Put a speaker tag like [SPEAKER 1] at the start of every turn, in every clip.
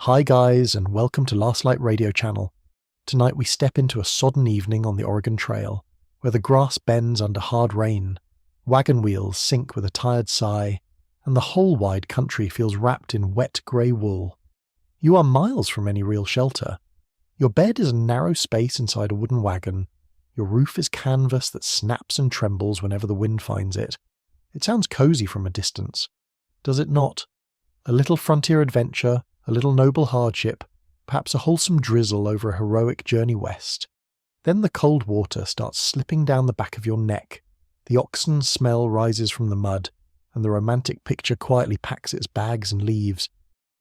[SPEAKER 1] Hi guys, and welcome to Last Light Radio Channel. Tonight we step into a sodden evening on the Oregon Trail, where the grass bends under hard rain, wagon wheels sink with a tired sigh, and the whole wide country feels wrapped in wet grey wool. You are miles from any real shelter. Your bed is a narrow space inside a wooden wagon. Your roof is canvas that snaps and trembles whenever the wind finds it. It sounds cozy from a distance. Does it not? A little frontier adventure, a little noble hardship, perhaps a wholesome drizzle over a heroic journey west. Then the cold water starts slipping down the back of your neck, the oxen smell rises from the mud, and the romantic picture quietly packs its bags and leaves.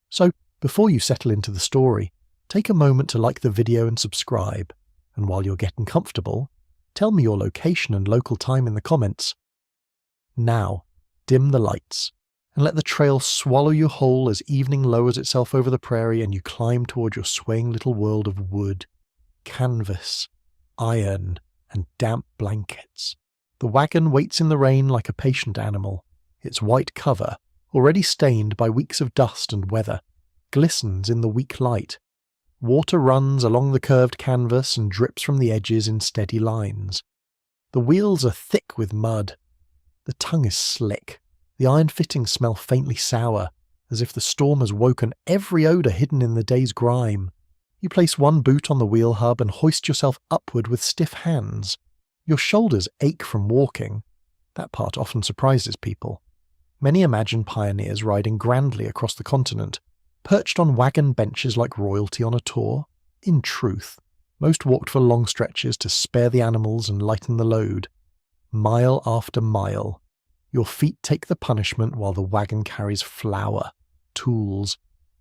[SPEAKER 1] So, before you settle into the story, take a moment to like the video and subscribe, and while you're getting comfortable, tell me your location and local time in the comments. Now, dim the lights, and let the trail swallow you whole as evening lowers itself over the prairie and you climb toward your swaying little world of wood, canvas, iron, and damp blankets. The wagon waits in the rain like a patient animal. Its white cover, already stained by weeks of dust and weather, glistens in the weak light. Water runs along the curved canvas and drips from the edges in steady lines. The wheels are thick with mud. The tongue is slick. The iron fittings smell faintly sour, as if the storm has woken every odour hidden in the day's grime. You place one boot on the wheel hub and hoist yourself upward with stiff hands. Your shoulders ache from walking. That part often surprises people. Many imagine pioneers riding grandly across the continent, perched on wagon benches like royalty on a tour. In truth, most walked for long stretches to spare the animals and lighten the load. Mile after mile, your feet take the punishment while the wagon carries flour, tools,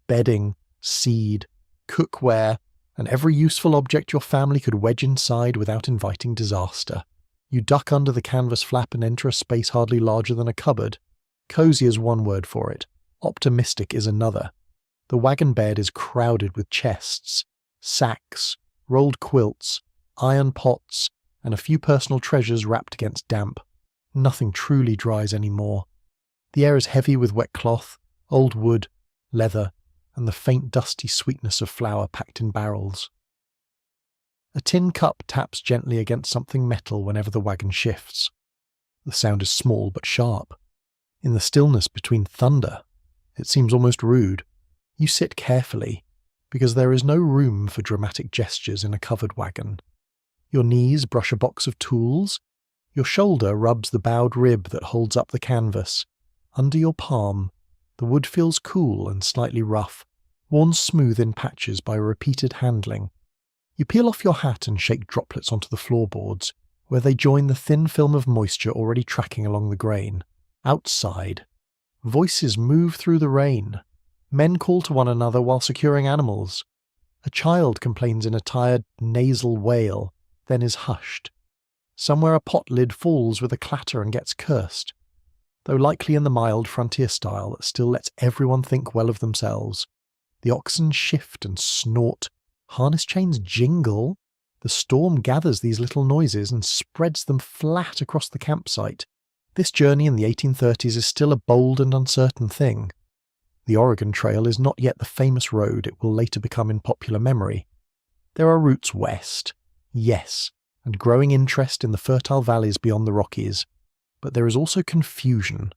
[SPEAKER 1] bedding, seed, cookware, and every useful object your family could wedge inside without inviting disaster. You duck under the canvas flap and enter a space hardly larger than a cupboard. Cozy is one word for it. Optimistic is another. The wagon bed is crowded with chests, sacks, rolled quilts, iron pots, and a few personal treasures wrapped against damp. Nothing truly dries anymore. The air is heavy with wet cloth, old wood, leather, and the faint dusty sweetness of flour packed in barrels. A tin cup taps gently against something metal whenever the wagon shifts. The sound is small but sharp. In the stillness between thunder, it seems almost rude. You sit carefully, because there is no room for dramatic gestures in a covered wagon. Your knees brush a box of tools. Your shoulder rubs the bowed rib that holds up the canvas. Under your palm, the wood feels cool and slightly rough, worn smooth in patches by repeated handling. You peel off your hat and shake droplets onto the floorboards, where they join the thin film of moisture already tracking along the grain. Outside, voices move through the rain. Men call to one another while securing animals. A child complains in a tired, nasal wail, then is hushed. Somewhere a pot lid falls with a clatter and gets cursed, though likely in the mild frontier style that still lets everyone think well of themselves. The oxen shift and snort, harness chains jingle. The storm gathers these little noises and spreads them flat across the campsite. This journey in the 1830s is still a bold and uncertain thing. The Oregon Trail is not yet the famous road it will later become in popular memory. There are routes west, yes, and growing interest in the fertile valleys beyond the Rockies, but there is also confusion,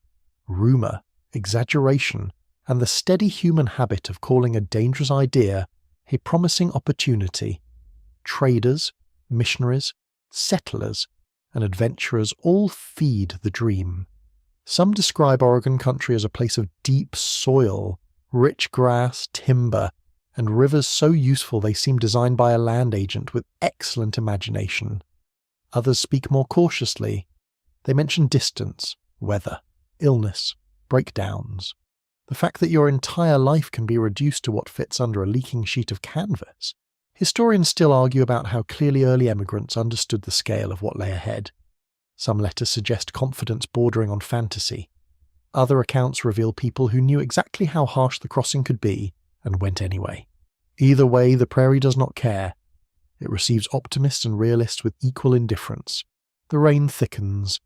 [SPEAKER 1] rumour, exaggeration, and the steady human habit of calling a dangerous idea a promising opportunity. Traders, missionaries, settlers, and adventurers all feed the dream. Some describe Oregon country as a place of deep soil, rich grass, timber, and rivers so useful they seem designed by a land agent with excellent imagination. Others speak more cautiously. They mention distance, weather, illness, breakdowns. The fact that your entire life can be reduced to what fits under a leaking sheet of canvas. Historians still argue about how clearly early emigrants understood the scale of what lay ahead. Some letters suggest confidence bordering on fantasy. Other accounts reveal people who knew exactly how harsh the crossing could be and went anyway. Either way, the prairie does not care. It receives optimists and realists with equal indifference. The rain thickens.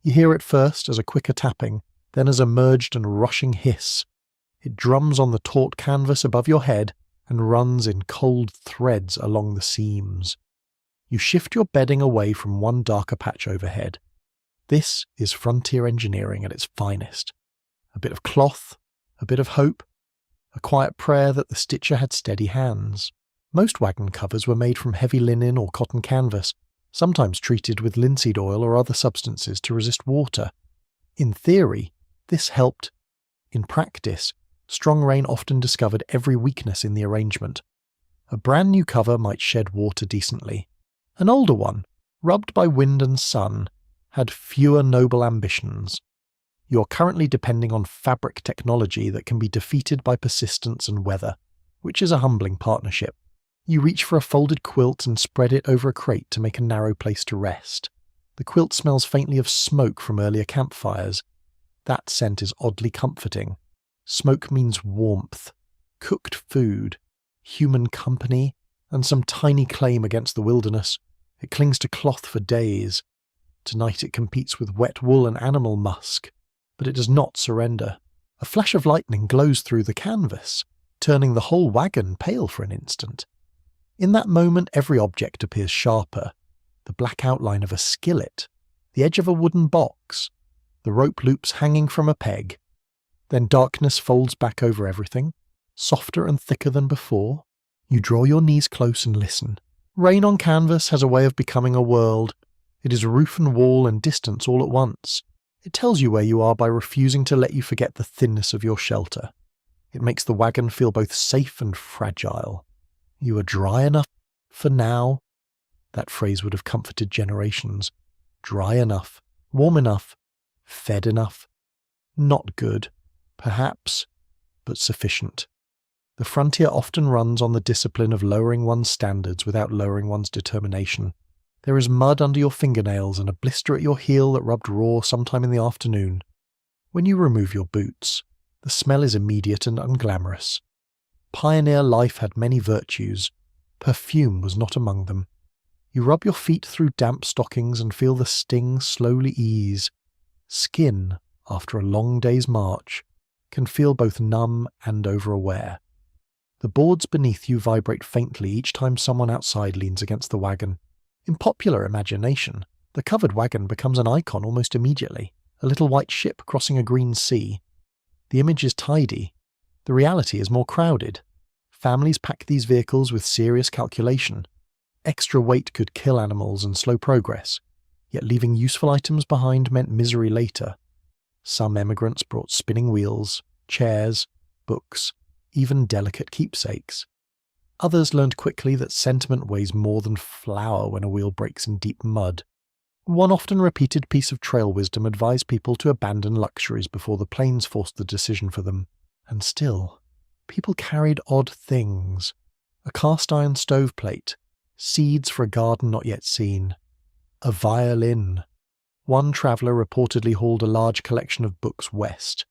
[SPEAKER 1] You hear it first as a quicker tapping, then as a merged and rushing hiss. It drums on the taut canvas above your head and runs in cold threads along the seams. You shift your bedding away from one darker patch overhead. This is frontier engineering at its finest. A bit of cloth, a bit of hope, a quiet prayer that the stitcher had steady hands. Most wagon covers were made from heavy linen or cotton canvas, sometimes treated with linseed oil or other substances to resist water. In theory, this helped. In practice, strong rain often discovered every weakness in the arrangement. A brand new cover might shed water decently. An older one, rubbed by wind and sun, had fewer noble ambitions. You are currently depending on fabric technology that can be defeated by persistence and weather, which is a humbling partnership. You reach for a folded quilt and spread it over a crate to make a narrow place to rest. The quilt smells faintly of smoke from earlier campfires. That scent is oddly comforting. Smoke means warmth, cooked food, human company, and some tiny claim against the wilderness. It clings to cloth for days. Tonight it competes with wet wool and animal musk, but it does not surrender. A flash of lightning glows through the canvas, turning the whole wagon pale for an instant. In that moment every object appears sharper. The black outline of a skillet, the edge of a wooden box, the rope loops hanging from a peg. Then darkness folds back over everything, softer and thicker than before. You draw your knees close and listen. Rain on canvas has a way of becoming a world. It is roof and wall and distance all at once. It tells you where you are by refusing to let you forget the thinness of your shelter. It makes the wagon feel both safe and fragile. You are dry enough for now. That phrase would have comforted generations. Dry enough, warm enough, fed enough. Not good, perhaps, but sufficient. The frontier often runs on the discipline of lowering one's standards without lowering one's determination. There is mud under your fingernails and a blister at your heel that rubbed raw sometime in the afternoon. When you remove your boots, the smell is immediate and unglamorous. Pioneer life had many virtues. Perfume was not among them. You rub your feet through damp stockings and feel the sting slowly ease. Skin, after a long day's march, can feel both numb and overaware. The boards beneath you vibrate faintly each time someone outside leans against the wagon. In popular imagination, the covered wagon becomes an icon almost immediately, a little white ship crossing a green sea. The image is tidy. The reality is more crowded. Families pack these vehicles with serious calculation. Extra weight could kill animals and slow progress, yet leaving useful items behind meant misery later. Some emigrants brought spinning wheels, chairs, books, even delicate keepsakes. Others learned quickly that sentiment weighs more than flour when a wheel breaks in deep mud. One often repeated piece of trail wisdom advised people to abandon luxuries before the plains forced the decision for them. And still, people carried odd things. A cast-iron stoveplate, seeds for a garden not yet seen, a violin. One traveller reportedly hauled a large collection of books west,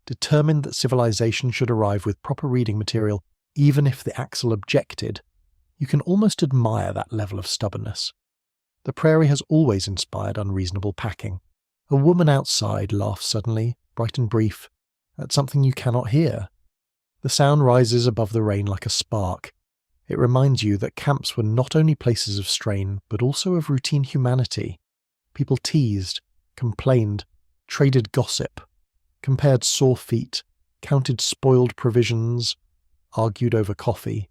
[SPEAKER 1] determined that civilization should arrive with proper reading material even if the axle objected. You can almost admire that level of stubbornness. The prairie has always inspired unreasonable packing. A woman outside laughs suddenly, bright and brief, at something you cannot hear. The sound rises above the rain like a spark. It reminds you that camps were not only places of strain, but also of routine humanity. People teased, complained, traded gossip, compared sore feet, counted spoiled provisions, argued over coffee,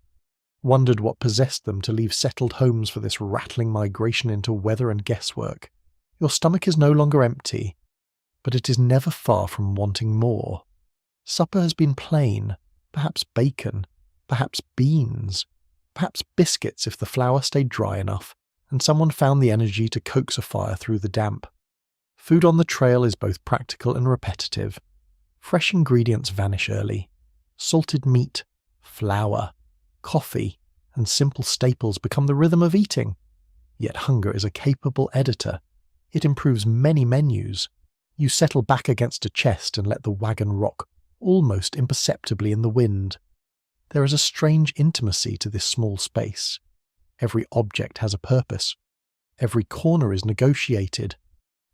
[SPEAKER 1] wondered what possessed them to leave settled homes for this rattling migration into weather and guesswork. Your stomach is no longer empty, but it is never far from wanting more. Supper has been plain, perhaps bacon, perhaps beans, perhaps biscuits if the flour stayed dry enough, and someone found the energy to coax a fire through the damp. Food on the trail is both practical and repetitive. Fresh ingredients vanish early. Salted meat, flour, coffee, and simple staples become the rhythm of eating. Yet hunger is a capable editor. It improves many menus. You settle back against a chest and let the wagon rock, almost imperceptibly in the wind. There is a strange intimacy to this small space. Every object has a purpose. Every corner is negotiated.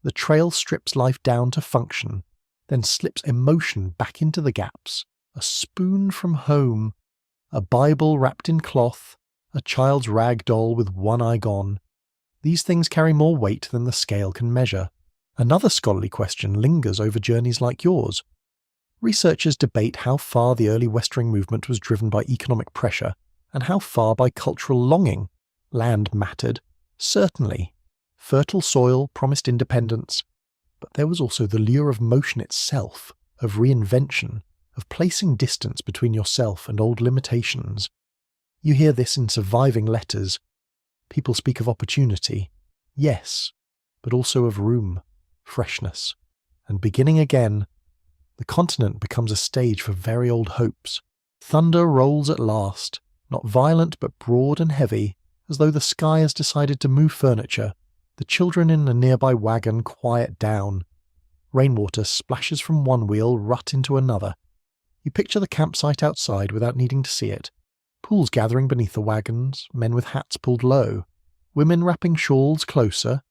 [SPEAKER 1] The trail strips life down to function, then slips emotion back into the gaps. a spoon from home, a Bible wrapped in cloth, a child's rag doll with one eye gone. These things carry more weight than the scale can measure. Another scholarly question lingers over journeys like yours. Researchers debate how far the early westering movement was driven by economic pressure and how far by cultural longing. Land mattered, certainly. Fertile soil promised independence, but there was also the lure of motion itself, of reinvention, of placing distance between yourself and old limitations. You hear this in surviving letters. People speak of opportunity, yes, but also of room, freshness, and beginning again. The continent becomes a stage for very old hopes. Thunder rolls at last, not violent but broad and heavy, as though the sky has decided to move furniture. The children in a nearby wagon quiet down. Rainwater splashes from one wheel, rut into another. You picture the campsite outside without needing to see it. Pools gathering beneath the wagons, men with hats pulled low, women wrapping shawls closer,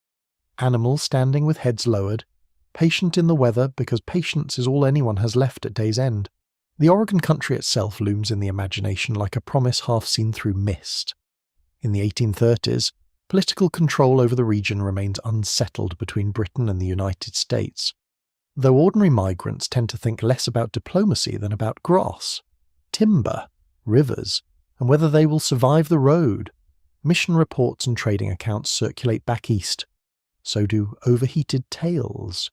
[SPEAKER 1] animals standing with heads lowered, patient in the weather because patience is all anyone has left at day's end. The Oregon country itself looms in the imagination like a promise half seen through mist. In the 1830s, political control over the region remains unsettled between Britain and the United States, though ordinary migrants tend to think less about diplomacy than about grass, timber, rivers, and whether they will survive the road. Mission reports and trading accounts circulate back east. So do overheated tales.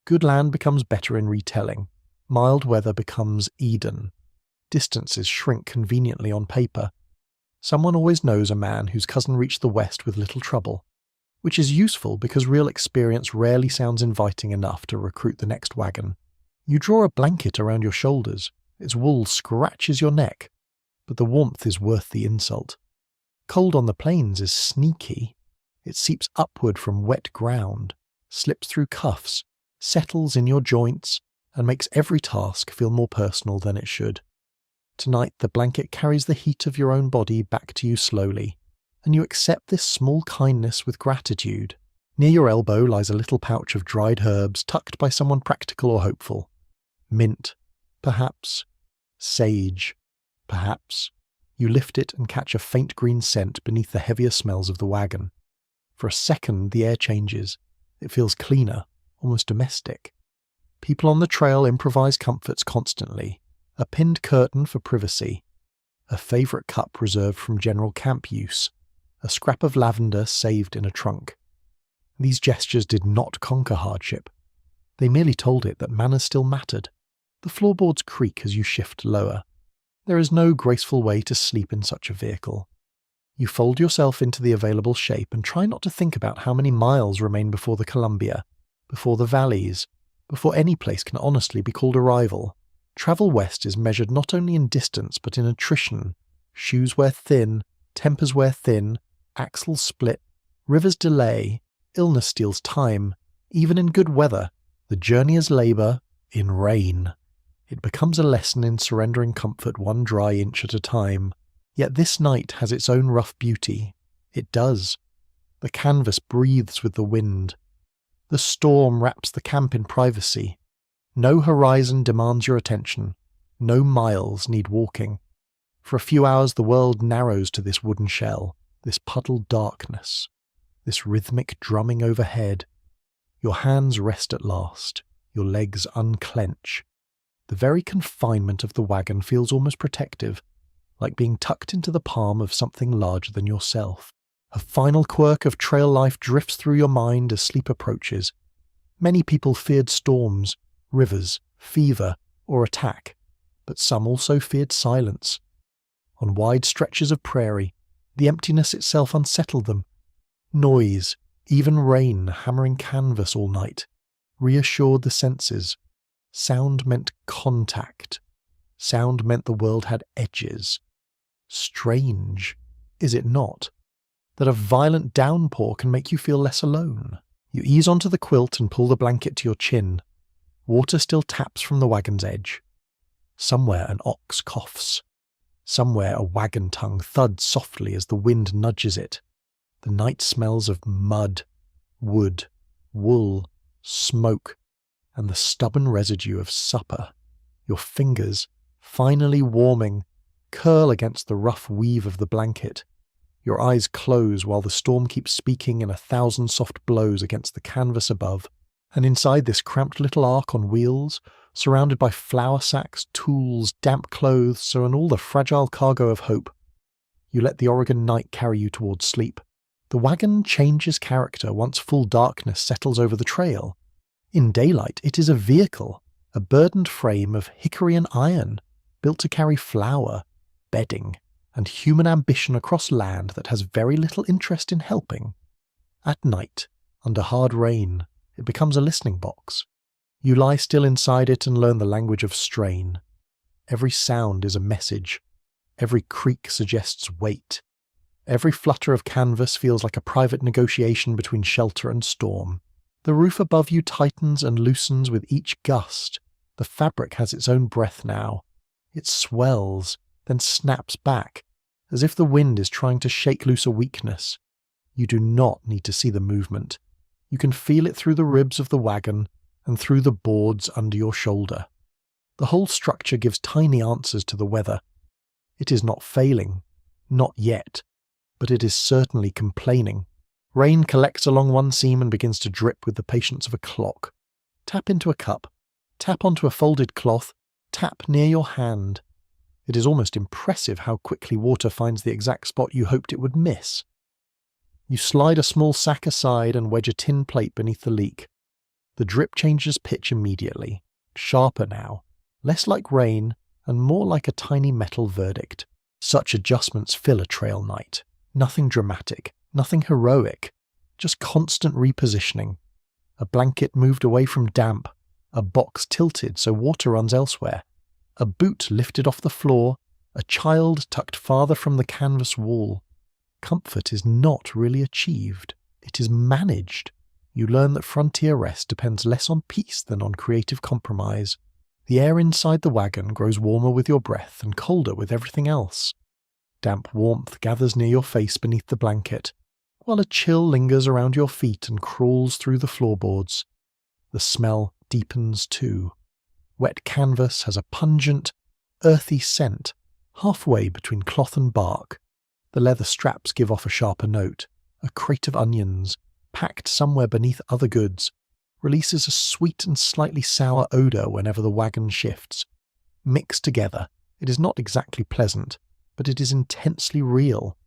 [SPEAKER 1] Good land becomes better in retelling. Mild weather becomes Eden. Distances shrink conveniently on paper. Someone always knows a man whose cousin reached the West with little trouble, which is useful because real experience rarely sounds inviting enough to recruit the next wagon. You draw a blanket around your shoulders. Its wool scratches your neck, but the warmth is worth the insult. Cold on the plains is sneaky. It seeps upward from wet ground, slips through cuffs, settles in your joints, and makes every task feel more personal than it should. Tonight the blanket carries the heat of your own body back to you slowly, and you accept this small kindness with gratitude. Near your elbow lies a little pouch of dried herbs tucked by someone practical or hopeful. Mint, perhaps. Sage, perhaps. You lift it and catch a faint green scent beneath the heavier smells of the wagon. For a second the air changes. It feels cleaner, almost domestic. People on the trail improvise comforts constantly. A pinned curtain for privacy. A favourite cup reserved from general camp use. A scrap of lavender saved in a trunk. These gestures did not conquer hardship. They merely told it that manners still mattered. The floorboards creak as you shift lower. There is no graceful way to sleep in such a vehicle. You fold yourself into the available shape and try not to think about how many miles remain before the Columbia, before the valleys, before any place can honestly be called a rival. Travel west is measured not only in distance but in attrition. Shoes wear thin, tempers wear thin, axles split, rivers delay, illness steals time. Even in good weather, the journey is labour in rain. It becomes a lesson in surrendering comfort one dry inch at a time. Yet this night has its own rough beauty. It does. The canvas breathes with the wind. The storm wraps the camp in privacy. No horizon demands your attention. No miles need walking. For a few hours the world narrows to this wooden shell, this puddled darkness, this rhythmic drumming overhead. Your hands rest at last. Your legs unclench. The very confinement of the wagon feels almost protective, like being tucked into the palm of something larger than yourself. A final quirk of trail life drifts through your mind as sleep approaches. Many people feared storms, rivers, fever, or attack, but some also feared silence. On wide stretches of prairie, the emptiness itself unsettled them. Noise, even rain hammering canvas all night, reassured the senses. Sound meant contact. Sound meant the world had edges. Strange, is it not, that a violent downpour can make you feel less alone? You ease onto the quilt and pull the blanket to your chin. Water still taps from the wagon's edge. Somewhere an ox coughs. Somewhere a wagon tongue thuds softly as the wind nudges it. The night smells of mud, wood, wool, smoke, and the stubborn residue of supper. Your fingers finally warming, curl against the rough weave of the blanket. Your eyes close while the storm keeps speaking in 1,000 soft blows against the canvas above, and inside this cramped little ark on wheels, surrounded by flour sacks, tools, damp clothes, and all the fragile cargo of hope, you let the Oregon night carry you towards sleep. The wagon changes character once full darkness settles over the trail. In daylight, it is a vehicle, a burdened frame of hickory and iron, built to carry flour, bedding, and human ambition across land that has very little interest in helping. At night, under hard rain, it becomes a listening box. You lie still inside it and learn the language of strain. Every sound is a message. Every creak suggests weight. Every flutter of canvas feels like a private negotiation between shelter and storm. The roof above you tightens and loosens with each gust. The fabric has its own breath now. It swells, then snaps back, as if the wind is trying to shake loose a weakness. You do not need to see the movement. You can feel it through the ribs of the wagon and through the boards under your shoulder. The whole structure gives tiny answers to the weather. It is not failing, not yet, but it is certainly complaining. Rain collects along one seam and begins to drip with the patience of a clock. Tap into a cup, tap onto a folded cloth, tap near your hand. It is almost impressive how quickly water finds the exact spot you hoped it would miss. You slide a small sack aside and wedge a tin plate beneath the leak. The drip changes pitch immediately, sharper now, less like rain and more like a tiny metal verdict. Such adjustments fill a trail night. Nothing dramatic, nothing heroic, just constant repositioning. A blanket moved away from damp, a box tilted so water runs elsewhere, a boot lifted off the floor, a child tucked farther from the canvas wall. Comfort is not really achieved. It is managed. You learn that frontier rest depends less on peace than on creative compromise. The air inside the wagon grows warmer with your breath and colder with everything else. Damp warmth gathers near your face beneath the blanket, while a chill lingers around your feet and crawls through the floorboards. The smell deepens too. Wet canvas has a pungent, earthy scent, halfway between cloth and bark. The leather straps give off a sharper note. A crate of onions, packed somewhere beneath other goods, releases a sweet and slightly sour odour whenever the wagon shifts. Mixed together, it is not exactly pleasant, but it is intensely real.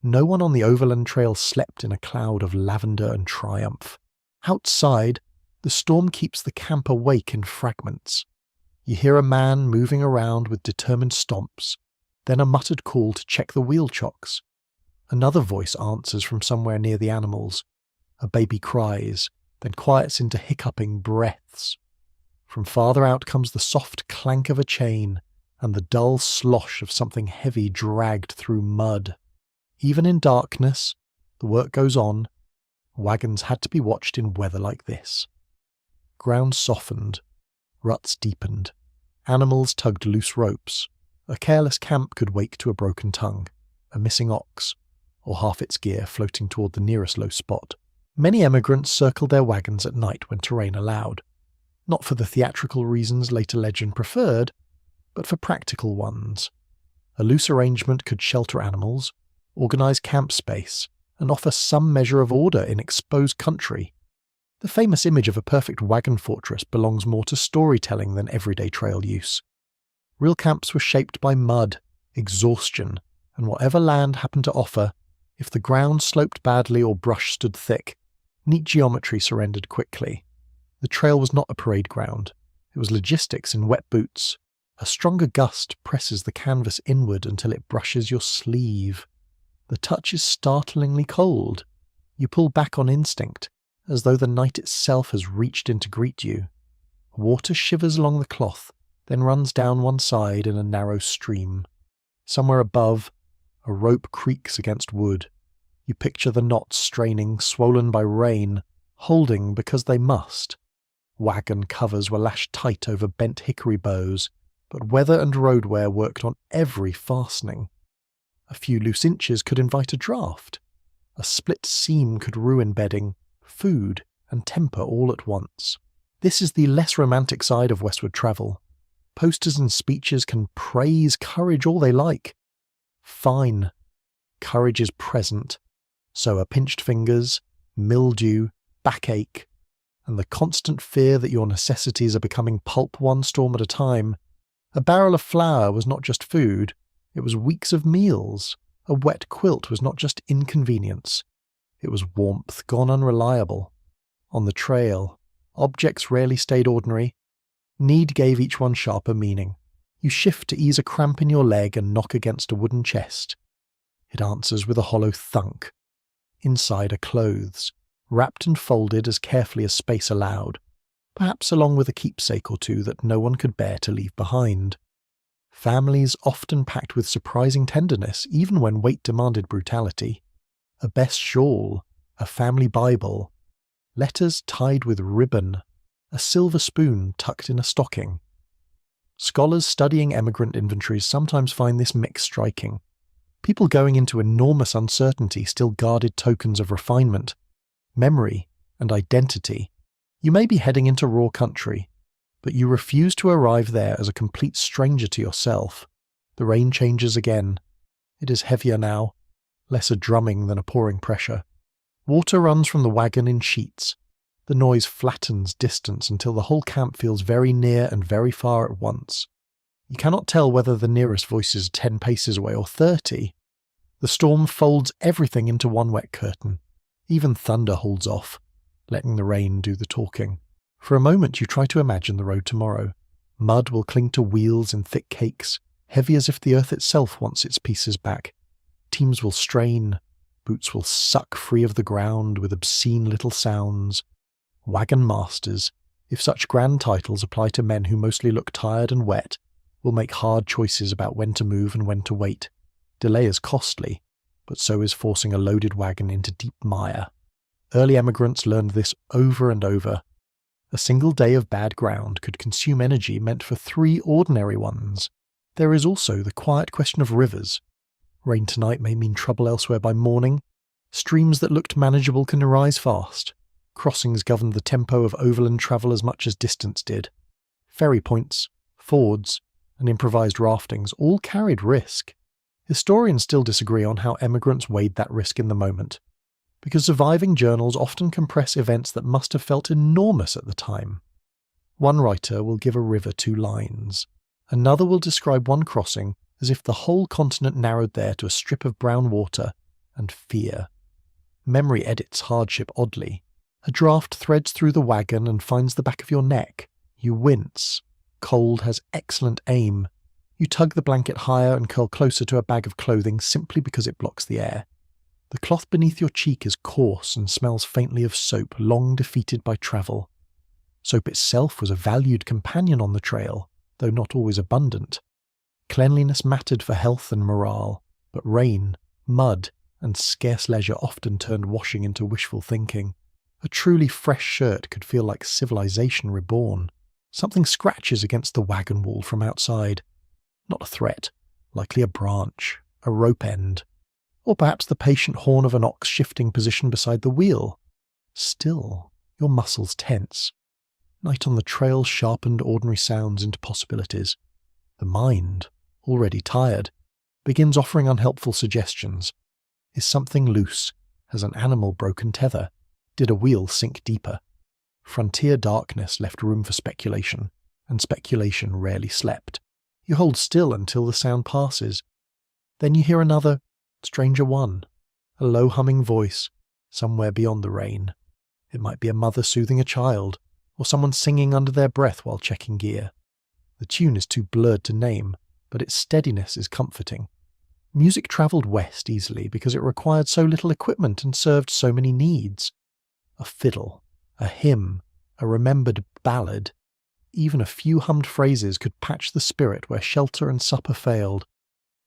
[SPEAKER 1] No one on the overland trail slept in a cloud of lavender and triumph. Outside, the storm keeps the camp awake in fragments. You hear a man moving around with determined stomps, then a muttered call to check the wheel chocks. Another voice answers from somewhere near the animals. A baby cries, then quiets into hiccuping breaths. From farther out comes the soft clank of a chain and the dull slosh of something heavy dragged through mud. Even in darkness, the work goes on. Wagons had to be watched in weather like this. Ground softened. Ruts deepened. Animals tugged loose ropes. A careless camp could wake to a broken tongue, a missing ox, or half its gear floating toward the nearest low spot. Many emigrants circled their wagons at night when terrain allowed, not for the theatrical reasons later legend preferred, but for practical ones. A loose arrangement could shelter animals, organize camp space, and offer some measure of order in exposed country. The famous image of a perfect wagon fortress belongs more to storytelling than everyday trail use. Real camps were shaped by mud, exhaustion, and whatever land happened to offer. If the ground sloped badly or brush stood thick, neat geometry surrendered quickly. The trail was not a parade ground. It was logistics in wet boots. A stronger gust presses the canvas inward until it brushes your sleeve. The touch is startlingly cold. You pull back on instinct, as though the night itself has reached in to greet you. Water shivers along the cloth, then runs down one side in a narrow stream. Somewhere above, a rope creaks against wood. You picture the knots straining, swollen by rain, holding because they must. Wagon covers were lashed tight over bent hickory bows, but weather and road wear worked on every fastening. A few loose inches could invite a draft. A split seam could ruin bedding, food, and temper all at once. This is the less romantic side of westward travel. Posters and speeches can praise courage all they like. Fine. Courage is present. So are pinched fingers, mildew, backache, and the constant fear that your necessities are becoming pulp one storm at a time. A barrel of flour was not just food, it was weeks of meals. A wet quilt was not just inconvenience, it was warmth gone unreliable. On the trail, objects rarely stayed ordinary. Need gave each one sharper meaning. You shift to ease a cramp in your leg and knock against a wooden chest. It answers with a hollow thunk. Inside are clothes, wrapped and folded as carefully as space allowed, perhaps along with a keepsake or two that no one could bear to leave behind. Families often packed with surprising tenderness, even when weight demanded brutality. A best shawl, a family Bible, letters tied with ribbon, a silver spoon tucked in a stocking. Scholars studying emigrant inventories sometimes find this mix striking. People going into enormous uncertainty still guarded tokens of refinement, memory, and identity. You may be heading into raw country, but you refuse to arrive there as a complete stranger to yourself. The rain changes again. It is heavier now, less a drumming than a pouring pressure. Water runs from the wagon in sheets. The noise flattens distance until the whole camp feels very near and very far at once. You cannot tell whether the nearest voice is 10 paces away or 30. The storm folds everything into one wet curtain. Even thunder holds off, letting the rain do the talking. For a moment you try to imagine the road tomorrow. Mud will cling to wheels in thick cakes, heavy as if the earth itself wants its pieces back. Teams will strain, boots will suck free of the ground with obscene little sounds. Wagon masters, if such grand titles apply to men who mostly look tired and wet, will make hard choices about when to move and when to wait. Delay is costly, but so is forcing a loaded wagon into deep mire. Early emigrants learned this over and over. A single day of bad ground could consume energy meant for 3 ordinary ones. There is also the quiet question of rivers. Rain tonight may mean trouble elsewhere by morning. Streams that looked manageable can arise fast. Crossings governed the tempo of overland travel as much as distance did. Ferry points, fords, and improvised raftings all carried risk. Historians still disagree on how emigrants weighed that risk in the moment, because surviving journals often compress events that must have felt enormous at the time. One writer will give a river 2 lines. Another will describe one crossing as if the whole continent narrowed there to a strip of brown water and fear. Memory edits hardship oddly. A draft threads through the wagon and finds the back of your neck. You wince. Cold has excellent aim. You tug the blanket higher and curl closer to a bag of clothing simply because it blocks the air. The cloth beneath your cheek is coarse and smells faintly of soap, long defeated by travel. Soap itself was a valued companion on the trail, though not always abundant. Cleanliness mattered for health and morale, but rain, mud, and scarce leisure often turned washing into wishful thinking. A truly fresh shirt could feel like civilization reborn. Something scratches against the wagon wall from outside. Not a threat, likely a branch, a rope end, or perhaps the patient horn of an ox shifting position beside the wheel. Still, your muscles tense. Night on the trail sharpened ordinary sounds into possibilities. The mind, already tired, begins offering unhelpful suggestions. Is something loose? Has an animal broken tether? Did a wheel sink deeper? Frontier darkness left room for speculation, and speculation rarely slept. You hold still until the sound passes. Then you hear another, stranger one, a low humming voice, somewhere beyond the rain. It might be a mother soothing a child, or someone singing under their breath while checking gear. The tune is too blurred to name, but its steadiness is comforting. Music travelled west easily because it required so little equipment and served so many needs. A fiddle, a hymn, a remembered ballad. Even a few hummed phrases could patch the spirit where shelter and supper failed.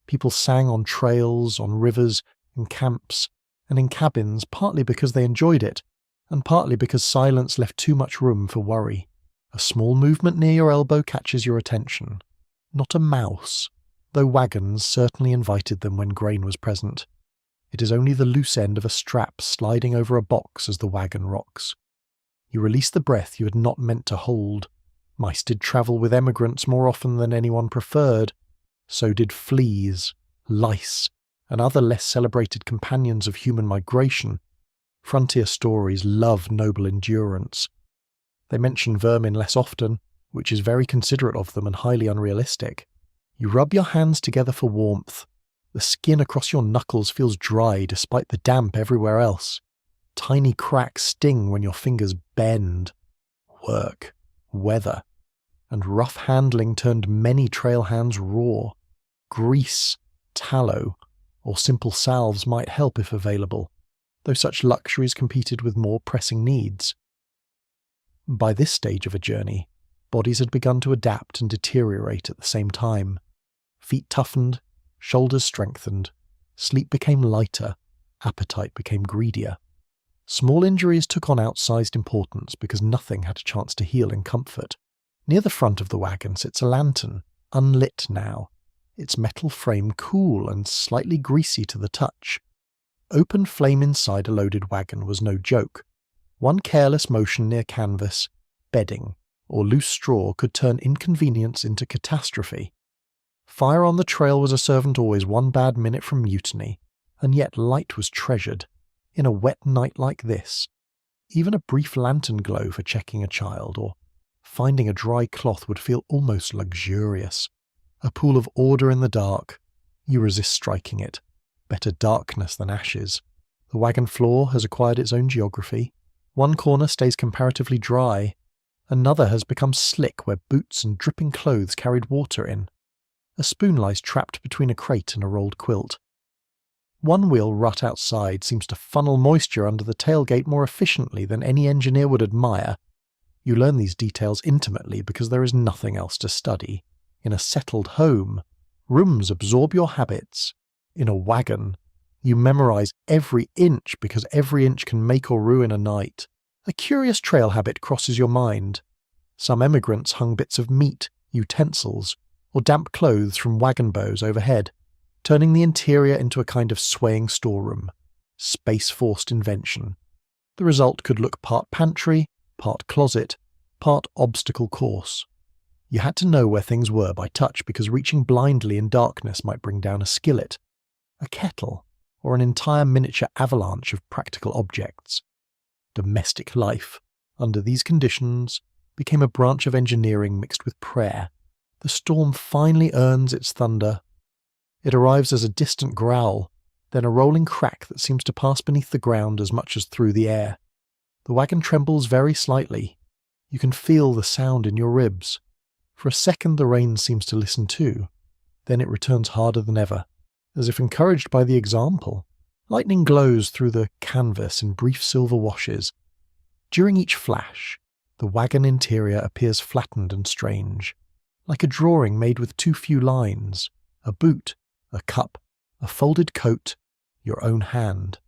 [SPEAKER 1] People sang on trails, on rivers, in camps, and in cabins, partly because they enjoyed it, and partly because silence left too much room for worry. A small movement near your elbow catches your attention. Not a mouse, though wagons certainly invited them when grain was present. It is only the loose end of a strap sliding over a box as the wagon rocks. You release the breath you had not meant to hold. Mice did travel with emigrants more often than anyone preferred. So did fleas, lice, and other less celebrated companions of human migration. Frontier stories love noble endurance. They mention vermin less often, which is very considerate of them and highly unrealistic. You rub your hands together for warmth. The skin across your knuckles feels dry despite the damp everywhere else. Tiny cracks sting when your fingers bend. Work, weather, and rough handling turned many trail hands raw. Grease, tallow, or simple salves might help if available, though such luxuries competed with more pressing needs. By this stage of a journey, bodies had begun to adapt and deteriorate at the same time. Feet toughened, shoulders strengthened, sleep became lighter, appetite became greedier. Small injuries took on outsized importance because nothing had a chance to heal in comfort. Near the front of the wagon sits a lantern, unlit now, its metal frame cool and slightly greasy to the touch. Open flame inside a loaded wagon was no joke. One careless motion near canvas, bedding, or loose straw could turn inconvenience into catastrophe. Fire on the trail was a servant always one bad minute from mutiny, and yet light was treasured. In a wet night like this, even a brief lantern glow for checking a child or finding a dry cloth would feel almost luxurious. A pool of order in the dark. You resist striking it. Better darkness than ashes. The wagon floor has acquired its own geography. One corner stays comparatively dry. Another has become slick where boots and dripping clothes carried water in. A spoon lies trapped between a crate and a rolled quilt. One wheel rut outside seems to funnel moisture under the tailgate more efficiently than any engineer would admire. You learn these details intimately because there is nothing else to study. In a settled home, rooms absorb your habits. In a wagon, you memorize every inch because every inch can make or ruin a night. A curious trail habit crosses your mind. Some emigrants hung bits of meat, utensils, or damp clothes from wagon bows overhead, turning the interior into a kind of swaying storeroom. Space-forced invention. The result could look part pantry, part closet, part obstacle course. You had to know where things were by touch because reaching blindly in darkness might bring down a skillet, a kettle, or an entire miniature avalanche of practical objects. Domestic life, under these conditions, became a branch of engineering mixed with prayer. The storm finally earns its thunder. It arrives as a distant growl, then a rolling crack that seems to pass beneath the ground as much as through the air. The wagon trembles very slightly. You can feel the sound in your ribs. For a second the rain seems to listen too. Then it returns harder than ever, as if encouraged by the example. Lightning glows through the canvas in brief silver washes. During each flash, the wagon interior appears flattened and strange, like a drawing made with too few lines, a boot, a cup, a folded coat, your own hand.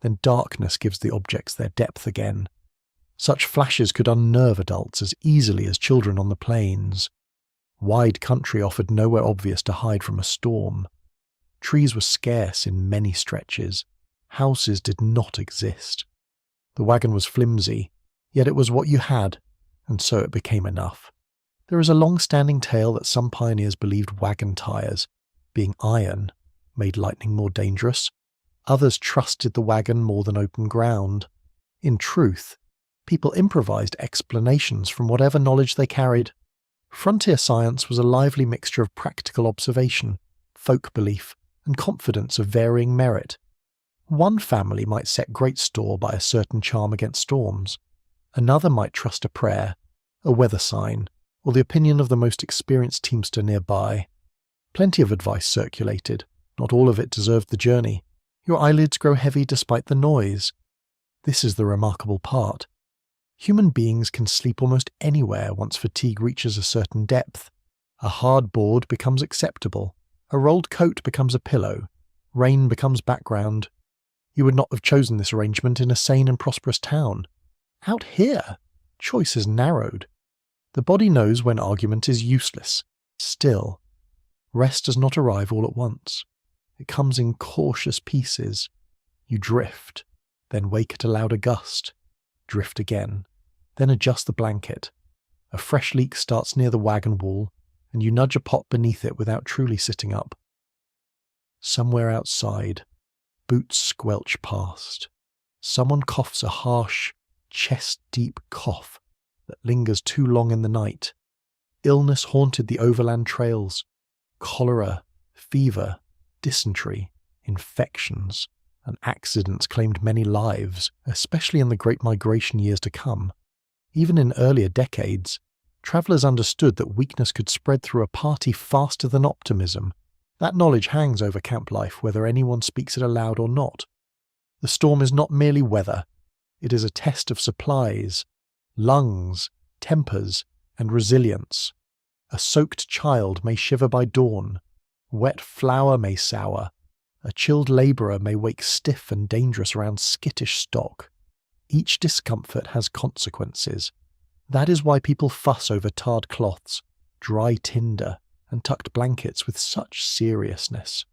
[SPEAKER 1] Then darkness gives the objects their depth again. Such flashes could unnerve adults as easily as children on the plains. Wide country offered nowhere obvious to hide from a storm. Trees were scarce in many stretches. Houses did not exist. The wagon was flimsy, yet it was what you had, and so it became enough. There is a long-standing tale that some pioneers believed wagon tires, being iron, made lightning more dangerous. Others trusted the wagon more than open ground. In truth, people improvised explanations from whatever knowledge they carried. Frontier science was a lively mixture of practical observation, folk belief, and confidence of varying merit. One family might set great store by a certain charm against storms. Another might trust a prayer, a weather sign, or the opinion of the most experienced teamster nearby. Plenty of advice circulated. Not all of it deserved the journey. Your eyelids grow heavy despite the noise. This is the remarkable part. Human beings can sleep almost anywhere once fatigue reaches a certain depth. A hard board becomes acceptable. A rolled coat becomes a pillow. Rain becomes background. You would not have chosen this arrangement in a sane and prosperous town. Out here, choice is narrowed. The body knows when argument is useless. Still, rest does not arrive all at once. It comes in cautious pieces. You drift, then wake at a louder gust. Drift again, then adjust the blanket. A fresh leak starts near the wagon wall, and you nudge a pot beneath it without truly sitting up. Somewhere outside, boots squelch past. Someone coughs a harsh, chest-deep cough that lingers too long in the night. Illness haunted the overland trails. Cholera, fever, dysentery, infections, and accidents claimed many lives, especially in the Great Migration years to come. Even in earlier decades, travellers understood that weakness could spread through a party faster than optimism. That knowledge hangs over camp life whether anyone speaks it aloud or not. The storm is not merely weather. It is a test of supplies, lungs, tempers, and resilience. A soaked child may shiver by dawn. Wet flour may sour. A chilled labourer may wake stiff and dangerous around skittish stock. Each discomfort has consequences. That is why people fuss over tarred cloths, dry tinder, and tucked blankets with such seriousness.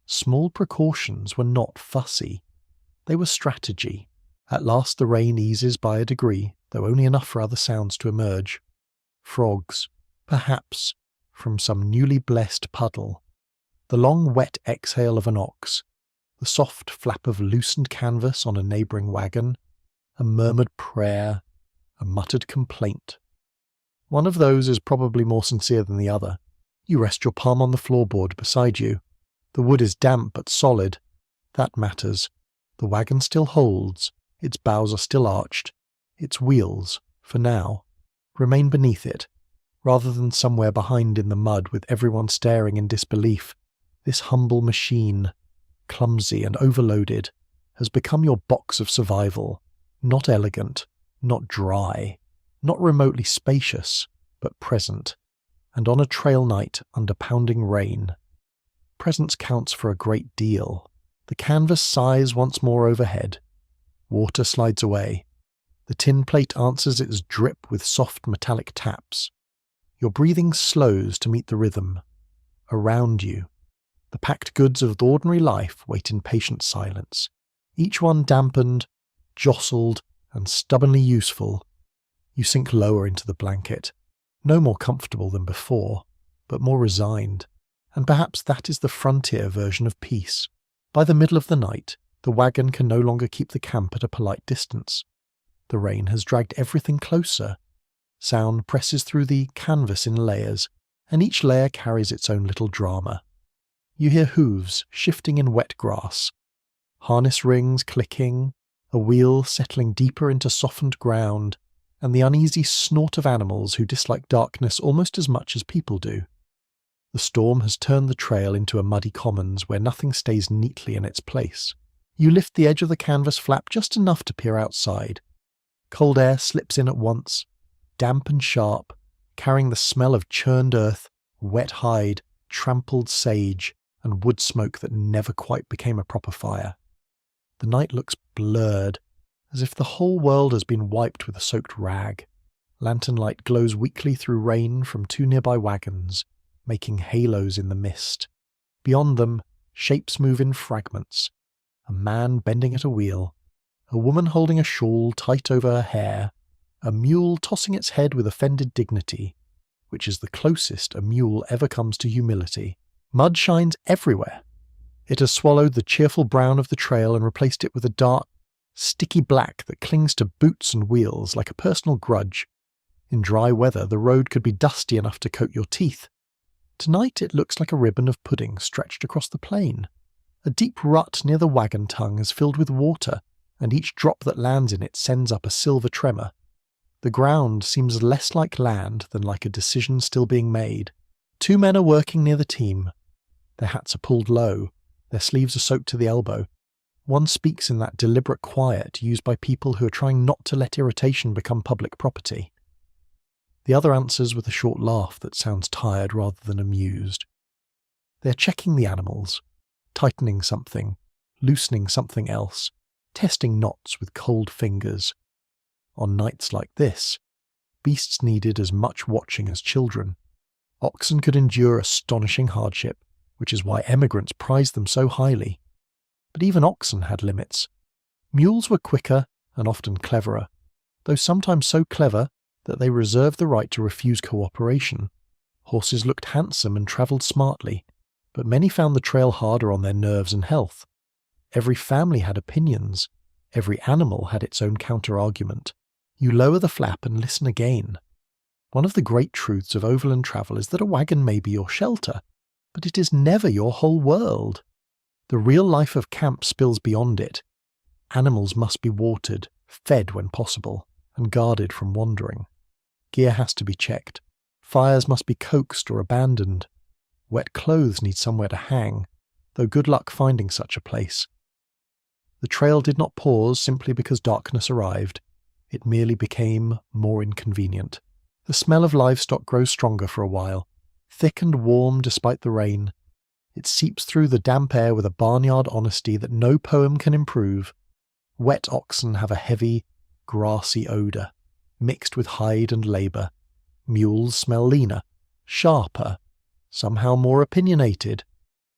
[SPEAKER 1] Small precautions were not fussy. They were strategy. At last the rain eases by a degree, though only enough for other sounds to emerge. Frogs, perhaps, from some newly blessed puddle. The long wet exhale of an ox. The soft flap of loosened canvas on a neighbouring wagon. A murmured prayer. A muttered complaint. One of those is probably more sincere than the other. You rest your palm on the floorboard beside you. The wood is damp but solid. That matters. The wagon still holds. Its bows are still arched. Its wheels, for now, remain beneath it, rather than somewhere behind in the mud with everyone staring in disbelief. This humble machine, clumsy and overloaded, has become your box of survival. Not elegant, not dry, not remotely spacious, but present. And on a trail night under pounding rain, presence counts for a great deal. The canvas sighs once more overhead. Water slides away. The tin plate answers its drip with soft metallic taps. Your breathing slows to meet the rhythm. Around you, the packed goods of ordinary life wait in patient silence, each one dampened, jostled, and stubbornly useful. You sink lower into the blanket, no more comfortable than before, but more resigned, and perhaps that is the frontier version of peace. By the middle of the night, the wagon can no longer keep the camp at a polite distance. The rain has dragged everything closer. Sound presses through the canvas in layers, and each layer carries its own little drama. You hear hooves shifting in wet grass, harness rings clicking, a wheel settling deeper into softened ground, and the uneasy snort of animals who dislike darkness almost as much as people do. The storm has turned the trail into a muddy commons where nothing stays neatly in its place. You lift the edge of the canvas flap just enough to peer outside. Cold air slips in at once, damp and sharp, carrying the smell of churned earth, wet hide, trampled sage, and wood smoke that never quite became a proper fire. The night looks blurred, as if the whole world has been wiped with a soaked rag. Lantern light glows weakly through rain from two nearby wagons, making halos in the mist. Beyond them, shapes move in fragments. A man bending at a wheel, a woman holding a shawl tight over her hair, a mule tossing its head with offended dignity, which is the closest a mule ever comes to humility. Mud shines everywhere. It has swallowed the cheerful brown of the trail and replaced it with a dark, sticky black that clings to boots and wheels like a personal grudge. In dry weather, the road could be dusty enough to coat your teeth. Tonight it looks like a ribbon of pudding stretched across the plain. A deep rut near the wagon tongue is filled with water, and each drop that lands in it sends up a silver tremor. The ground seems less like land than like a decision still being made. Two men are working near the team. Their hats are pulled low, their sleeves are soaked to the elbow. One speaks in that deliberate quiet used by people who are trying not to let irritation become public property. The other answers with a short laugh that sounds tired rather than amused. They're checking the animals, tightening something, loosening something else, testing knots with cold fingers. On nights like this, beasts needed as much watching as children. Oxen could endure astonishing hardship, which is why emigrants prized them so highly. But even oxen had limits. Mules were quicker and often cleverer, though sometimes so clever that they reserved the right to refuse cooperation. Horses looked handsome and travelled smartly, but many found the trail harder on their nerves and health. Every family had opinions. Every animal had its own counter-argument. You lower the flap and listen again. One of the great truths of overland travel is that a wagon may be your shelter, but it is never your whole world. The real life of camp spills beyond it. Animals must be watered, fed when possible, and guarded from wandering. Gear has to be checked. Fires must be coaxed or abandoned. Wet clothes need somewhere to hang, though good luck finding such a place. The trail did not pause simply because darkness arrived. It merely became more inconvenient. The smell of livestock grows stronger for a while, thick and warm despite the rain. It seeps through the damp air with a barnyard honesty that no poem can improve. Wet oxen have a heavy, grassy odour, mixed with hide and labour. Mules smell leaner, sharper, somehow more opinionated.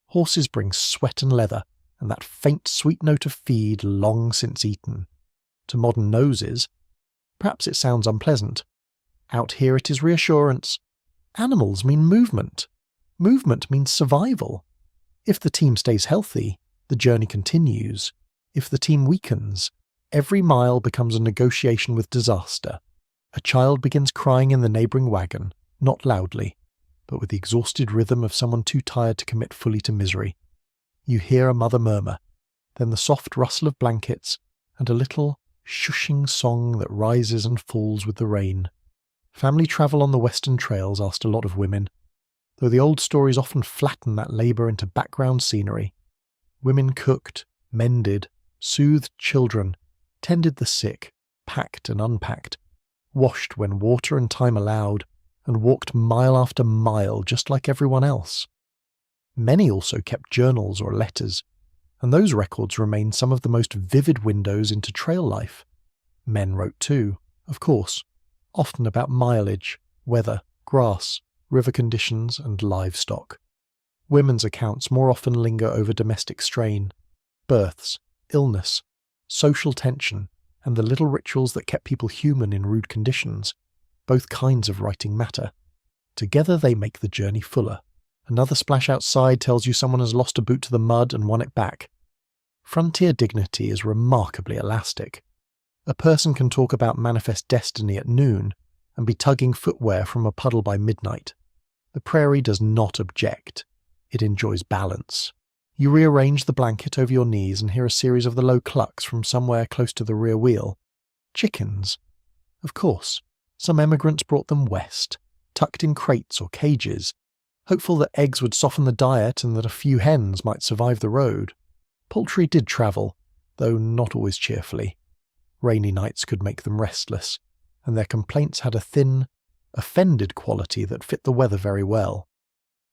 [SPEAKER 1] Horses bring sweat and leather, and that faint sweet note of feed long since eaten. To modern noses, perhaps it sounds unpleasant. Out here it is reassurance. Animals mean movement. Movement means survival. If the team stays healthy, the journey continues. If the team weakens, every mile becomes a negotiation with disaster. A child begins crying in the neighbouring wagon, not loudly, but with the exhausted rhythm of someone too tired to commit fully to misery. You hear a mother murmur, then the soft rustle of blankets, and a little shushing song that rises and falls with the rain. Family travel on the western trails asked a lot of women, though the old stories often flatten that labour into background scenery. Women cooked, mended, soothed children, tended the sick, packed and unpacked, washed when water and time allowed, and walked mile after mile just like everyone else. Many also kept journals or letters, and those records remain some of the most vivid windows into trail life. Men wrote too, of course, often about mileage, weather, grass, river conditions, and livestock. Women's accounts more often linger over domestic strain, births, illness, social tension, and the little rituals that kept people human in rude conditions. Both kinds of writing matter. Together they make the journey fuller. Another splash outside tells you someone has lost a boot to the mud and won it back. Frontier dignity is remarkably elastic. A person can talk about manifest destiny at noon and be tugging footwear from a puddle by midnight. The prairie does not object. It enjoys balance. You rearrange the blanket over your knees and hear a series of the low clucks from somewhere close to the rear wheel. Chickens. Of course, some emigrants brought them west, tucked in crates or cages, hopeful that eggs would soften the diet and that a few hens might survive the road. Poultry did travel, though not always cheerfully. Rainy nights could make them restless, and their complaints had a thin, offended quality that fit the weather very well.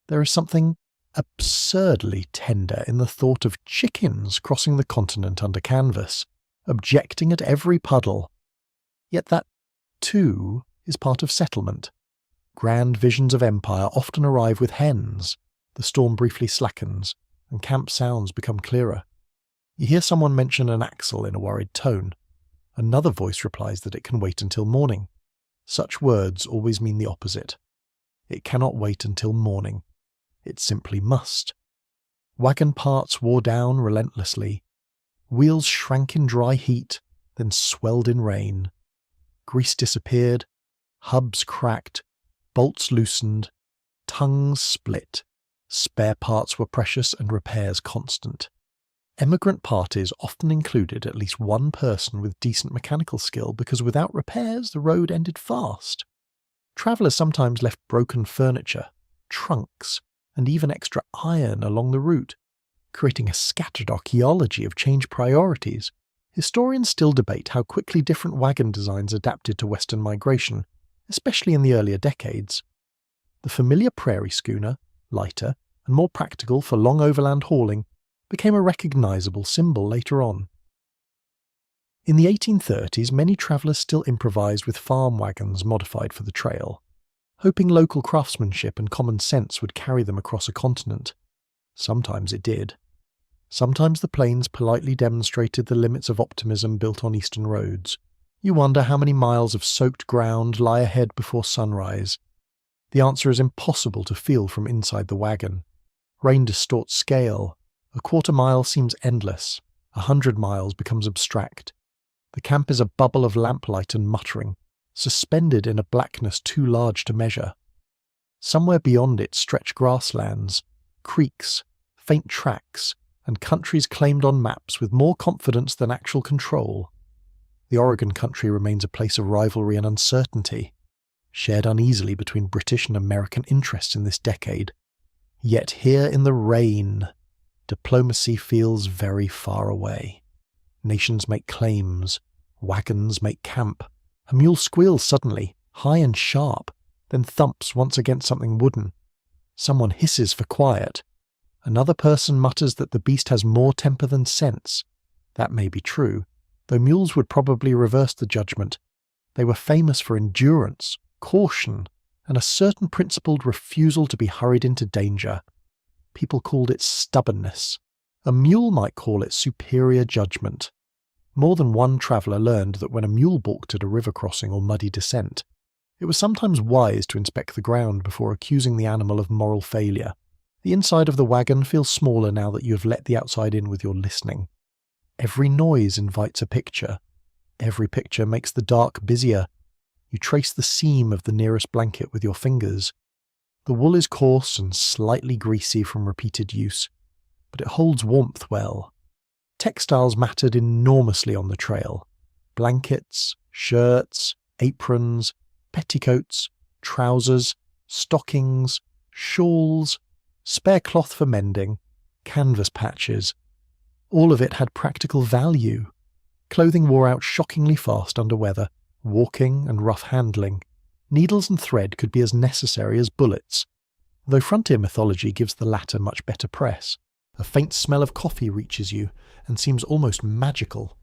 [SPEAKER 1] There is something absurdly tender in the thought of chickens crossing the continent under canvas, objecting at every puddle. Yet that, too, is part of settlement. Grand visions of empire often arrive with hens. The storm briefly slackens, and camp sounds become clearer. You hear someone mention an axle in a worried tone. Another voice replies that it can wait until morning. Such words always mean the opposite. It cannot wait until morning. It simply must. Wagon parts wore down relentlessly. Wheels shrank in dry heat, then swelled in rain. Grease disappeared, hubs cracked, bolts loosened, tongues split. Spare parts were precious and repairs constant. Emigrant parties often included at least one person with decent mechanical skill because without repairs the road ended fast. Travellers sometimes left broken furniture, trunks, and even extra iron along the route, creating a scattered archaeology of changed priorities. Historians still debate how quickly different wagon designs adapted to Western migration, especially in the earlier decades. The familiar prairie schooner, lighter and more practical for long overland hauling, became a recognisable symbol later on. In the 1830s, many travellers still improvised with farm wagons modified for the trail, hoping local craftsmanship and common sense would carry them across a continent. Sometimes it did. Sometimes the plains politely demonstrated the limits of optimism built on eastern roads. You wonder how many miles of soaked ground lie ahead before sunrise. The answer is impossible to feel from inside the wagon. Rain distorts scale. A quarter mile seems endless. 100 miles becomes abstract. The camp is a bubble of lamplight and muttering, suspended in a blackness too large to measure. Somewhere beyond it stretch grasslands, creeks, faint tracks, and countries claimed on maps with more confidence than actual control. The Oregon country remains a place of rivalry and uncertainty, shared uneasily between British and American interests in this decade. Yet here in the rain, diplomacy feels very far away. Nations make claims, wagons make camp. A mule squeals suddenly, high and sharp, then thumps once against something wooden. Someone hisses for quiet. Another person mutters that the beast has more temper than sense. That may be true, though mules would probably reverse the judgment. They were famous for endurance, caution, and a certain principled refusal to be hurried into danger. People called it stubbornness. A mule might call it superior judgment. More than one traveller learned that when a mule balked at a river crossing or muddy descent, it was sometimes wise to inspect the ground before accusing the animal of moral failure. The inside of the wagon feels smaller now that you have let the outside in with your listening. Every noise invites a picture. Every picture makes the dark busier. You trace the seam of the nearest blanket with your fingers. The wool is coarse and slightly greasy from repeated use, but it holds warmth well. Textiles mattered enormously on the trail. Blankets, shirts, aprons, petticoats, trousers, stockings, shawls, spare cloth for mending, canvas patches. All of it had practical value. Clothing wore out shockingly fast under weather, walking and rough handling. Needles and thread could be as necessary as bullets, though frontier mythology gives the latter much better press. A faint smell of coffee reaches you and seems almost magical.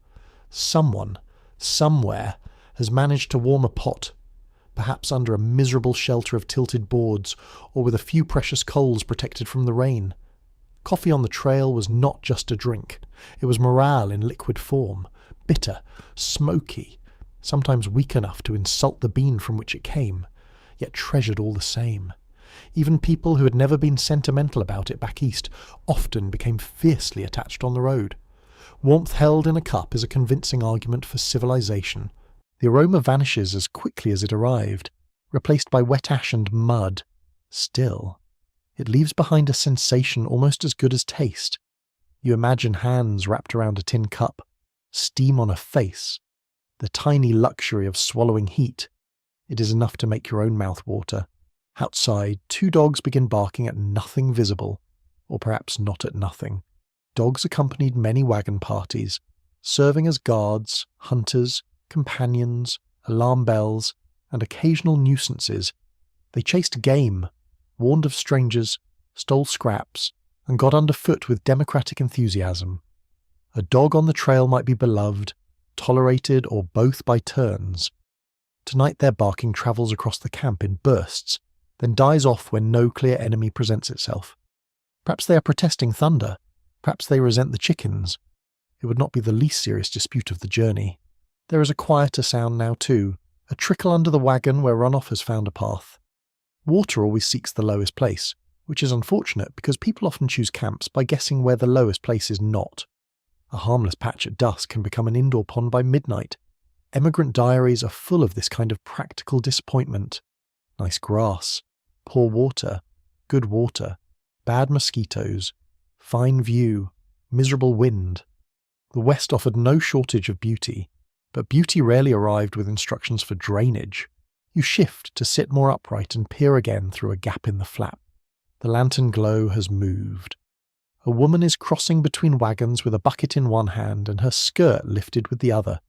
[SPEAKER 1] Someone, somewhere, has managed to warm a pot, perhaps under a miserable shelter of tilted boards or with a few precious coals protected from the rain. Coffee on the trail was not just a drink. It was morale in liquid form, bitter, smoky, sometimes weak enough to insult the bean from which it came, yet treasured all the same. Even people who had never been sentimental about it back east often became fiercely attached on the road. Warmth held in a cup is a convincing argument for civilization. The aroma vanishes as quickly as it arrived, replaced by wet ash and mud. Still, it leaves behind a sensation almost as good as taste. You imagine hands wrapped around a tin cup, steam on a face, the tiny luxury of swallowing heat. It is enough to make your own mouth water. Outside, 2 dogs begin barking at nothing visible, or perhaps not at nothing. Dogs accompanied many wagon parties, serving as guards, hunters, companions, alarm bells, and occasional nuisances. They chased game, warned of strangers, stole scraps, and got underfoot with democratic enthusiasm. A dog on the trail might be beloved, tolerated, or both by turns. Tonight their barking travels across the camp in bursts, then dies off when no clear enemy presents itself. Perhaps they are protesting thunder. Perhaps they resent the chickens. It would not be the least serious dispute of the journey. There is a quieter sound now too, a trickle under the wagon where runoff has found a path. Water always seeks the lowest place, which is unfortunate because people often choose camps by guessing where the lowest place is not. A harmless patch at dusk can become an indoor pond by midnight. Emigrant diaries are full of this kind of practical disappointment. Nice grass, poor water, good water, bad mosquitoes, fine view, miserable wind. The West offered no shortage of beauty, but beauty rarely arrived with instructions for drainage. You shift to sit more upright and peer again through a gap in the flap. The lantern glow has moved. A woman is crossing between wagons with a bucket in one hand and her skirt lifted with the other,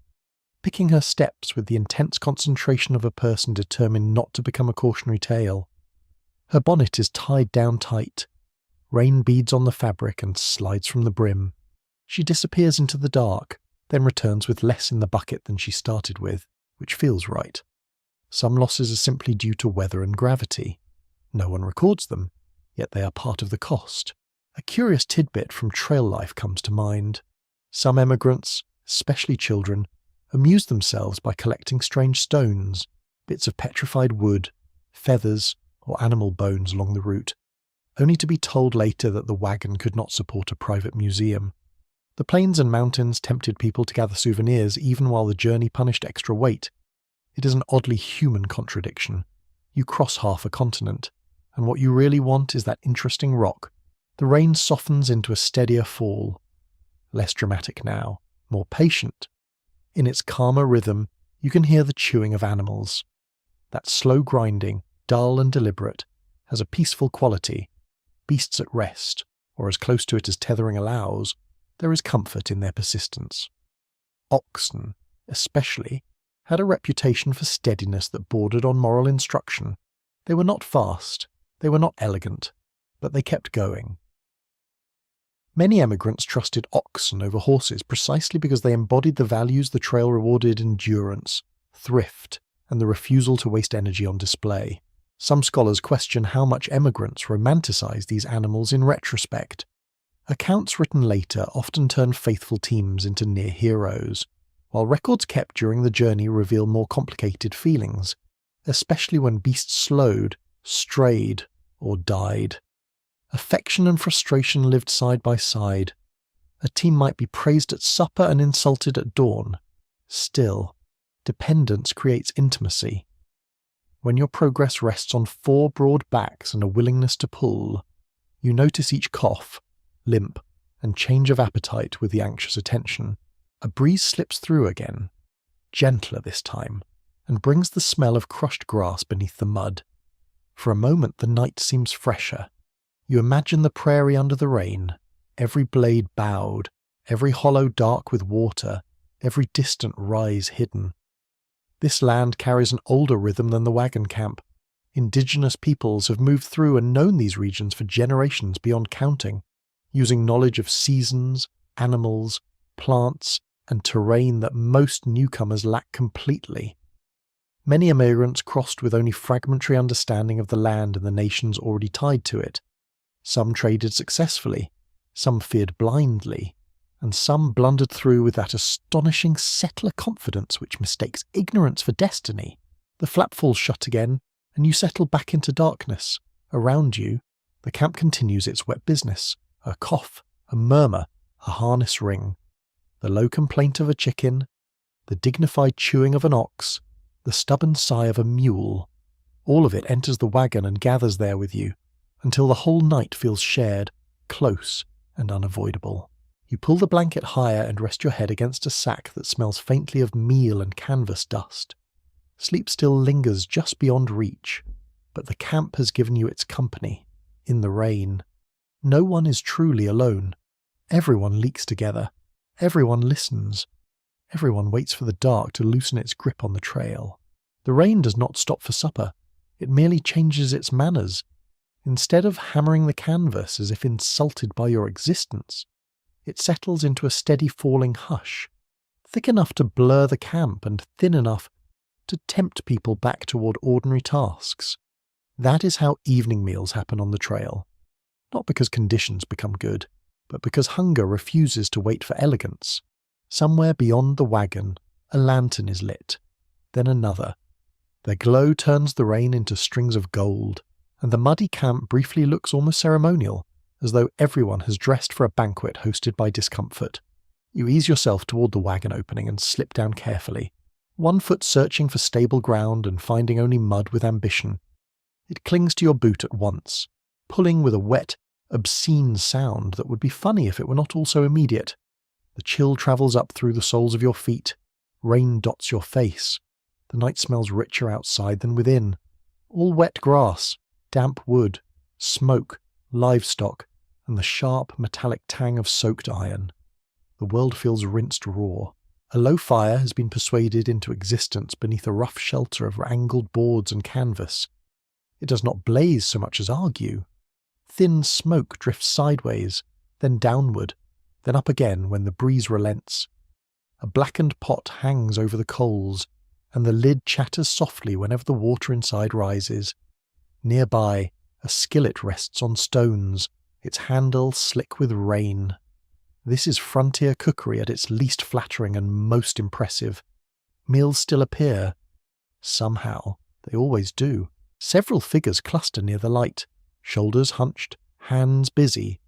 [SPEAKER 1] picking her steps with the intense concentration of a person determined not to become a cautionary tale. Her bonnet is tied down tight. Rain beads on the fabric and slides from the brim. She disappears into the dark, then returns with less in the bucket than she started with, which feels right. Some losses are simply due to weather and gravity. No one records them, yet they are part of the cost. A curious tidbit from trail life comes to mind. Some emigrants, especially children, amused themselves by collecting strange stones, bits of petrified wood, feathers, or animal bones along the route, only to be told later that the wagon could not support a private museum. The plains and mountains tempted people to gather souvenirs even while the journey punished extra weight. It is an oddly human contradiction. You cross half a continent, and what you really want is that interesting rock. The rain softens into a steadier fall. Less dramatic now, more patient. In its calmer rhythm, you can hear the chewing of animals. That slow grinding, dull and deliberate, has a peaceful quality. Beasts at rest, or as close to it as tethering allows, there is comfort in their persistence. Oxen, especially, had a reputation for steadiness that bordered on moral instruction. They were not fast, they were not elegant, but they kept going. Many emigrants trusted oxen over horses precisely because they embodied the values the trail rewarded: endurance, thrift, and the refusal to waste energy on display. Some scholars question how much emigrants romanticize these animals in retrospect. Accounts written later often turn faithful teams into near heroes, while records kept during the journey reveal more complicated feelings, especially when beasts slowed, strayed, or died. Affection and frustration lived side by side. A team might be praised at supper and insulted at dawn. Still, dependence creates intimacy. When your progress rests on 4 broad backs and a willingness to pull, you notice each cough, limp, and change of appetite with the anxious attention. A breeze slips through again, gentler this time, and brings the smell of crushed grass beneath the mud. For a moment the night seems fresher. You imagine the prairie under the rain, every blade bowed, every hollow dark with water, every distant rise hidden. This land carries an older rhythm than the wagon camp. Indigenous peoples have moved through and known these regions for generations beyond counting, using knowledge of seasons, animals, plants, and terrain that most newcomers lack completely. Many immigrants crossed with only fragmentary understanding of the land and the nations already tied to it. Some traded successfully, some feared blindly, and some blundered through with that astonishing settler confidence which mistakes ignorance for destiny. The flap falls shut again, and you settle back into darkness. Around you, the camp continues its wet business. A cough, a murmur, a harness ring. The low complaint of a chicken, the dignified chewing of an ox, the stubborn sigh of a mule. All of it enters the wagon and gathers there with you, until the whole night feels shared, close, and unavoidable. You pull the blanket higher and rest your head against a sack that smells faintly of meal and canvas dust. Sleep still lingers just beyond reach, but the camp has given you its company, in the rain. No one is truly alone. Everyone leaks together. Everyone listens. Everyone waits for the dark to loosen its grip on the trail. The rain does not stop for supper. It merely changes its manners. Instead of hammering the canvas as if insulted by your existence, it settles into a steady falling hush, thick enough to blur the camp and thin enough to tempt people back toward ordinary tasks. That is how evening meals happen on the trail. Not because conditions become good, but because hunger refuses to wait for elegance. Somewhere beyond the wagon, a lantern is lit, then another. Their glow turns the rain into strings of gold, and the muddy camp briefly looks almost ceremonial, as though everyone has dressed for a banquet hosted by discomfort. You ease yourself toward the wagon opening and slip down carefully, one foot searching for stable ground and finding only mud with ambition. It clings to your boot at once, pulling with a wet, obscene sound that would be funny if it were not also immediate. The chill travels up through the soles of your feet. Rain dots your face. The night smells richer outside than within. All wet grass, damp wood, smoke, livestock, and the sharp metallic tang of soaked iron. The world feels rinsed raw. A low fire has been persuaded into existence beneath a rough shelter of angled boards and canvas. It does not blaze so much as argue. Thin smoke drifts sideways, then downward, then up again when the breeze relents. A blackened pot hangs over the coals, and the lid chatters softly whenever the water inside rises. Nearby, a skillet rests on stones, its handle slick with rain. This is frontier cookery at its least flattering and most impressive. Meals still appear. Somehow, they always do. Several figures cluster near the light, shoulders hunched, hands busy.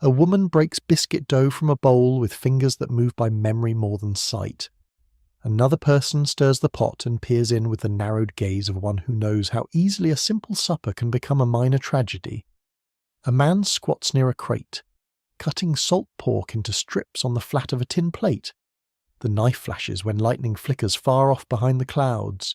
[SPEAKER 1] A woman breaks biscuit dough from a bowl with fingers that move by memory more than sight. Another person stirs the pot and peers in with the narrowed gaze of one who knows how easily a simple supper can become a minor tragedy. A man squats near a crate, cutting salt pork into strips on the flat of a tin plate. The knife flashes when lightning flickers far off behind the clouds.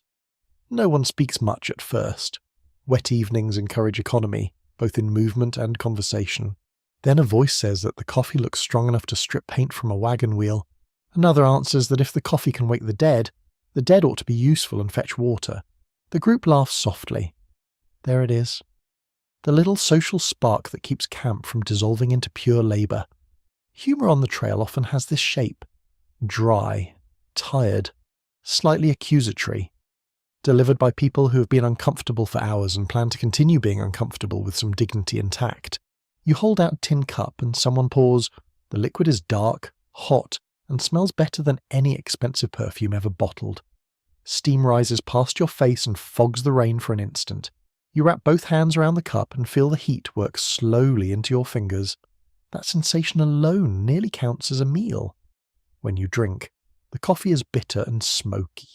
[SPEAKER 1] No one speaks much at first. Wet evenings encourage economy, both in movement and conversation. Then a voice says that the coffee looks strong enough to strip paint from a wagon wheel. Another answers that if the coffee can wake the dead ought to be useful and fetch water. The group laughs softly. There it is. The little social spark that keeps camp from dissolving into pure labour. Humour on the trail often has this shape. Dry, tired, slightly accusatory. Delivered by people who have been uncomfortable for hours and plan to continue being uncomfortable with some dignity intact. You hold out a tin cup and someone pours. The liquid is dark, hot, and smells better than any expensive perfume ever bottled. Steam rises past your face and fogs the rain for an instant. You wrap both hands around the cup and feel the heat work slowly into your fingers. That sensation alone nearly counts as a meal. When you drink, the coffee is bitter and smoky,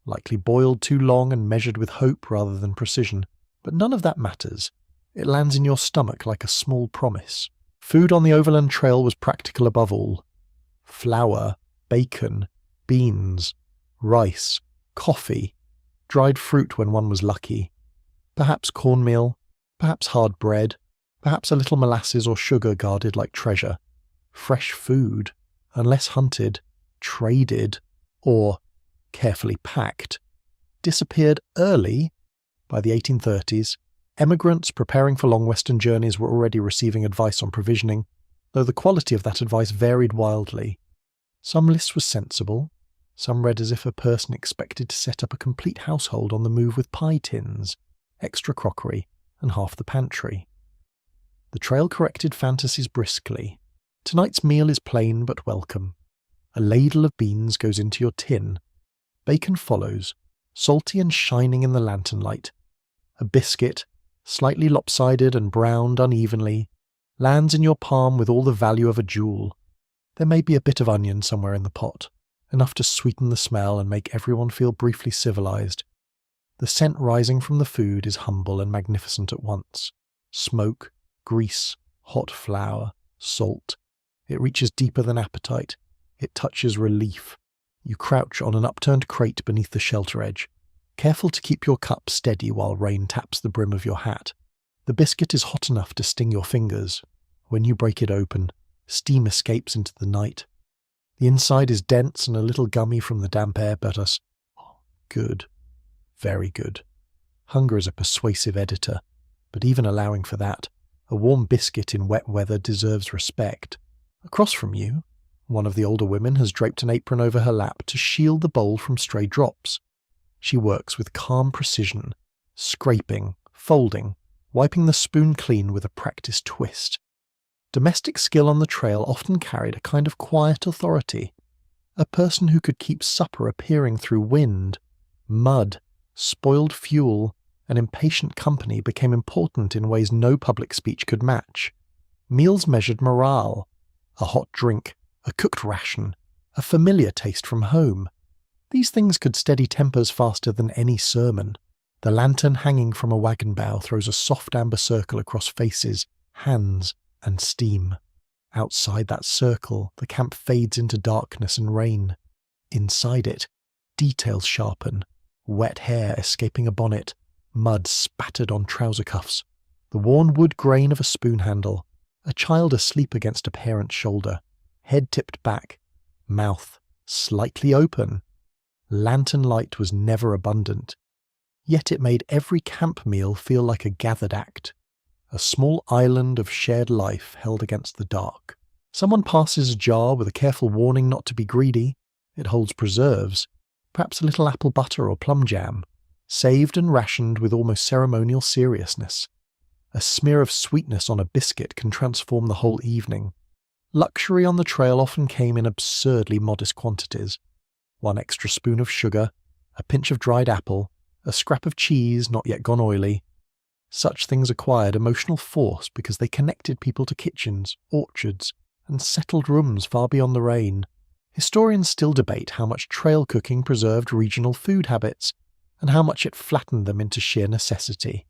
[SPEAKER 1] likely boiled too long and measured with hope rather than precision. But none of that matters. It lands in your stomach like a small promise. Food on the overland trail was practical above all. Flour, bacon, beans, rice, coffee, dried fruit when one was lucky, perhaps cornmeal, perhaps hard bread, perhaps a little molasses or sugar guarded like treasure. Fresh food, unless hunted, traded, or carefully packed, disappeared early. By the 1830s, emigrants preparing for long western journeys were already receiving advice on provisioning, though the quality of that advice varied wildly. Some list was sensible, some read as if a person expected to set up a complete household on the move with pie tins, extra crockery, and half the pantry. The trail corrected fantasies briskly. Tonight's meal is plain but welcome. A ladle of beans goes into your tin. Bacon follows, salty and shining in the lantern light. A biscuit, slightly lopsided and browned unevenly, lands in your palm with all the value of a jewel. There may be a bit of onion somewhere in the pot, enough to sweeten the smell and make everyone feel briefly civilized. The scent rising from the food is humble and magnificent at once. Smoke, grease, hot flour, salt. It reaches deeper than appetite. It touches relief. You crouch on an upturned crate beneath the shelter edge, careful to keep your cup steady while rain taps the brim of your hat. The biscuit is hot enough to sting your fingers. When you break it open, steam escapes into the night. The inside is dense and a little gummy from the damp air, but good. Very good. Hunger is a persuasive editor, but even allowing for that, a warm biscuit in wet weather deserves respect. Across from you, one of the older women has draped an apron over her lap to shield the bowl from stray drops. She works with calm precision, scraping, folding, wiping the spoon clean with a practiced twist. Domestic skill on the trail often carried a kind of quiet authority. A person who could keep supper appearing through wind, mud, spoiled fuel, and impatient company became important in ways no public speech could match. Meals measured morale. A hot drink, a cooked ration, a familiar taste from home. These things could steady tempers faster than any sermon. The lantern hanging from a wagon bow throws a soft amber circle across faces, hands, and steam. Outside that circle, the camp fades into darkness and rain. Inside it, details sharpen, wet hair escaping a bonnet, mud spattered on trouser cuffs, the worn wood grain of a spoon handle, a child asleep against a parent's shoulder, head tipped back, mouth slightly open. Lantern light was never abundant, yet it made every camp meal feel like a gathered act, a small island of shared life held against the dark. Someone passes a jar with a careful warning not to be greedy. It holds preserves, perhaps a little apple butter or plum jam, saved and rationed with almost ceremonial seriousness. A smear of sweetness on a biscuit can transform the whole evening. Luxury on the trail often came in absurdly modest quantities. one extra spoon of sugar, a pinch of dried apple, a scrap of cheese not yet gone oily. Such things acquired emotional force because they connected people to kitchens, orchards, and settled rooms far beyond the rain. Historians still debate how much trail cooking preserved regional food habits, and how much it flattened them into sheer necessity.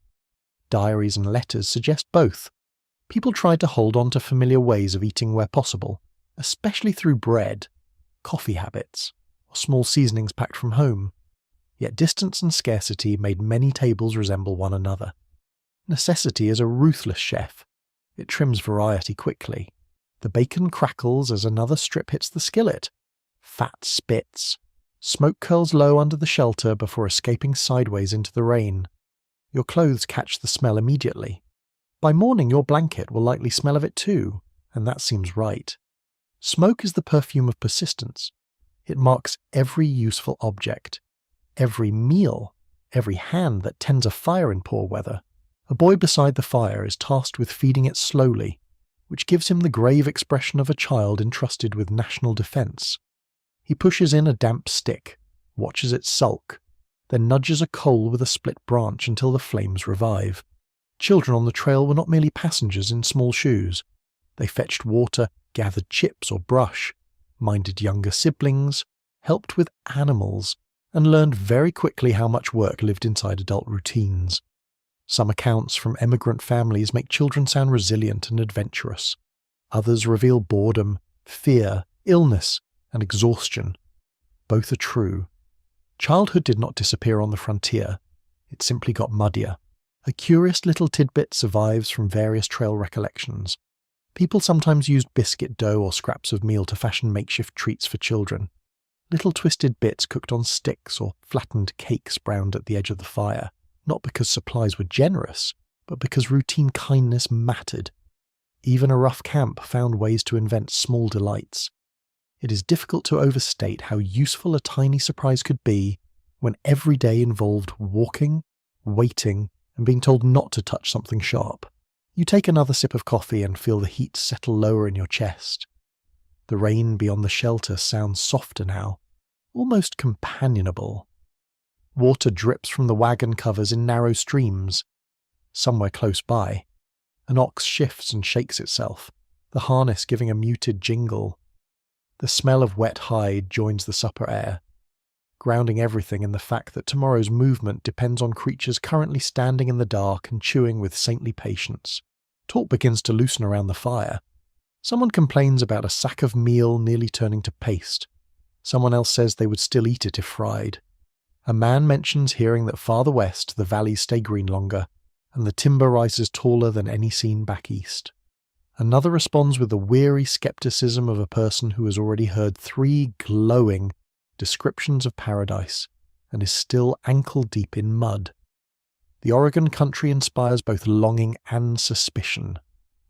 [SPEAKER 1] Diaries and letters suggest both. People tried to hold on to familiar ways of eating where possible, especially through bread, coffee habits, or small seasonings packed from home. Yet distance and scarcity made many tables resemble one another. Necessity is a ruthless chef. It trims variety quickly. The bacon crackles as another strip hits the skillet. Fat spits. Smoke curls low under the shelter before escaping sideways into the rain. Your clothes catch the smell immediately. By morning your blanket will likely smell of it too, and that seems right. Smoke is the perfume of persistence. It marks every useful object, every meal, every hand that tends a fire in poor weather. A boy beside the fire is tasked with feeding it slowly, which gives him the grave expression of a child entrusted with national defence. He pushes in a damp stick, watches it sulk, then nudges a coal with a split branch until the flames revive. Children on the trail were not merely passengers in small shoes. They fetched water, gathered chips or brush, minded younger siblings, helped with animals, and learned very quickly how much work lived inside adult routines. Some accounts from emigrant families make children sound resilient and adventurous. Others reveal boredom, fear, illness, and exhaustion. Both are true. Childhood did not disappear on the frontier. It simply got muddier. A curious little tidbit survives from various trail recollections. People sometimes used biscuit dough or scraps of meal to fashion makeshift treats for children. Little twisted bits cooked on sticks or flattened cakes browned at the edge of the fire. Not because supplies were generous, but because routine kindness mattered. Even a rough camp found ways to invent small delights. It is difficult to overstate how useful a tiny surprise could be when every day involved walking, waiting, and being told not to touch something sharp. You take another sip of coffee and feel the heat settle lower in your chest. The rain beyond the shelter sounds softer now, almost companionable. Water drips from the wagon covers in narrow streams. Somewhere close by, an ox shifts and shakes itself, the harness giving a muted jingle. The smell of wet hide joins the supper air, grounding everything in the fact that tomorrow's movement depends on creatures currently standing in the dark and chewing with saintly patience. Talk begins to loosen around the fire. Someone complains about a sack of meal nearly turning to paste. Someone else says they would still eat it if fried. A man mentions hearing that farther west the valleys stay green longer, and the timber rises taller than any seen back east. Another responds with the weary skepticism of a person who has already heard 3 glowing descriptions of paradise, and is still ankle-deep in mud. The Oregon country inspires both longing and suspicion.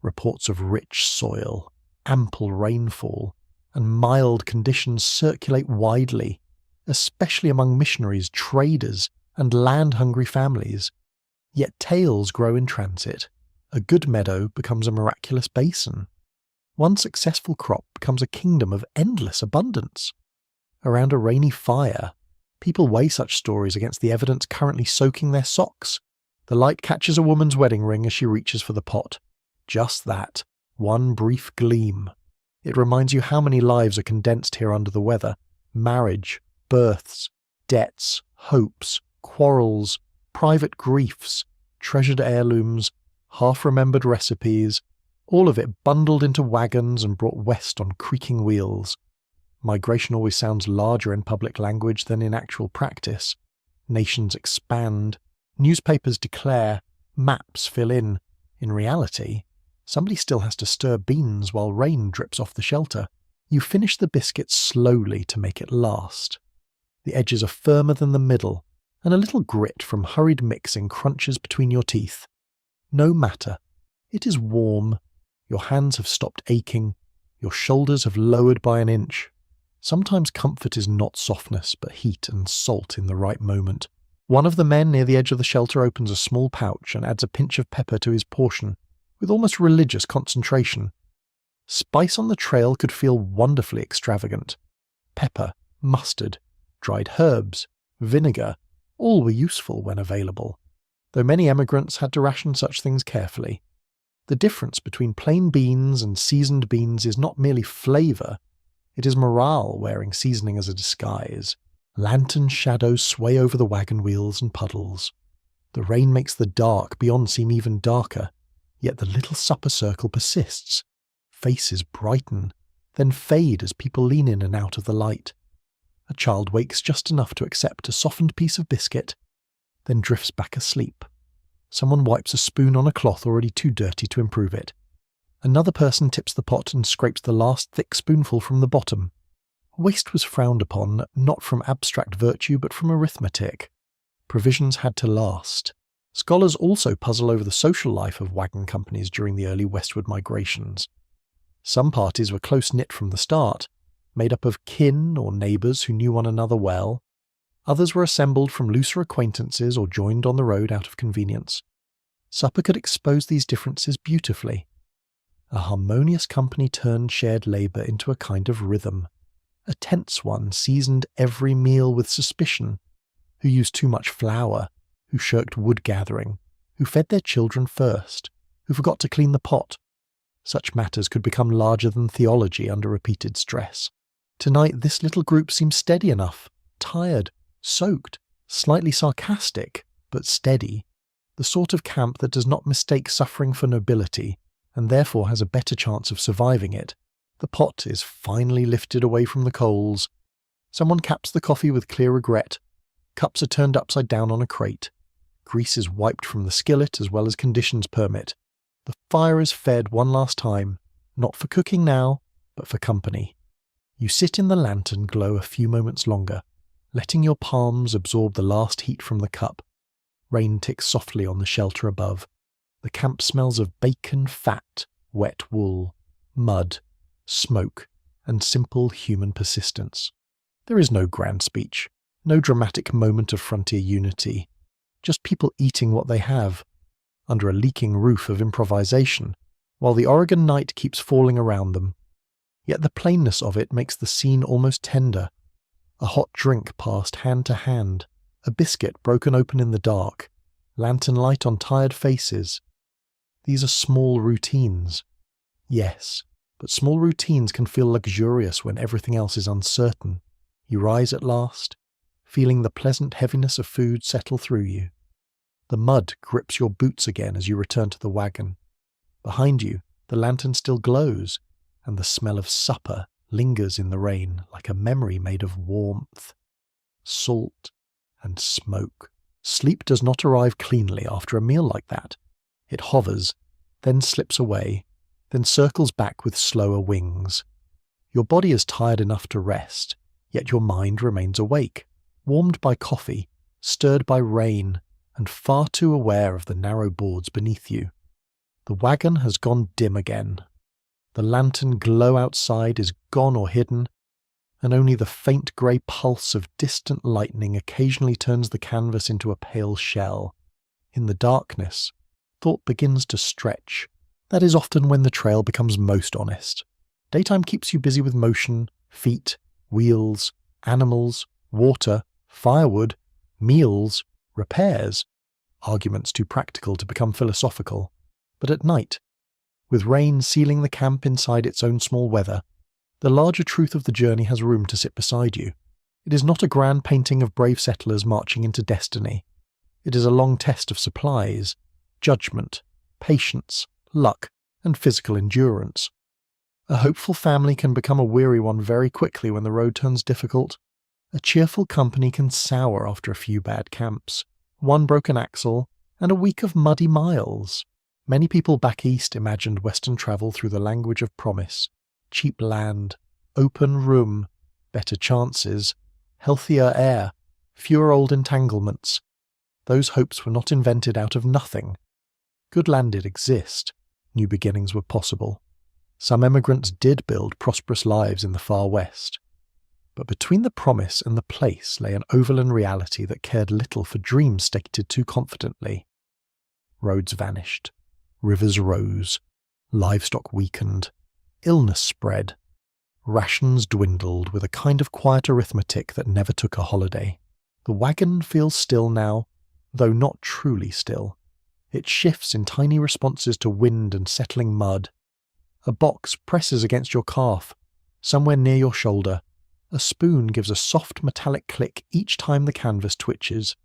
[SPEAKER 1] Reports of rich soil, ample rainfall, and mild conditions circulate widely, especially among missionaries, traders, and land-hungry families. Yet tales grow in transit. A good meadow becomes a miraculous basin. One successful crop becomes a kingdom of endless abundance. Around a rainy fire, people weigh such stories against the evidence currently soaking their socks. The light catches a woman's wedding ring as she reaches for the pot. Just that, one brief gleam. It reminds you how many lives are condensed here under the weather. Marriage, births, debts, hopes, quarrels, private griefs, treasured heirlooms, half-remembered recipes, all of it bundled into wagons and brought west on creaking wheels. Migration always sounds larger in public language than in actual practice. Nations expand, newspapers declare, maps fill in. In reality, somebody still has to stir beans while rain drips off the shelter. You finish the biscuit slowly to make it last. The edges are firmer than the middle, and a little grit from hurried mixing crunches between your teeth. No matter. It is warm. Your hands have stopped aching. Your shoulders have lowered by an inch. Sometimes comfort is not softness, but heat and salt in the right moment. One of the men near the edge of the shelter opens a small pouch and adds a pinch of pepper to his portion, with almost religious concentration. Spice on the trail could feel wonderfully extravagant. Pepper, mustard, dried herbs, vinegar, all were useful when available, though many emigrants had to ration such things carefully. The difference between plain beans and seasoned beans is not merely flavour, it is morale wearing seasoning as a disguise. Lantern shadows sway over the wagon wheels and puddles. The rain makes the dark beyond seem even darker, yet the little supper circle persists. Faces brighten, then fade as people lean in and out of the light. A child wakes just enough to accept a softened piece of biscuit, then drifts back asleep. Someone wipes a spoon on a cloth already too dirty to improve it. Another person tips the pot and scrapes the last thick spoonful from the bottom. Waste was frowned upon, not from abstract virtue but from arithmetic. Provisions had to last. Scholars also puzzle over the social life of wagon companies during the early westward migrations. Some parties were close-knit from the start, made up of kin or neighbours who knew one another well. Others were assembled from looser acquaintances or joined on the road out of convenience. Supper could expose these differences beautifully. A harmonious company turned shared labour into a kind of rhythm. A tense one seasoned every meal with suspicion, who used too much flour, who shirked wood gathering, who fed their children first, who forgot to clean the pot. Such matters could become larger than theology under repeated stress. Tonight this little group seemed steady enough, tired, soaked, slightly sarcastic, but steady. The sort of camp that does not mistake suffering for nobility, and therefore has a better chance of surviving it. The pot is finally lifted away from the coals. Someone caps the coffee with clear regret. Cups are turned upside down on a crate. Grease is wiped from the skillet as well as conditions permit. The fire is fed one last time, not for cooking now, but for company. You sit in the lantern glow a few moments longer, letting your palms absorb the last heat from the cup. Rain ticks softly on the shelter above. The camp smells of bacon, fat, wet wool, mud, smoke, and simple human persistence. There is no grand speech, no dramatic moment of frontier unity, just people eating what they have, under a leaking roof of improvisation, while the Oregon night keeps falling around them. Yet the plainness of it makes the scene almost tender. A hot drink passed hand to hand, a biscuit broken open in the dark, lantern light on tired faces. These are small routines. Yes, but small routines can feel luxurious when everything else is uncertain. You rise at last, feeling the pleasant heaviness of food settle through you. The mud grips your boots again as you return to the wagon. Behind you, the lantern still glows, and the smell of supper lingers in the rain like a memory made of warmth, salt, and smoke. Sleep does not arrive cleanly after a meal like that. It hovers, then slips away, then circles back with slower wings. Your body is tired enough to rest, yet your mind remains awake, warmed by coffee, stirred by rain, and far too aware of the narrow boards beneath you. The wagon has gone dim again. The lantern glow outside is gone or hidden, and only the faint grey pulse of distant lightning occasionally turns the canvas into a pale shell. In the darkness, thought begins to stretch. That is often when the trail becomes most honest. Daytime keeps you busy with motion, feet, wheels, animals, water, firewood, meals, repairs, arguments too practical to become philosophical. But at night, with rain sealing the camp inside its own small weather, the larger truth of the journey has room to sit beside you. It is not a grand painting of brave settlers marching into destiny. It is a long test of supplies, judgment, patience, luck, and physical endurance. A hopeful family can become a weary one very quickly when the road turns difficult. A cheerful company can sour after a few bad camps, one broken axle, and a week of muddy miles. Many people back east imagined Western travel through the language of promise. Cheap land, open room, better chances, healthier air, fewer old entanglements. Those hopes were not invented out of nothing. Good land did exist. New beginnings were possible. Some emigrants did build prosperous lives in the far west. But between the promise and the place lay an overland reality that cared little for dreams stated too confidently. Roads vanished. Rivers rose. Livestock weakened. Illness spread. Rations dwindled with a kind of quiet arithmetic that never took a holiday. The wagon feels still now, though not truly still. It shifts in tiny responses to wind and settling mud. A box presses against your calf, somewhere near your shoulder. A spoon gives a soft metallic click each time the canvas twitches.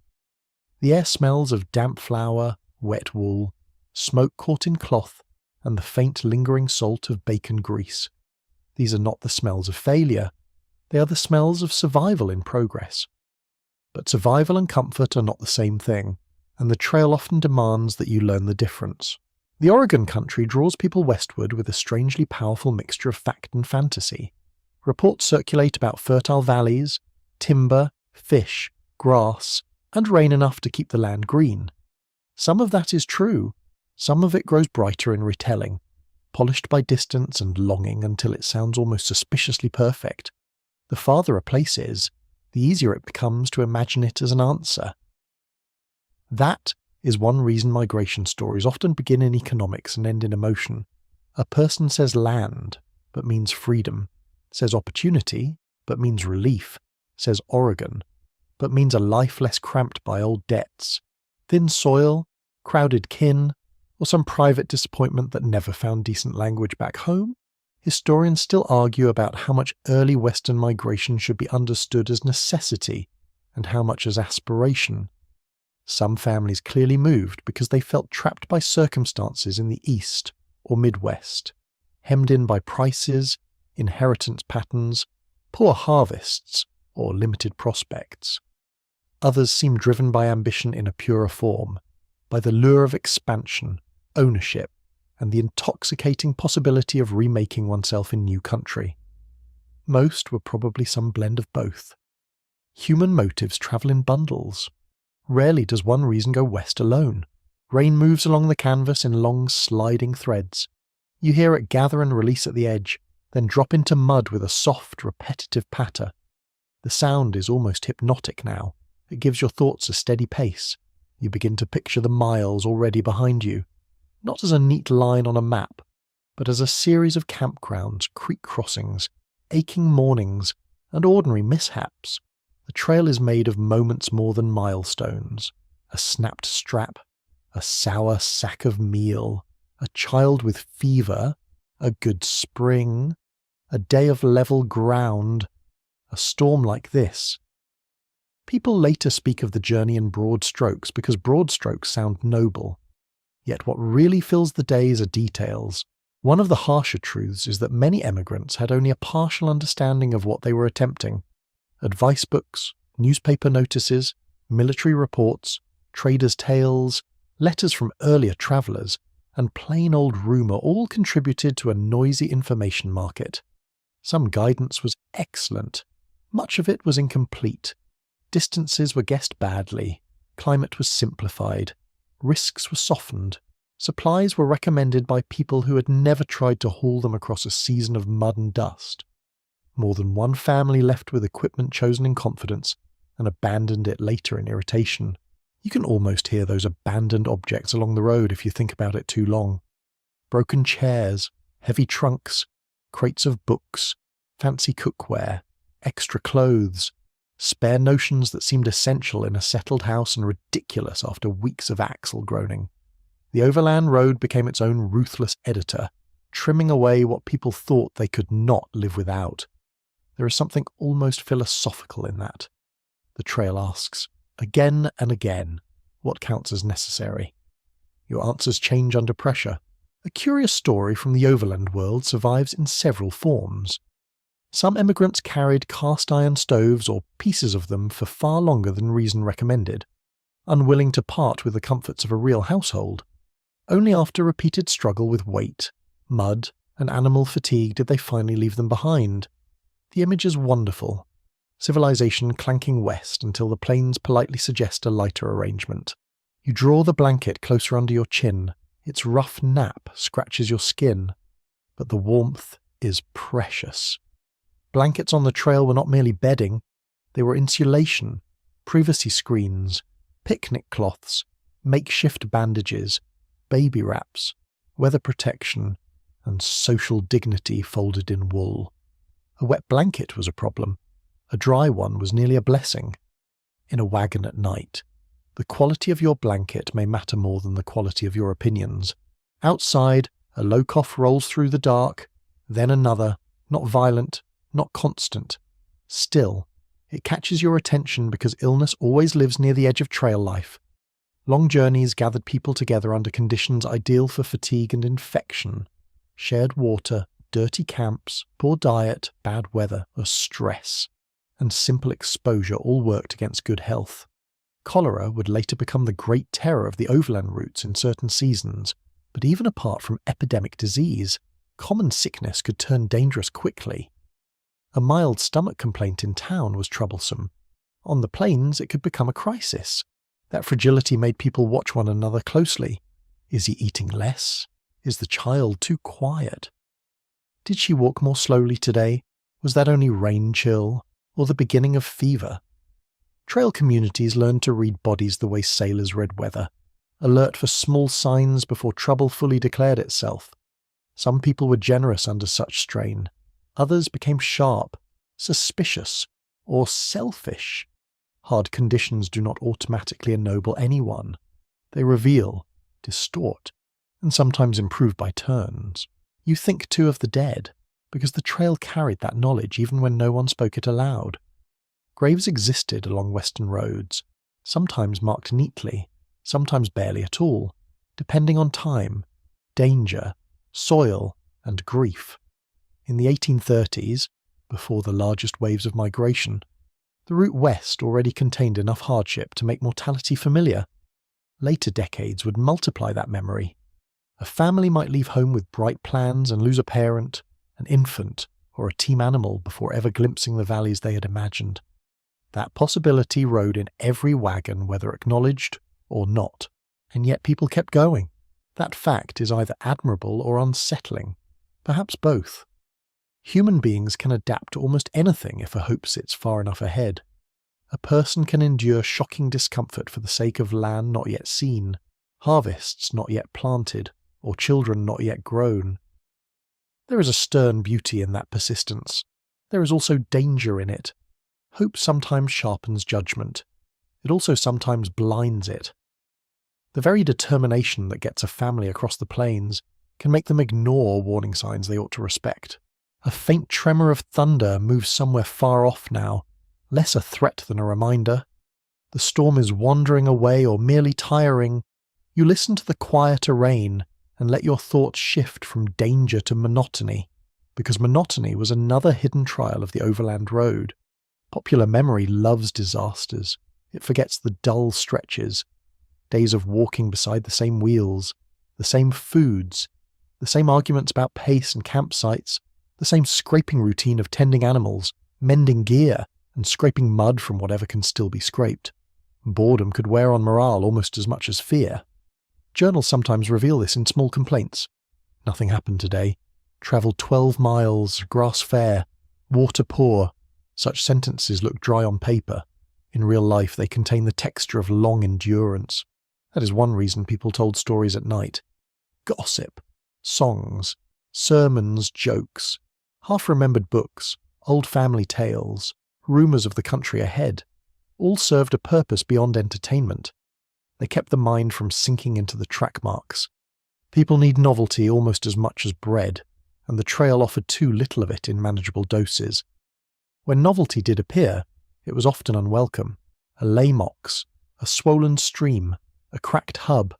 [SPEAKER 1] The air smells of damp flour, wet wool, smoke caught in cloth, and the faint lingering salt of bacon grease. These are not the smells of failure. They are the smells of survival in progress. But survival and comfort are not the same thing, and the trail often demands that you learn the difference. The Oregon country draws people westward with a strangely powerful mixture of fact and fantasy. Reports circulate about fertile valleys, timber, fish, grass, and rain enough to keep the land green. Some of that is true. Some of it grows brighter in retelling, polished by distance and longing until it sounds almost suspiciously perfect. The farther a place is, the easier it becomes to imagine it as an answer. That is one reason migration stories often begin in economics and end in emotion. A person says land, but means freedom, says opportunity, but means relief, says Oregon, but means a life less cramped by old debts, thin soil, crowded kin, or some private disappointment that never found decent language back home. Historians still argue about how much early Western migration should be understood as necessity and how much as aspiration. Some families clearly moved because they felt trapped by circumstances in the East or Midwest, hemmed in by prices, inheritance patterns, poor harvests, or limited prospects. Others seem driven by ambition in a purer form, by the lure of expansion, ownership, and the intoxicating possibility of remaking oneself in new country. Most were probably some blend of both. Human motives travel in bundles. Rarely does one reason go west alone. Rain moves along the canvas in long sliding threads. You hear it gather and release at the edge, then drop into mud with a soft, repetitive patter. The sound is almost hypnotic now. It gives your thoughts a steady pace. You begin to picture the miles already behind you, not as a neat line on a map, but as a series of campgrounds, creek crossings, aching mornings, and ordinary mishaps. The trail is made of moments more than milestones. A snapped strap, a sour sack of meal, a child with fever, a good spring, a day of level ground, a storm like this. People later speak of the journey in broad strokes because broad strokes sound noble. Yet what really fills the days are details. One of the harsher truths is that many emigrants had only a partial understanding of what they were attempting. Advice books, newspaper notices, military reports, traders' tales, letters from earlier travellers, and plain old rumour all contributed to a noisy information market. Some guidance was excellent. Much of it was incomplete. Distances were guessed badly. Climate was simplified. Risks were softened. Supplies were recommended by people who had never tried to haul them across a season of mud and dust. More than one family left with equipment chosen in confidence and abandoned it later in irritation. You can almost hear those abandoned objects along the road if you think about it too long. Broken chairs, heavy trunks, crates of books, fancy cookware, extra clothes, spare notions that seemed essential in a settled house and ridiculous after weeks of axle groaning. The overland road became its own ruthless editor, trimming away what people thought they could not live without. There is something almost philosophical in that. The trail asks, again and again, what counts as necessary. Your answers change under pressure. A curious story from the overland world survives in several forms. Some emigrants carried cast iron stoves or pieces of them for far longer than reason recommended, unwilling to part with the comforts of a real household. Only after repeated struggle with weight, mud, and animal fatigue did they finally leave them behind. The image is wonderful. Civilization clanking west until the plains politely suggest a lighter arrangement. You draw the blanket closer under your chin. Its rough nap scratches your skin, but the warmth is precious. Blankets on the trail were not merely bedding, they were insulation, privacy screens, picnic cloths, makeshift bandages, baby wraps, weather protection, and social dignity folded in wool. A wet blanket was a problem. A dry one was nearly a blessing. In a wagon at night, the quality of your blanket may matter more than the quality of your opinions. Outside, a low cough rolls through the dark, then another, not violent, not constant. Still, it catches your attention because illness always lives near the edge of trail life. Long journeys gathered people together under conditions ideal for fatigue and infection. Shared water, dirty camps, poor diet, bad weather, or stress, and simple exposure all worked against good health. Cholera would later become the great terror of the overland routes in certain seasons, but even apart from epidemic disease, common sickness could turn dangerous quickly. A mild stomach complaint in town was troublesome. On the plains, it could become a crisis. That fragility made people watch one another closely. Is he eating less? Is the child too quiet? Did she walk more slowly today? Was that only rain chill, or the beginning of fever? Trail communities learned to read bodies the way sailors read weather, alert for small signs before trouble fully declared itself. Some people were generous under such strain. Others became sharp, suspicious, or selfish. Hard conditions do not automatically ennoble anyone. They reveal, distort, and sometimes improve by turns. You think too of the dead, because the trail carried that knowledge even when no one spoke it aloud. Graves existed along western roads, sometimes marked neatly, sometimes barely at all, depending on time, danger, soil, and grief. In the 1830s, before the largest waves of migration, the route west already contained enough hardship to make mortality familiar. Later decades would multiply that memory. A family might leave home with bright plans and lose a parent, an infant, or a team animal before ever glimpsing the valleys they had imagined. That possibility rode in every wagon, whether acknowledged or not, and yet people kept going. That fact is either admirable or unsettling, perhaps both. Human beings can adapt to almost anything if a hope sits far enough ahead. A person can endure shocking discomfort for the sake of land not yet seen, harvests not yet planted, or children not yet grown. There is a stern beauty in that persistence. There is also danger in it. Hope sometimes sharpens judgment. It also sometimes blinds it. The very determination that gets a family across the plains can make them ignore warning signs they ought to respect. A faint tremor of thunder moves somewhere far off now, less a threat than a reminder. The storm is wandering away or merely tiring. You listen to the quieter rain and let your thoughts shift from danger to monotony, because monotony was another hidden trial of the overland road. Popular memory loves disasters. It forgets the dull stretches, days of walking beside the same wheels, the same foods, the same arguments about pace and campsites, the same scraping routine of tending animals, mending gear, and scraping mud from whatever can still be scraped. Boredom could wear on morale almost as much as fear. Journals sometimes reveal this in small complaints. Nothing happened today. Travelled 12 miles, grass fair, water poor. Such sentences look dry on paper. In real life, they contain the texture of long endurance. That is one reason people told stories at night. Gossip, songs, sermons, jokes, half-remembered books, old family tales, rumours of the country ahead, all served a purpose beyond entertainment. They kept the mind from sinking into the track marks. People need novelty almost as much as bread, and the trail offered too little of it in manageable doses. When novelty did appear, it was often unwelcome. A lame ox, a swollen stream, a cracked hub.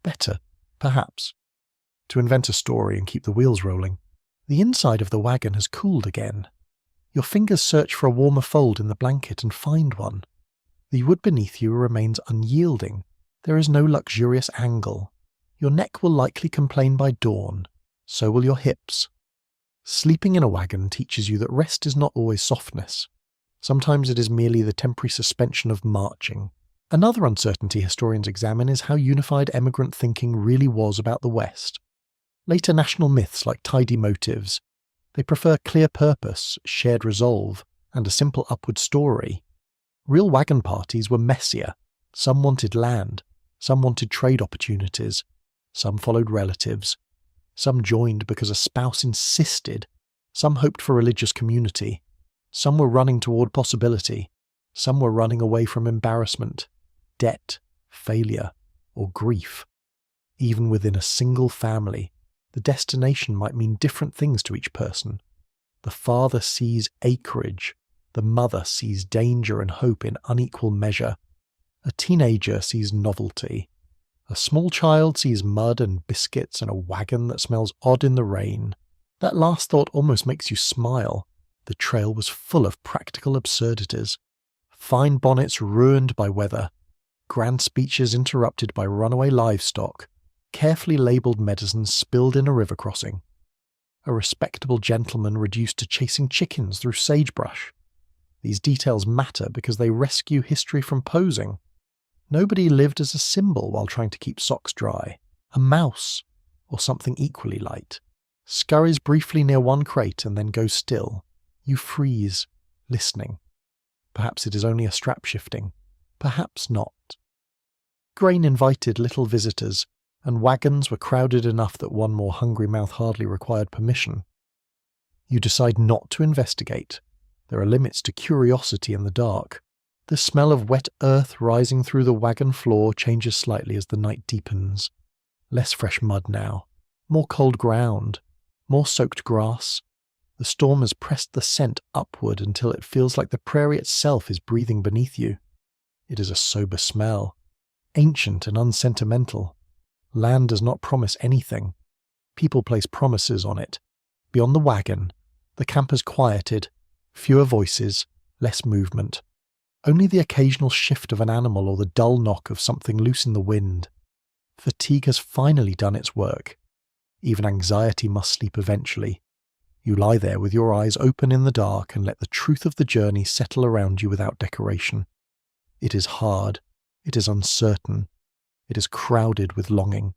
[SPEAKER 1] Better, perhaps, to invent a story and keep the wheels rolling. The inside of the wagon has cooled again. Your fingers search for a warmer fold in the blanket and find one. The wood beneath you remains unyielding. There is no luxurious angle. Your neck will likely complain by dawn. So will your hips. Sleeping in a wagon teaches you that rest is not always softness. Sometimes it is merely the temporary suspension of marching. Another uncertainty historians examine is how unified emigrant thinking really was about the West. Later national myths like tidy motives. They prefer clear purpose, shared resolve, and a simple upward story. Real wagon parties were messier. Some wanted land. Some wanted trade opportunities. Some followed relatives. Some joined because a spouse insisted. Some hoped for religious community. Some were running toward possibility. Some were running away from embarrassment, debt, failure, or grief. Even within a single family, the destination might mean different things to each person. The father sees acreage. The mother sees danger and hope in unequal measure. A teenager sees novelty. A small child sees mud and biscuits and a wagon that smells odd in the rain. That last thought almost makes you smile. The trail was full of practical absurdities. Fine bonnets ruined by weather. Grand speeches interrupted by runaway livestock. Carefully labelled medicines spilled in a river crossing. A respectable gentleman reduced to chasing chickens through sagebrush. These details matter because they rescue history from posing. Nobody lived as a symbol while trying to keep socks dry. A mouse, or something equally light, scurries briefly near one crate and then goes still. You freeze, listening. Perhaps it is only a strap shifting. Perhaps not. Grain invited little visitors, and wagons were crowded enough that one more hungry mouth hardly required permission. You decide not to investigate. There are limits to curiosity in the dark. The smell of wet earth rising through the wagon floor changes slightly as the night deepens. Less fresh mud now. More cold ground. More soaked grass. The storm has pressed the scent upward until it feels like the prairie itself is breathing beneath you. It is a sober smell. Ancient and unsentimental. Land does not promise anything. People place promises on it. Beyond the wagon, the camp has quieted. Fewer voices, less movement. Only the occasional shift of an animal or the dull knock of something loose in the wind. Fatigue has finally done its work. Even anxiety must sleep eventually. You lie there with your eyes open in the dark and let the truth of the journey settle around you without decoration. It is hard. It is uncertain. It is crowded with longing.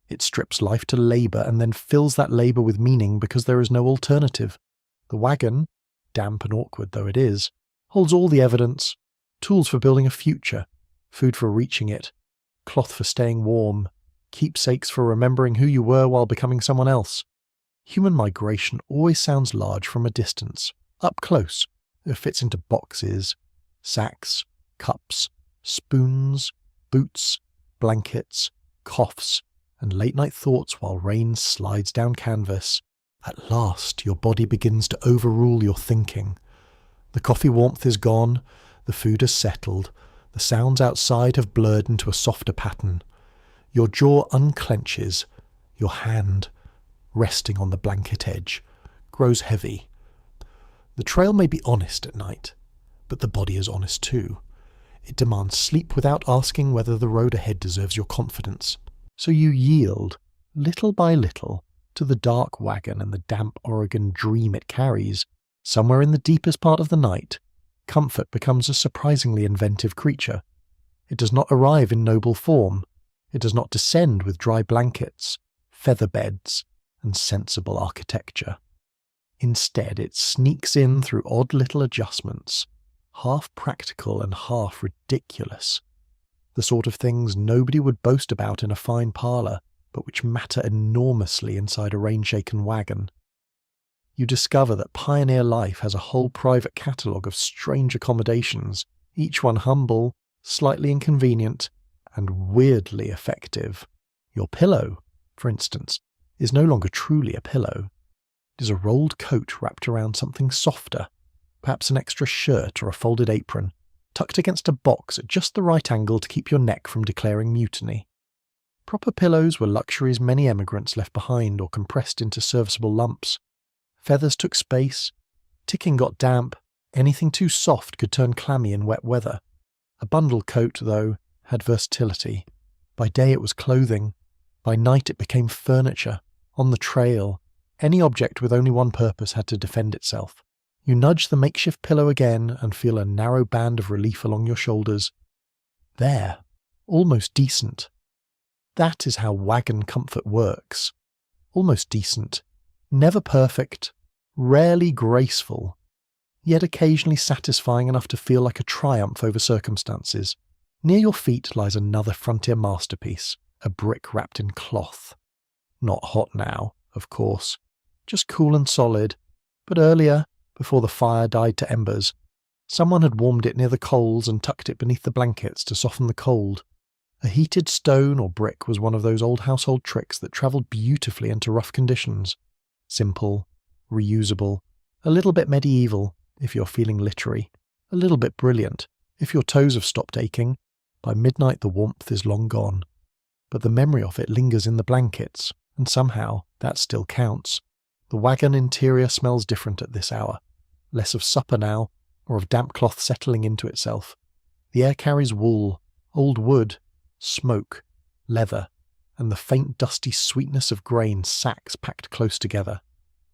[SPEAKER 1] It strips life to labour and then fills that labour with meaning because there is no alternative. The wagon, damp and awkward though it is, holds all the evidence, tools for building a future, food for reaching it, cloth for staying warm, keepsakes for remembering who you were while becoming someone else. Human migration always sounds large from a distance. Up close, it fits into boxes, sacks, cups, spoons, boots, blankets, coughs, and late-night thoughts while rain slides down canvas. At last, your body begins to overrule your thinking. The coffee warmth is gone, the food has settled, the sounds outside have blurred into a softer pattern. Your jaw unclenches, your hand, resting on the blanket edge, grows heavy. The trail may be honest at night, but the body is honest too. It demands sleep without asking whether the road ahead deserves your confidence. So you yield, little by little, to the dark wagon and the damp Oregon dream it carries. Somewhere in the deepest part of the night, comfort becomes a surprisingly inventive creature. It does not arrive in noble form. It does not descend with dry blankets, feather beds, and sensible architecture. Instead, it sneaks in through odd little adjustments, half practical and half ridiculous. The sort of things nobody would boast about in a fine parlour, but which matter enormously inside a rain-shaken wagon. You discover that pioneer life has a whole private catalogue of strange accommodations, each one humble, slightly inconvenient, and weirdly effective. Your pillow, for instance, is no longer truly a pillow. It is a rolled coat wrapped around something softer, perhaps an extra shirt or a folded apron, tucked against a box at just the right angle to keep your neck from declaring mutiny. Proper pillows were luxuries many emigrants left behind or compressed into serviceable lumps. Feathers took space, ticking got damp, anything too soft could turn clammy in wet weather. A bundle coat, though, had versatility. By day it was clothing, by night it became furniture. On the trail, any object with only one purpose had to defend itself. You nudge the makeshift pillow again and feel a narrow band of relief along your shoulders. There, almost decent. That is how wagon comfort works. Almost decent. Never perfect, rarely graceful, yet occasionally satisfying enough to feel like a triumph over circumstances. Near your feet lies another frontier masterpiece, a brick wrapped in cloth. Not hot now, of course, just cool and solid, But earlier, before the fire died to embers, someone had warmed it near the coals and tucked it beneath the blankets to soften the cold. A heated stone or brick was one of those old household tricks that travelled beautifully into rough conditions. Simple, reusable, a little bit medieval, if you're feeling literary, a little bit brilliant, if your toes have stopped aching. By midnight the warmth is long gone. But the memory of it lingers in the blankets, and somehow that still counts. The wagon interior smells different at this hour. Less of supper now, or of damp cloth settling into itself. The air carries wool, old wood, smoke, leather, and the faint dusty sweetness of grain sacks packed close together.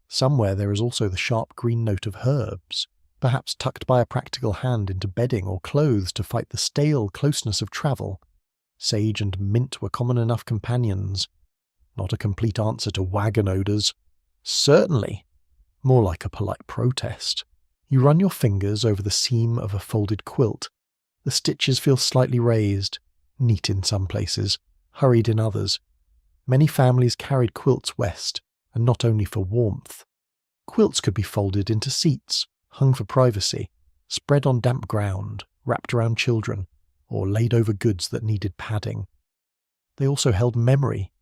[SPEAKER 1] Somewhere there is also the sharp green note of herbs, perhaps tucked by a practical hand into bedding or clothes to fight the stale closeness of travel. Sage and mint were common enough companions. Not a complete answer to wagon odours. Certainly. More like a polite protest. You run your fingers over the seam of a folded quilt. The stitches feel slightly raised, neat in some places, hurried in others. Many families carried quilts west, and not only for warmth. Quilts could be folded into seats, hung for privacy, spread on damp ground, wrapped around children, or laid over goods that needed padding. They also held memory.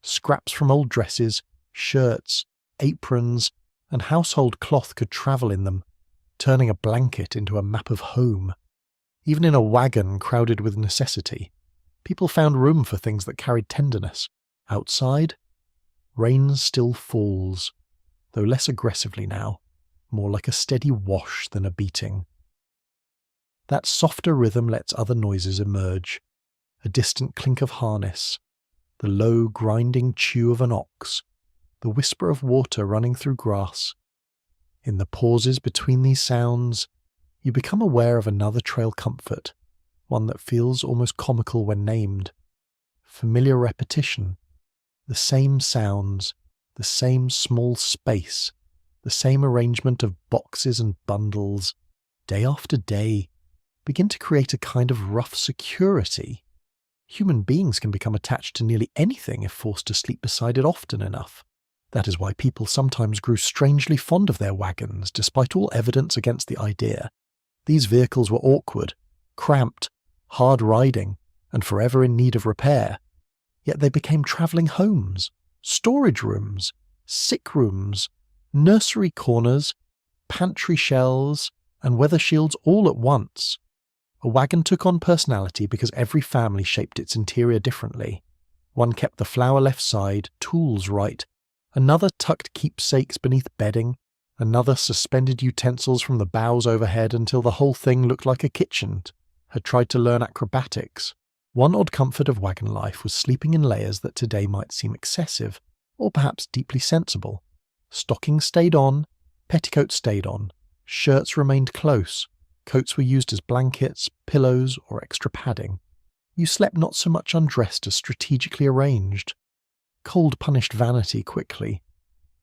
[SPEAKER 1] Scraps from old dresses, shirts, aprons, and household cloth could travel in them, turning a blanket into a map of home. Even in a wagon crowded with necessity, people found room for things that carried tenderness. Outside, rain still falls, though less aggressively now, more like a steady wash than a beating. That softer rhythm lets other noises emerge. A distant clink of harness, the low grinding chew of an ox, the whisper of water running through grass. In the pauses between these sounds, you become aware of another trail comfort, one that feels almost comical when named. Familiar repetition, the same sounds, the same small space, the same arrangement of boxes and bundles, day after day, begin to create a kind of rough security. Human beings can become attached to nearly anything if forced to sleep beside it often enough. That is why people sometimes grew strangely fond of their wagons, despite all evidence against the idea. These vehicles were awkward, cramped, hard riding, and forever in need of repair. Yet they became travelling homes, storage rooms, sick rooms, nursery corners, pantry shelves, and weather shields all at once. A wagon took on personality because every family shaped its interior differently. One kept the flour left side, tools right. Another tucked keepsakes beneath bedding. Another suspended utensils from the bows overhead until the whole thing looked like a kitchen. Had tried to learn acrobatics. One odd comfort of wagon life was sleeping in layers that today might seem excessive, or perhaps deeply sensible. Stockings stayed on, petticoats stayed on, shirts remained close, coats were used as blankets, pillows, or extra padding. You slept not so much undressed as strategically arranged. Cold punished vanity quickly.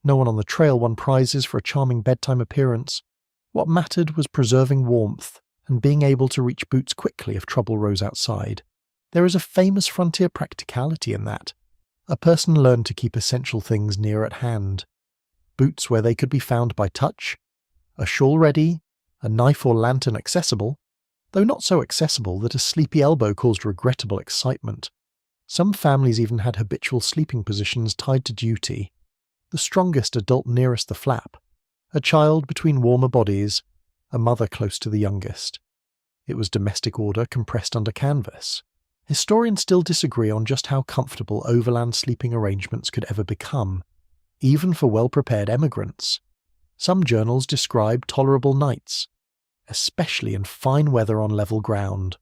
[SPEAKER 1] No one on the trail won prizes for a charming bedtime appearance. What mattered was preserving warmth and being able to reach boots quickly if trouble rose outside. There is a famous frontier practicality in that. A person learned to keep essential things near at hand. Boots where they could be found by touch, a shawl ready, a knife or lantern accessible, though not so accessible that a sleepy elbow caused regrettable excitement. Some families even had habitual sleeping positions tied to duty. The strongest adult nearest the flap, a child between warmer bodies, a mother close to the youngest. It was domestic order compressed under canvas. Historians still disagree on just how comfortable overland sleeping arrangements could ever become, even for well-prepared emigrants. Some journals describe tolerable nights, especially in fine weather on level ground.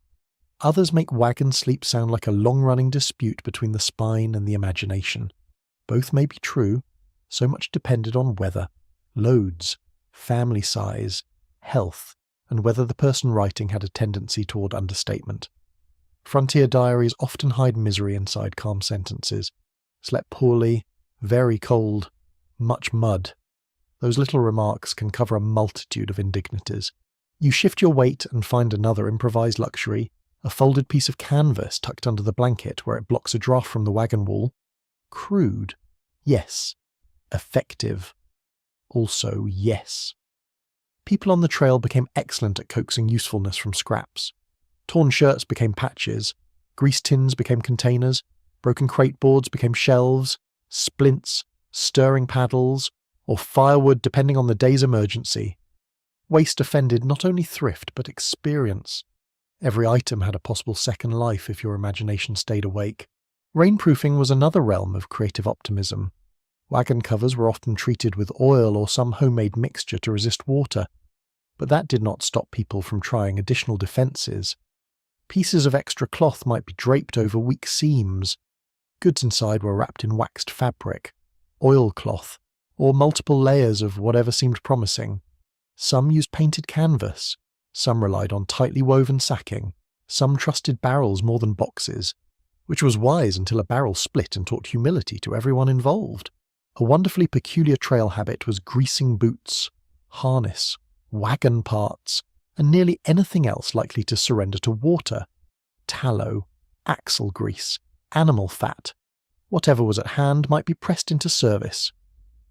[SPEAKER 1] Others make wagon sleep sound like a long-running dispute between the spine and the imagination. Both may be true, so much depended on weather, loads, family size, health, and whether the person writing had a tendency toward understatement. Frontier diaries often hide misery inside calm sentences. Slept poorly, very cold, much mud. Those little remarks can cover a multitude of indignities. You shift your weight and find another improvised luxury, a folded piece of canvas tucked under the blanket where it blocks a draft from the wagon wall. Crude. Yes. Effective. also yes. People on the trail became excellent at coaxing usefulness from scraps. Torn shirts became patches, grease tins became containers, broken crate boards became shelves, splints, stirring paddles, or firewood depending on the day's emergency. Waste offended not only thrift but experience. Every item had a possible second life if your imagination stayed awake. Rainproofing was another realm of creative optimism. Wagon covers were often treated with oil or some homemade mixture to resist water, but that did not stop people from trying additional defences. Pieces of extra cloth might be draped over weak seams. Goods inside were wrapped in waxed fabric, oilcloth, or multiple layers of whatever seemed promising. Some used painted canvas, some relied on tightly woven sacking, some trusted barrels more than boxes, which was wise until a barrel split and taught humility to everyone involved. A wonderfully peculiar trail habit was greasing boots, harness, wagon parts, and nearly anything else likely to surrender to water. Tallow, axle grease, animal fat, whatever was at hand might be pressed into service.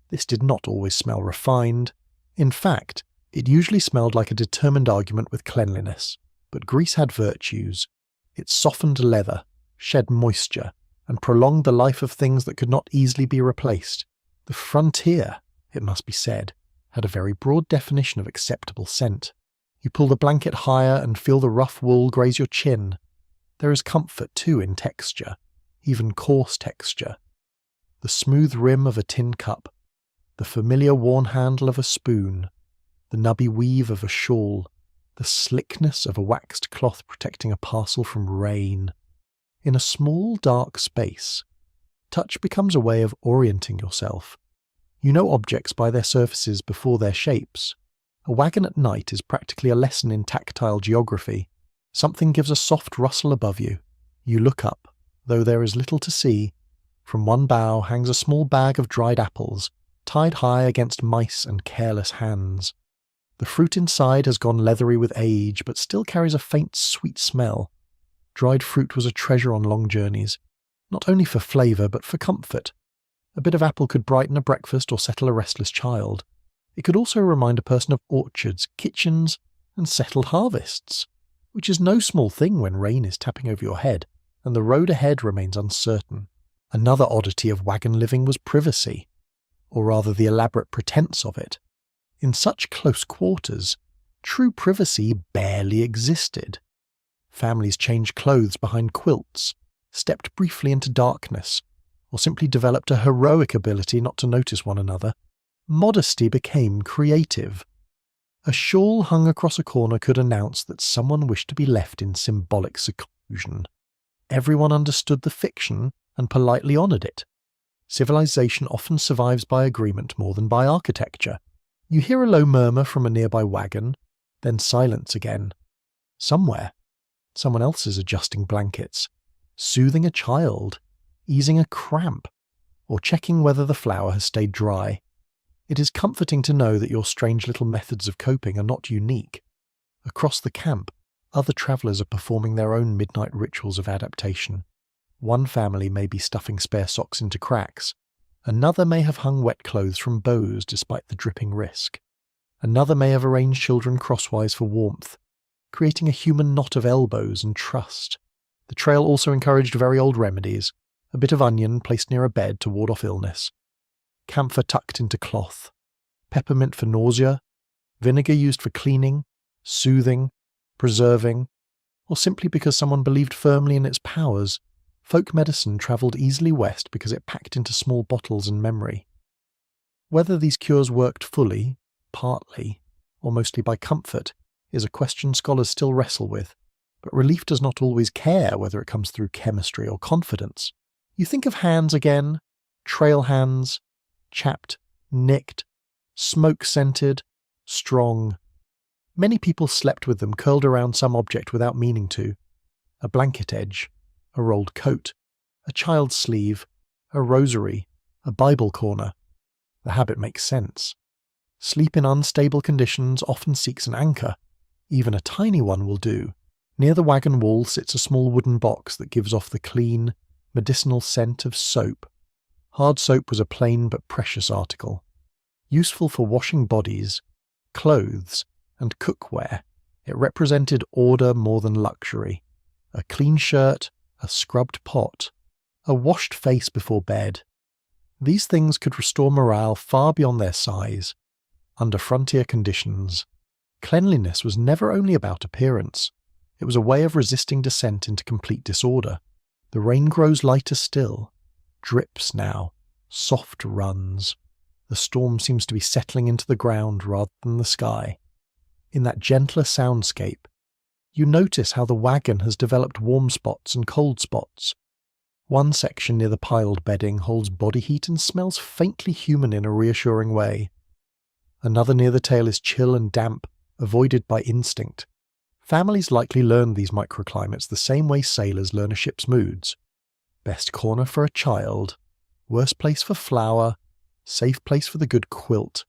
[SPEAKER 1] This did not always smell refined. In fact, it usually smelled like a determined argument with cleanliness. But grease had virtues. It softened leather, shed moisture, and prolonged the life of things that could not easily be replaced. The frontier, it must be said, had a very broad definition of acceptable scent. You pull the blanket higher and feel the rough wool graze your chin. There is comfort, too, in texture, even coarse texture. The smooth rim of a tin cup, the familiar worn handle of a spoon, the nubby weave of a shawl, the slickness of a waxed cloth protecting a parcel from rain. In a small, dark space, touch becomes a way of orienting yourself. You know objects by their surfaces before their shapes. A wagon at night is practically a lesson in tactile geography. Something gives a soft rustle above you. You look up, though there is little to see. From one bough hangs a small bag of dried apples, tied high against mice and careless hands. The fruit inside has gone leathery with age, but still carries a faint sweet smell. Dried fruit was a treasure on long journeys, not only for flavour but for comfort. A bit of apple could brighten a breakfast or settle a restless child. It could also remind a person of orchards, kitchens, and settled harvests, which is no small thing when rain is tapping over your head and the road ahead remains uncertain. Another oddity of wagon living was privacy, or rather the elaborate pretense of it. In such close quarters, true privacy barely existed. Families changed clothes behind quilts, stepped briefly into darkness, or simply developed a heroic ability not to notice one another. Modesty became creative. A shawl hung across a corner could announce that someone wished to be left in symbolic seclusion. Everyone understood the fiction and politely honoured it. Civilization often survives by agreement more than by architecture. You hear a low murmur from a nearby wagon, then silence again. Somewhere, someone else is adjusting blankets, soothing a child, easing a cramp, or checking whether the flour has stayed dry. It is comforting to know that your strange little methods of coping are not unique. Across the camp, other travellers are performing their own midnight rituals of adaptation. One family may be stuffing spare socks into cracks. Another may have hung wet clothes from bows despite the dripping risk. Another may have arranged children crosswise for warmth, creating a human knot of elbows and trust. The trail also encouraged very old remedies, a bit of onion placed near a bed to ward off illness, camphor tucked into cloth, peppermint for nausea, vinegar used for cleaning, soothing, preserving, or simply because someone believed firmly in its powers. Folk medicine travelled easily west because it packed into small bottles and memory. Whether these cures worked fully, partly, or mostly by comfort is a question scholars still wrestle with, but relief does not always care whether it comes through chemistry or confidence. You think of hands again, trail hands, chapped, nicked, smoke-scented, strong. Many people slept with them curled around some object without meaning to. A blanket edge, a rolled coat, a child's sleeve, a rosary, a Bible corner. The habit makes sense. Sleep in unstable conditions often seeks an anchor. Even a tiny one will do. Near the wagon wall sits a small wooden box that gives off the clean, medicinal scent of soap. Hard soap was a plain but precious article. Useful for washing bodies, clothes, and cookware, it represented order more than luxury. A clean shirt, a scrubbed pot, a washed face before bed. These things could restore morale far beyond their size. Under frontier conditions, cleanliness was never only about appearance. It was a way of resisting descent into complete disorder. The rain grows lighter still, drips now, soft runs. The storm seems to be settling into the ground rather than the sky. In that gentler soundscape, you notice how the wagon has developed warm spots and cold spots. One section near the piled bedding holds body heat and smells faintly human in a reassuring way. Another near the tail is chill and damp, avoided by instinct. Families likely learn these microclimates the same way sailors learn a ship's moods. Best corner for a child, worst place for flour, safe place for the good quilt,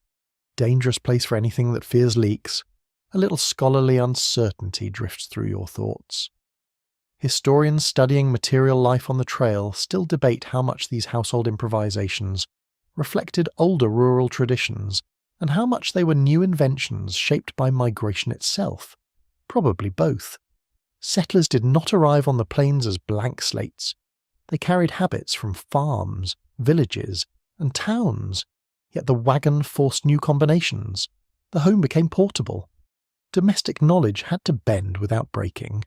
[SPEAKER 1] dangerous place for anything that fears leaks. A little scholarly uncertainty drifts through your thoughts. Historians studying material life on the trail still debate how much these household improvisations reflected older rural traditions and how much they were new inventions shaped by migration itself. Probably both. Settlers did not arrive on the plains as blank slates. They carried habits from farms, villages, and towns, yet the wagon forced new combinations. The home became portable. Domestic knowledge had to bend without breaking.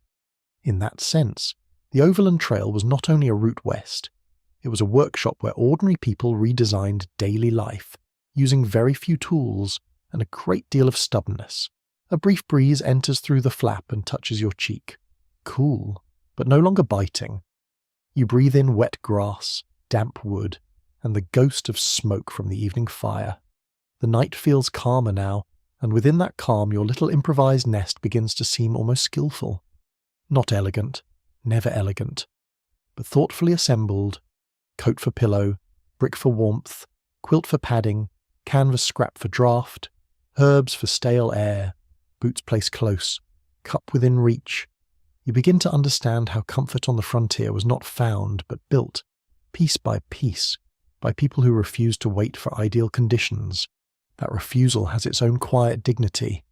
[SPEAKER 1] In that sense, the Overland Trail was not only a route west, it was a workshop where ordinary people redesigned daily life, using very few tools and a great deal of stubbornness. A brief breeze enters through the flap and touches your cheek. Cool, but no longer biting. You breathe in wet grass, damp wood, and the ghost of smoke from the evening fire. The night feels calmer now, and within that calm your little improvised nest begins to seem almost skillful. Not elegant, never elegant, but thoughtfully assembled. Coat for pillow, brick for warmth, quilt for padding, canvas scrap for draught, herbs for stale air, boots placed close, cup within reach. You begin to understand how comfort on the frontier was not found but built, piece by piece, by people who refused to wait for ideal conditions. That refusal has its own quiet dignity,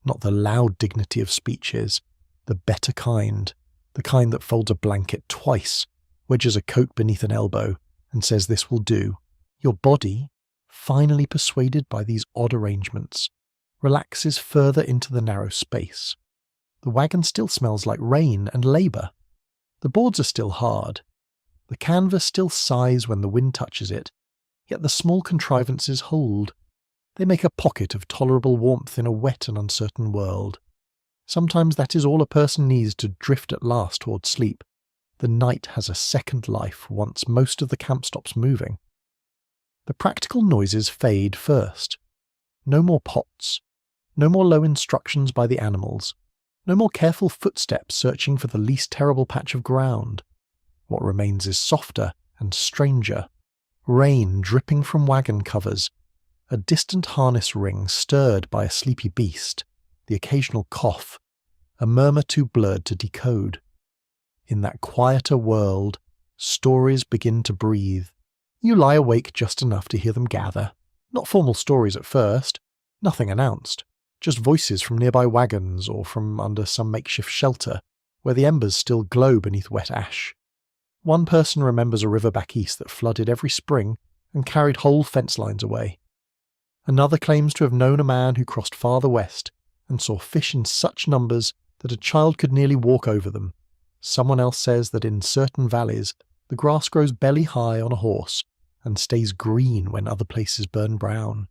[SPEAKER 1] not the loud dignity of speeches, the better kind, the kind that folds a blanket twice, wedges a coat beneath an elbow, and says this will do. Your body, finally persuaded by these odd arrangements, relaxes further into the narrow space. The wagon still smells like rain and labour. The boards are still hard. The canvas still sighs when the wind touches it, yet the small contrivances hold. They make a pocket of tolerable warmth in a wet and uncertain world. Sometimes that is all a person needs to drift at last towards sleep. The night has a second life once most of the camp stops moving. The practical noises fade first. No more pots. No more low instructions by the animals. No more careful footsteps searching for the least terrible patch of ground. What remains is softer and stranger. Rain dripping from wagon covers. A distant harness ring stirred by a sleepy beast, the occasional cough, a murmur too blurred to decode. In that quieter world, stories begin to breathe. You lie awake just enough to hear them gather. Not formal stories at first, nothing announced, just voices from nearby wagons or from under some makeshift shelter, where the embers still glow beneath wet ash. One person remembers a river back east that flooded every spring and carried whole fence lines away. Another claims to have known a man who crossed farther west and saw fish in such numbers that a child could nearly walk over them. Someone else says that in certain valleys the grass grows belly high on a horse and stays green when other places burn brown.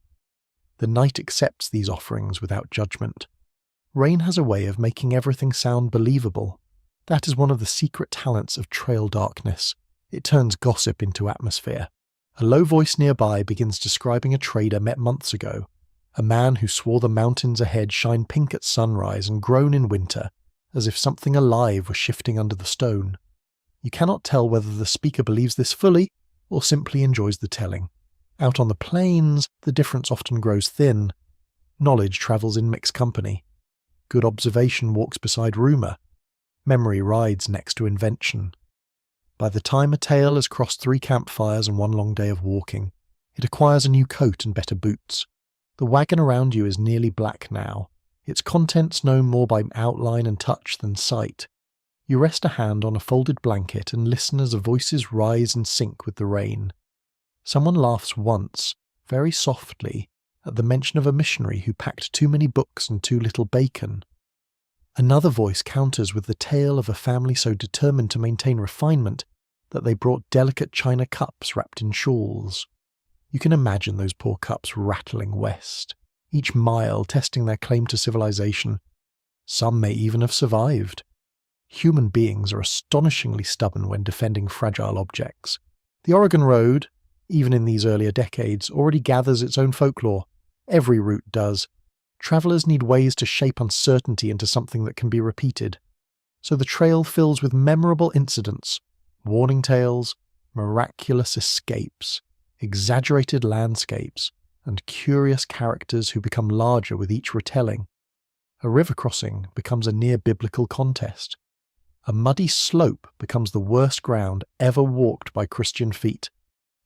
[SPEAKER 1] The night accepts these offerings without judgment. Rain has a way of making everything sound believable. That is one of the secret talents of trail darkness. It turns gossip into atmosphere. A low voice nearby begins describing a trader met months ago, a man who swore the mountains ahead shine pink at sunrise and groan in winter, as if something alive were shifting under the stone. You cannot tell whether the speaker believes this fully or simply enjoys the telling. Out on the plains, the difference often grows thin. Knowledge travels in mixed company. Good observation walks beside rumour. Memory rides next to invention. By the time a tale has crossed 3 campfires and 1 long day of walking, it acquires a new coat and better boots. The wagon around you is nearly black now, its contents known more by outline and touch than sight. You rest a hand on a folded blanket and listen as the voices rise in sync with the rain. Someone laughs once, very softly, at the mention of a missionary who packed too many books and too little bacon. Another voice counters with the tale of a family so determined to maintain refinement that they brought delicate china cups wrapped in shawls. You can imagine those poor cups rattling west, each mile testing their claim to civilization. Some may even have survived. Human beings are astonishingly stubborn when defending fragile objects. The Oregon Road, even in these earlier decades, already gathers its own folklore. Every route does. Travellers need ways to shape uncertainty into something that can be repeated. So the trail fills with memorable incidents, warning tales, miraculous escapes, exaggerated landscapes, and curious characters who become larger with each retelling. A river crossing becomes a near-biblical contest. A muddy slope becomes the worst ground ever walked by Christian feet.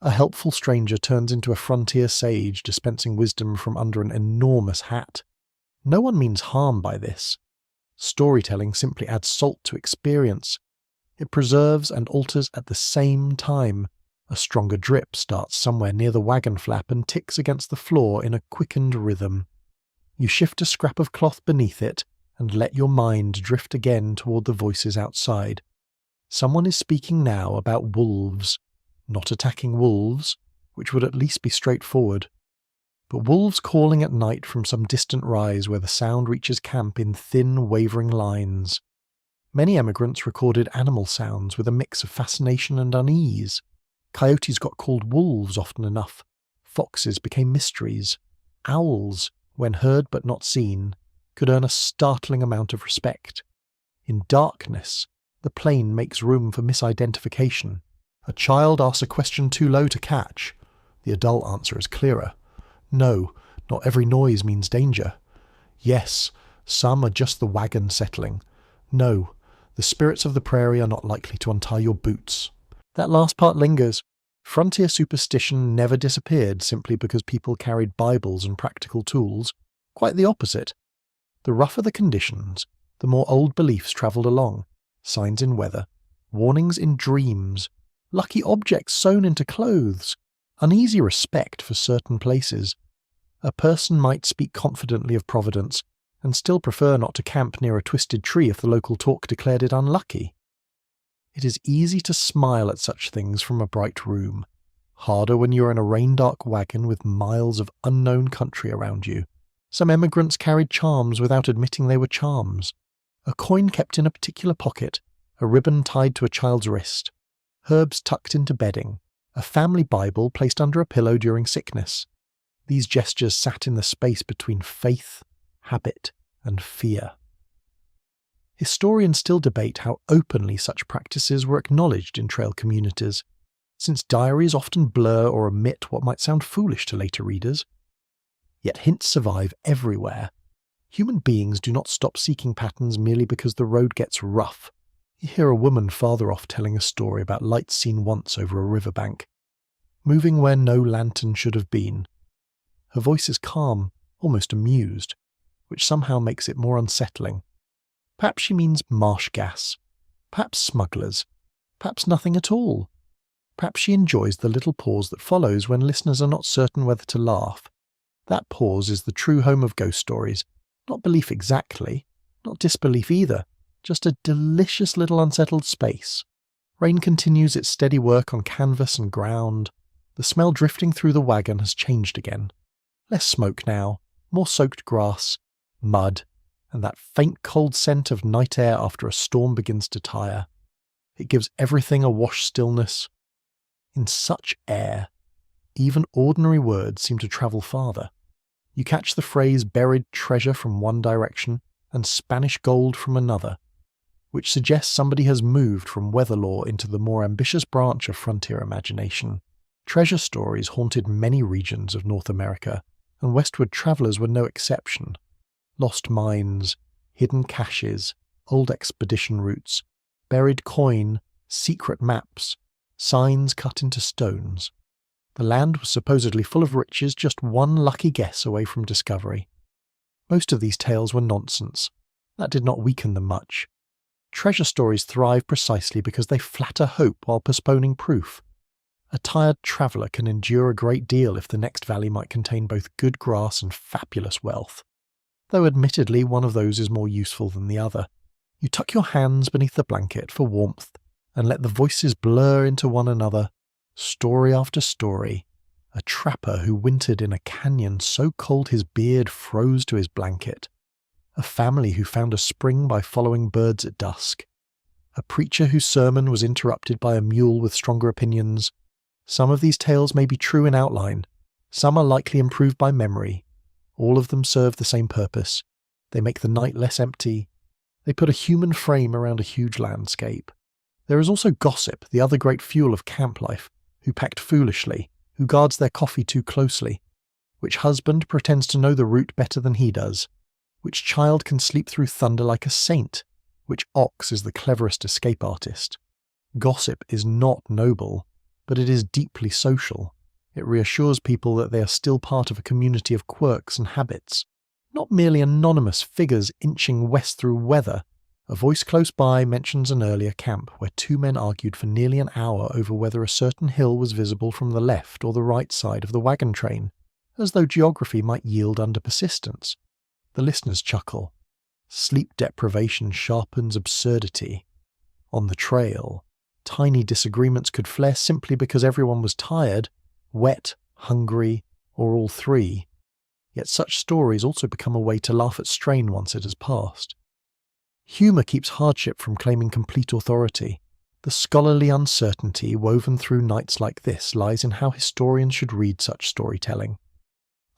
[SPEAKER 1] A helpful stranger turns into a frontier sage dispensing wisdom from under an enormous hat. No one means harm by this. Storytelling simply adds salt to experience. It preserves and alters at the same time. A stronger drip starts somewhere near the wagon flap and ticks against the floor in a quickened rhythm. You shift a scrap of cloth beneath it and let your mind drift again toward the voices outside. Someone is speaking now about wolves. Not attacking wolves, which would at least be straightforward, but wolves calling at night from some distant rise where the sound reaches camp in thin, wavering lines. Many emigrants recorded animal sounds with a mix of fascination and unease. Coyotes got called wolves often enough. Foxes became mysteries. Owls, when heard but not seen, could earn a startling amount of respect. In darkness, the plain makes room for misidentification. A child asks a question too low to catch. The adult answer is clearer. No, not every noise means danger. Yes, some are just the wagon settling. No, the spirits of the prairie are not likely to untie your boots. That last part lingers. Frontier superstition never disappeared simply because people carried Bibles and practical tools. Quite the opposite. The rougher the conditions, the more old beliefs travelled along. Signs in weather, warnings in dreams, lucky objects sewn into clothes, uneasy respect for certain places. A person might speak confidently of Providence and still prefer not to camp near a twisted tree if the local talk declared it unlucky. It is easy to smile at such things from a bright room, harder when you are in a rain-dark wagon with miles of unknown country around you. Some emigrants carried charms without admitting they were charms. A coin kept in a particular pocket, a ribbon tied to a child's wrist, herbs tucked into bedding, a family Bible placed under a pillow during sickness. These gestures sat in the space between faith, habit, and fear. Historians still debate how openly such practices were acknowledged in trail communities, since diaries often blur or omit what might sound foolish to later readers. Yet hints survive everywhere. Human beings do not stop seeking patterns merely because the road gets rough. You hear a woman farther off telling a story about lights seen once over a riverbank, moving where no lantern should have been. Her voice is calm, almost amused, which somehow makes it more unsettling. Perhaps she means marsh gas, perhaps smugglers, perhaps nothing at all. Perhaps she enjoys the little pause that follows when listeners are not certain whether to laugh. That pause is the true home of ghost stories, not belief exactly, not disbelief either, just a delicious little unsettled space. Rain continues its steady work on canvas and ground. The smell drifting through the wagon has changed again. Less smoke now, more soaked grass, mud, and that faint cold scent of night air after a storm begins to tire. It gives everything a wash stillness. In such air, even ordinary words seem to travel farther. You catch the phrase buried treasure from one direction and Spanish gold from another, which suggests somebody has moved from weather lore into the more ambitious branch of frontier imagination. Treasure stories haunted many regions of North America, and westward travellers were no exception. Lost mines, hidden caches, old expedition routes, buried coin, secret maps, signs cut into stones. The land was supposedly full of riches, just one lucky guess away from discovery. Most of these tales were nonsense. That did not weaken them much. Treasure stories thrive precisely because they flatter hope while postponing proof. A tired traveller can endure a great deal if the next valley might contain both good grass and fabulous wealth. Though admittedly one of those is more useful than the other. You tuck your hands beneath the blanket for warmth and let the voices blur into one another, story after story. A trapper who wintered in a canyon so cold his beard froze to his blanket. A family who found a spring by following birds at dusk. A preacher whose sermon was interrupted by a mule with stronger opinions. Some of these tales may be true in outline. Some are likely improved by memory. All of them serve the same purpose. They make the night less empty. They put a human frame around a huge landscape. There is also gossip, the other great fuel of camp life, who packed foolishly, who guards their coffee too closely, which husband pretends to know the route better than he does, which child can sleep through thunder like a saint, which ox is the cleverest escape artist. Gossip is not noble, but it is deeply social. It reassures people that they are still part of a community of quirks and habits, not merely anonymous figures inching west through weather. A voice close by mentions an earlier camp where two men argued for nearly an hour over whether a certain hill was visible from the left or the right side of the wagon train, as though geography might yield under persistence. The listeners chuckle. Sleep deprivation sharpens absurdity. On the trail, tiny disagreements could flare simply because everyone was tired, wet, hungry, or all three. Yet such stories also become a way to laugh at strain once it has passed. Humour keeps hardship from claiming complete authority. The scholarly uncertainty woven through nights like this lies in how historians should read such storytelling.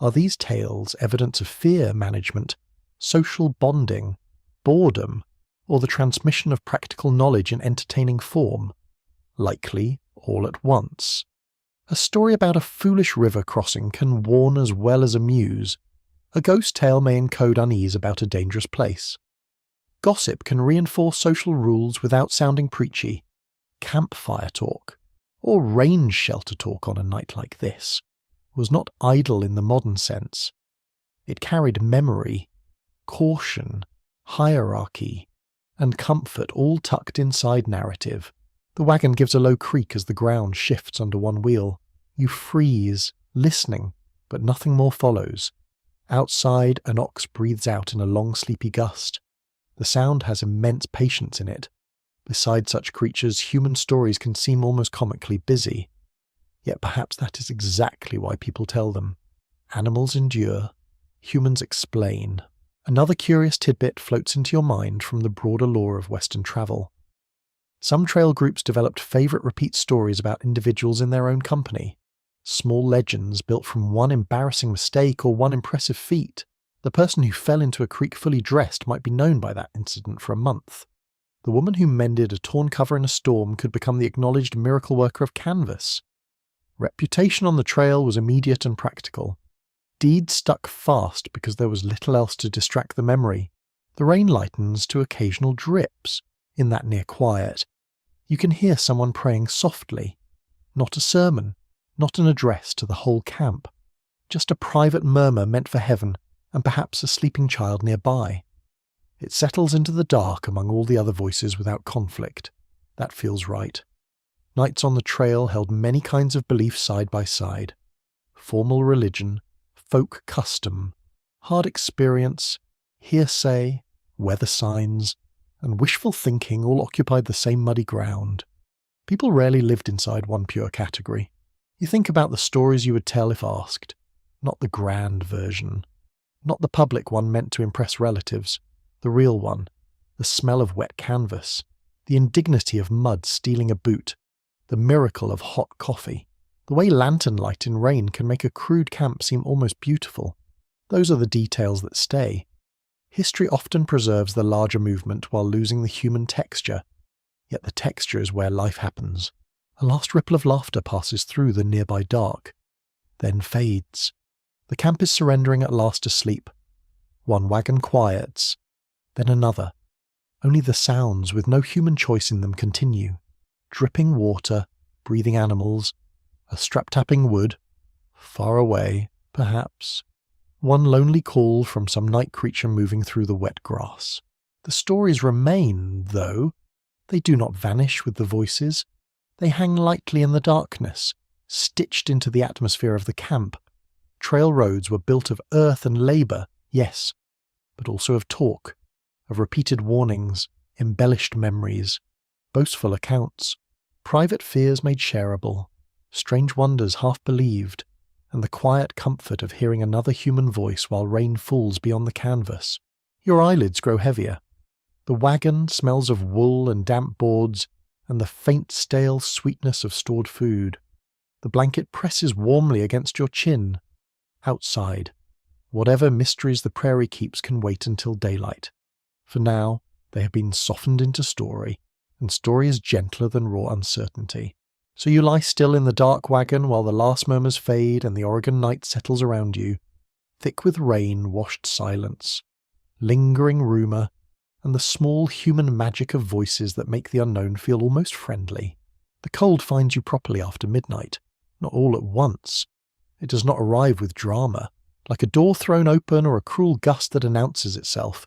[SPEAKER 1] Are these tales evidence of fear management, social bonding, boredom, or the transmission of practical knowledge in entertaining form? Likely all at once. A story about a foolish river crossing can warn as well as amuse. A ghost tale may encode unease about a dangerous place. Gossip can reinforce social rules without sounding preachy. Campfire talk, or range shelter talk on a night like this, was not idle in the modern sense. It carried memory, caution, hierarchy, and comfort all tucked inside narrative. The wagon gives a low creak as the ground shifts under one wheel. You freeze, listening, but nothing more follows. Outside, an ox breathes out in a long sleepy gust. The sound has immense patience in it. Beside such creatures, human stories can seem almost comically busy. Yet perhaps that is exactly why people tell them. Animals endure, humans explain. Another curious tidbit floats into your mind from the broader lore of Western travel. Some trail groups developed favourite repeat stories about individuals in their own company. Small legends built from one embarrassing mistake or one impressive feat. The person who fell into a creek fully dressed might be known by that incident for a month. The woman who mended a torn cover in a storm could become the acknowledged miracle worker of canvas. Reputation on the trail was immediate and practical. Deeds stuck fast because there was little else to distract the memory. The rain lightens to occasional drips. In that near quiet, you can hear someone praying softly. Not a sermon, not an address to the whole camp. Just a private murmur meant for heaven, and perhaps a sleeping child nearby. It settles into the dark among all the other voices without conflict. That feels right. Nights on the trail held many kinds of beliefs side by side. Formal religion, folk custom, hard experience, hearsay, weather signs, and wishful thinking all occupied the same muddy ground. People rarely lived inside one pure category. You think about the stories you would tell if asked, not the grand version. Not the public one meant to impress relatives, the real one, the smell of wet canvas, the indignity of mud stealing a boot, the miracle of hot coffee. The way lantern light in rain can make a crude camp seem almost beautiful. Those are the details that stay. History often preserves the larger movement while losing the human texture, yet the texture is where life happens. A last ripple of laughter passes through the nearby dark, then fades. The camp is surrendering at last to sleep. One wagon quiets, then another. Only the sounds, with no human choice in them, continue. Dripping water, breathing animals, A strap-tapping wood, far away, perhaps. One lonely call from some night creature moving through the wet grass. The stories remain, though. They do not vanish with the voices. They hang lightly in the darkness, stitched into the atmosphere of the camp. Trail roads were built of earth and labour, yes, but also of talk, of repeated warnings, embellished memories, boastful accounts, private fears made shareable, strange wonders half believed, and the quiet comfort of hearing another human voice while rain falls beyond the canvas. Your eyelids grow heavier. The wagon smells of wool and damp boards, and the faint stale sweetness of stored food. The blanket presses warmly against your chin. Outside, whatever mysteries the prairie keeps can wait until daylight. For now, they have been softened into story, and story is gentler than raw uncertainty. So you lie still in the dark wagon while the last murmurs fade and the Oregon night settles around you, thick with rain-washed silence, lingering rumour, and the small human magic of voices that make the unknown feel almost friendly. The cold finds you properly after midnight, not all at once. It does not arrive with drama, like a door thrown open or a cruel gust that announces itself.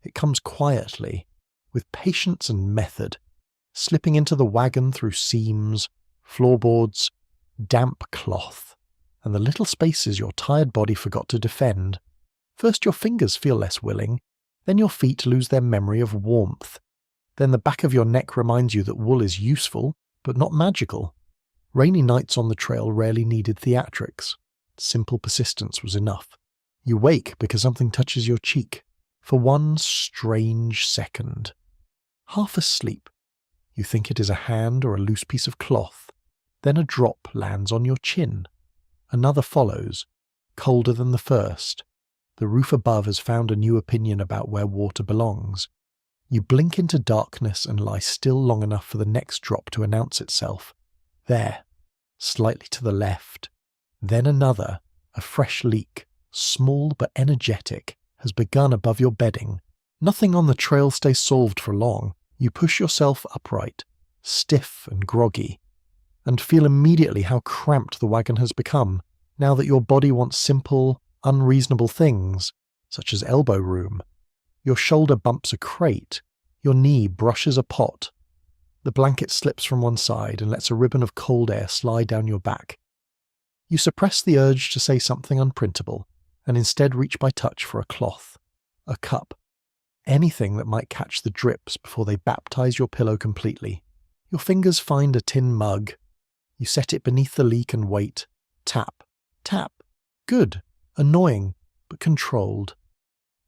[SPEAKER 1] It comes quietly, with patience and method, slipping into the wagon through seams, floorboards, damp cloth, and the little spaces your tired body forgot to defend. First your fingers feel less willing, then your feet lose their memory of warmth. Then the back of your neck reminds you that wool is useful, but not magical. Rainy nights on the trail rarely needed theatrics. Simple persistence was enough. You wake because something touches your cheek, for one strange second. Half asleep, you think it is a hand or a loose piece of cloth. Then a drop lands on your chin. Another follows, colder than the first. The roof above has found a new opinion about where water belongs. You blink into darkness and lie still long enough for the next drop to announce itself. There, slightly to the left. Then another, a fresh leak, small but energetic, has begun above your bedding. Nothing on the trail stays solved for long. You push yourself upright, stiff and groggy, and feel immediately how cramped the wagon has become, now that your body wants simple, unreasonable things, such as elbow room. Your shoulder bumps a crate, your knee brushes a pot. The blanket slips from one side and lets a ribbon of cold air slide down your back. You suppress the urge to say something unprintable, and instead reach by touch for a cloth, a cup, anything that might catch the drips before they baptize your pillow completely. Your fingers find a tin mug. You set it beneath the leak and wait. Tap, tap. Good, annoying, but controlled.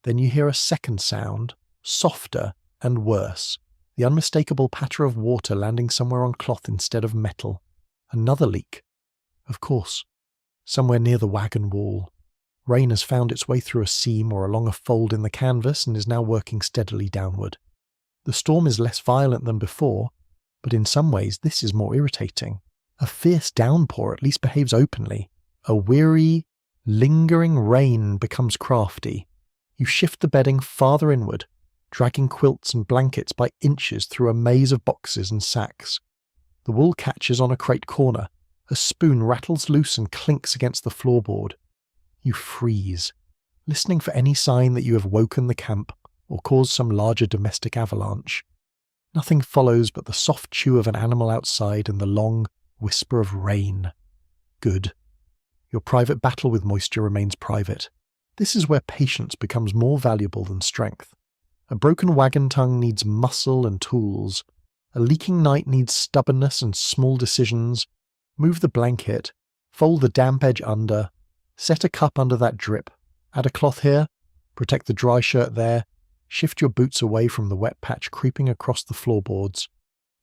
[SPEAKER 1] Then you hear a second sound, softer and worse. The unmistakable patter of water landing somewhere on cloth instead of metal. Another leak. Of course, somewhere near the wagon wall. Rain has found its way through a seam or along a fold in the canvas and is now working steadily downward. The storm is less violent than before, but in some ways this is more irritating. A fierce downpour at least behaves openly. A weary, lingering rain becomes crafty. You shift the bedding farther inward, dragging quilts and blankets by inches through a maze of boxes and sacks. The wool catches on a crate corner. A spoon rattles loose and clinks against the floorboard. You freeze, listening for any sign that you have woken the camp or caused some larger domestic avalanche. Nothing follows but the soft chew of an animal outside and the long whisper of rain. Good. Your private battle with moisture remains private. This is where patience becomes more valuable than strength. A broken wagon tongue needs muscle and tools. A leaking night needs stubbornness and small decisions. Move the blanket, fold the damp edge under, set a cup under that drip, add a cloth here, protect the dry shirt there, shift your boots away from the wet patch creeping across the floorboards.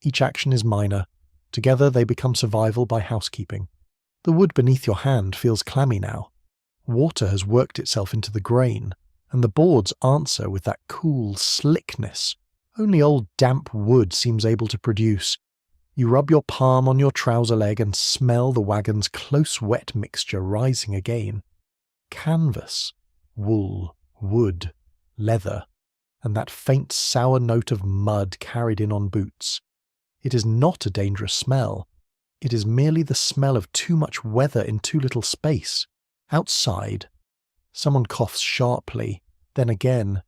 [SPEAKER 1] Each action is minor. Together they become survival by housekeeping. The wood beneath your hand feels clammy now. Water has worked itself into the grain, and the boards answer with that cool slickness only old damp wood seems able to produce. You rub your palm on your trouser leg and smell the wagon's close wet mixture rising again. Canvas, wool, wood, leather, and that faint sour note of mud carried in on boots. It is not a dangerous smell. It is merely the smell of too much weather in too little space. Outside, someone coughs sharply, then again,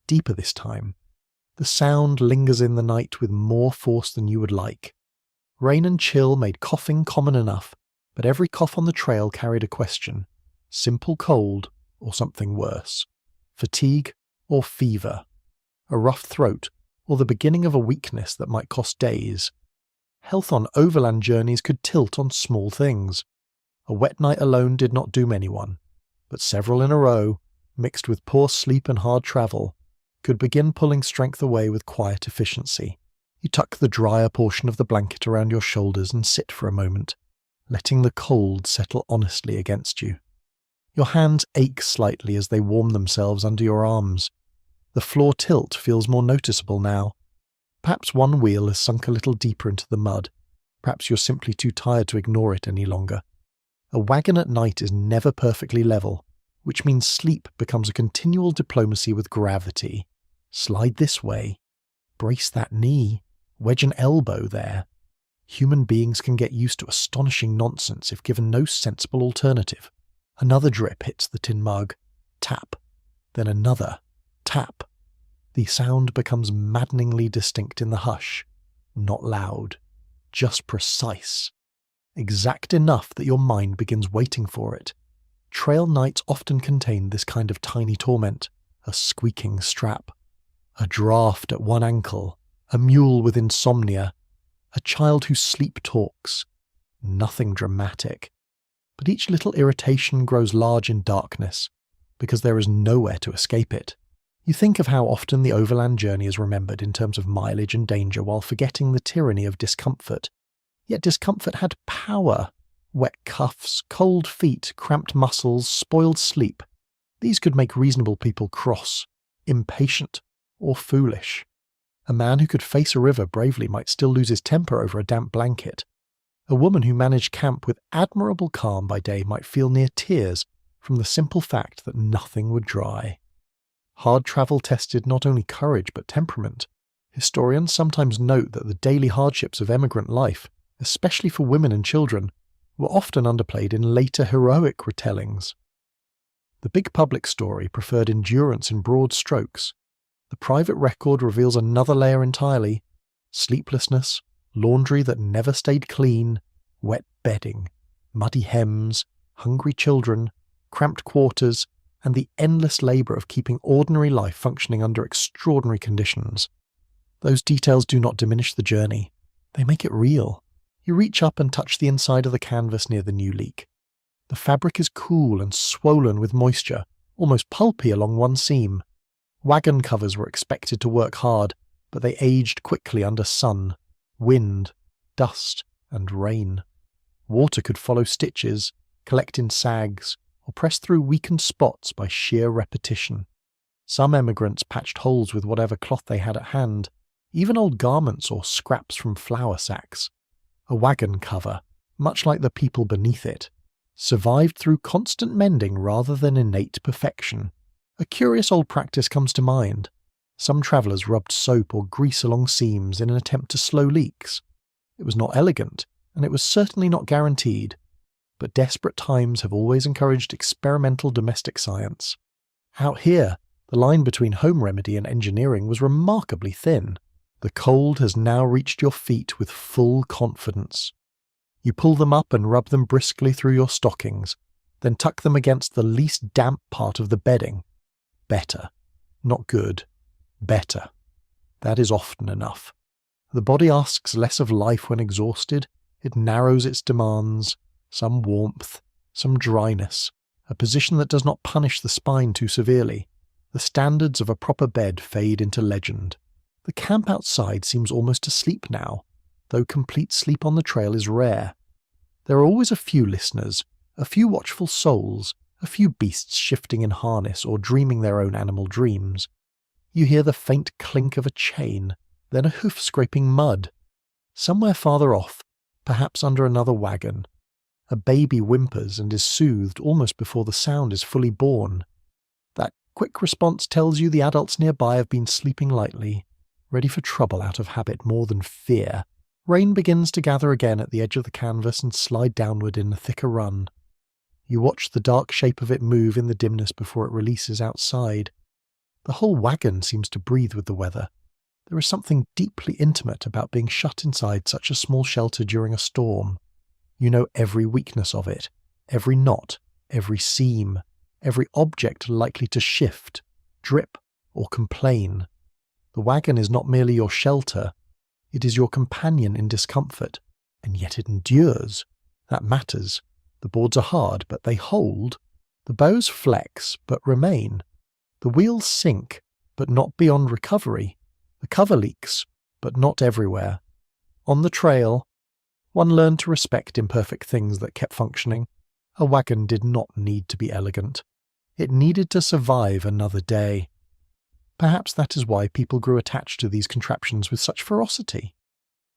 [SPEAKER 1] deeper this time. The sound lingers in the night with more force than you would like. Rain and chill made coughing common enough, but every cough on the trail carried a question. Simple cold or something worse. Fatigue or fever. A rough throat or the beginning of a weakness that might cost days. Health on overland journeys could tilt on small things. A wet night alone did not doom anyone, but several in a row, mixed with poor sleep and hard travel, could begin pulling strength away with quiet efficiency. You tuck the drier portion of the blanket around your shoulders and sit for a moment, letting the cold settle honestly against you. Your hands ache slightly as they warm themselves under your arms. The floor tilt feels more noticeable now. Perhaps one wheel has sunk a little deeper into the mud. Perhaps you're simply too tired to ignore it any longer. A wagon at night is never perfectly level, which means sleep becomes a continual diplomacy with gravity. Slide this way. Brace that knee. Wedge an elbow there. Human beings can get used to astonishing nonsense if given no sensible alternative. Another drip hits the tin mug. Tap. Then another. Tap. The sound becomes maddeningly distinct in the hush. Not loud. Just precise. Exact enough that your mind begins waiting for it. Trail nights often contain this kind of tiny torment. A squeaking strap. A draft at one ankle. A mule with insomnia. A child whose sleep talks. Nothing dramatic. But each little irritation grows large in darkness, because there is nowhere to escape it. You think of how often the overland journey is remembered in terms of mileage and danger while forgetting the tyranny of discomfort. Yet discomfort had power. Wet cuffs, cold feet, cramped muscles, spoiled sleep. These could make reasonable people cross, impatient, or foolish. A man who could face a river bravely might still lose his temper over a damp blanket. A woman who managed camp with admirable calm by day might feel near tears from the simple fact that nothing would dry. Hard travel tested not only courage but temperament. Historians sometimes note that the daily hardships of emigrant life, especially for women and children, were often underplayed in later heroic retellings. The big public story preferred endurance in broad strokes. The private record reveals another layer entirely: sleeplessness, laundry that never stayed clean, wet bedding, muddy hems, hungry children, cramped quarters, and the endless labour of keeping ordinary life functioning under extraordinary conditions. Those details do not diminish the journey. They make it real. You reach up and touch the inside of the canvas near the new leak. The fabric is cool and swollen with moisture, almost pulpy along one seam. Wagon covers were expected to work hard, but they aged quickly under sun, wind, dust, and rain. Water could follow stitches, collect in sags, or press through weakened spots by sheer repetition. Some emigrants patched holes with whatever cloth they had at hand, even old garments or scraps from flour sacks. A wagon cover, much like the people beneath it, survived through constant mending rather than innate perfection. A curious old practice comes to mind. Some travellers rubbed soap or grease along seams in an attempt to slow leaks. It was not elegant, and it was certainly not guaranteed, but desperate times have always encouraged experimental domestic science. Out here, the line between home remedy and engineering was remarkably thin. The cold has now reached your feet with full confidence. You pull them up and rub them briskly through your stockings, then tuck them against the least damp part of the bedding. Better. Not good. Better. That is often enough. The body asks less of life when exhausted. It narrows its demands. Some warmth, some dryness, a position that does not punish the spine too severely. The standards of a proper bed fade into legend. The camp outside seems almost asleep now, though complete sleep on the trail is rare. There are always a few listeners, a few watchful souls, a few beasts shifting in harness or dreaming their own animal dreams. You hear the faint clink of a chain, then a hoof scraping mud. Somewhere farther off, perhaps under another wagon, a baby whimpers and is soothed almost before the sound is fully born. That quick response tells you the adults nearby have been sleeping lightly, ready for trouble out of habit more than fear. Rain begins to gather again at the edge of the canvas and slide downward in a thicker run. You watch the dark shape of it move in the dimness before it releases outside. The whole wagon seems to breathe with the weather. There is something deeply intimate about being shut inside such a small shelter during a storm. You know every weakness of it, every knot, every seam, every object likely to shift, drip, or complain. The wagon is not merely your shelter, it is your companion in discomfort, and yet it endures. That matters. The boards are hard, but they hold. The bows flex, but remain. The wheels sink, but not beyond recovery. The cover leaks, but not everywhere. On the trail, one learned to respect imperfect things that kept functioning. A wagon did not need to be elegant. It needed to survive another day. Perhaps that is why people grew attached to these contraptions with such ferocity.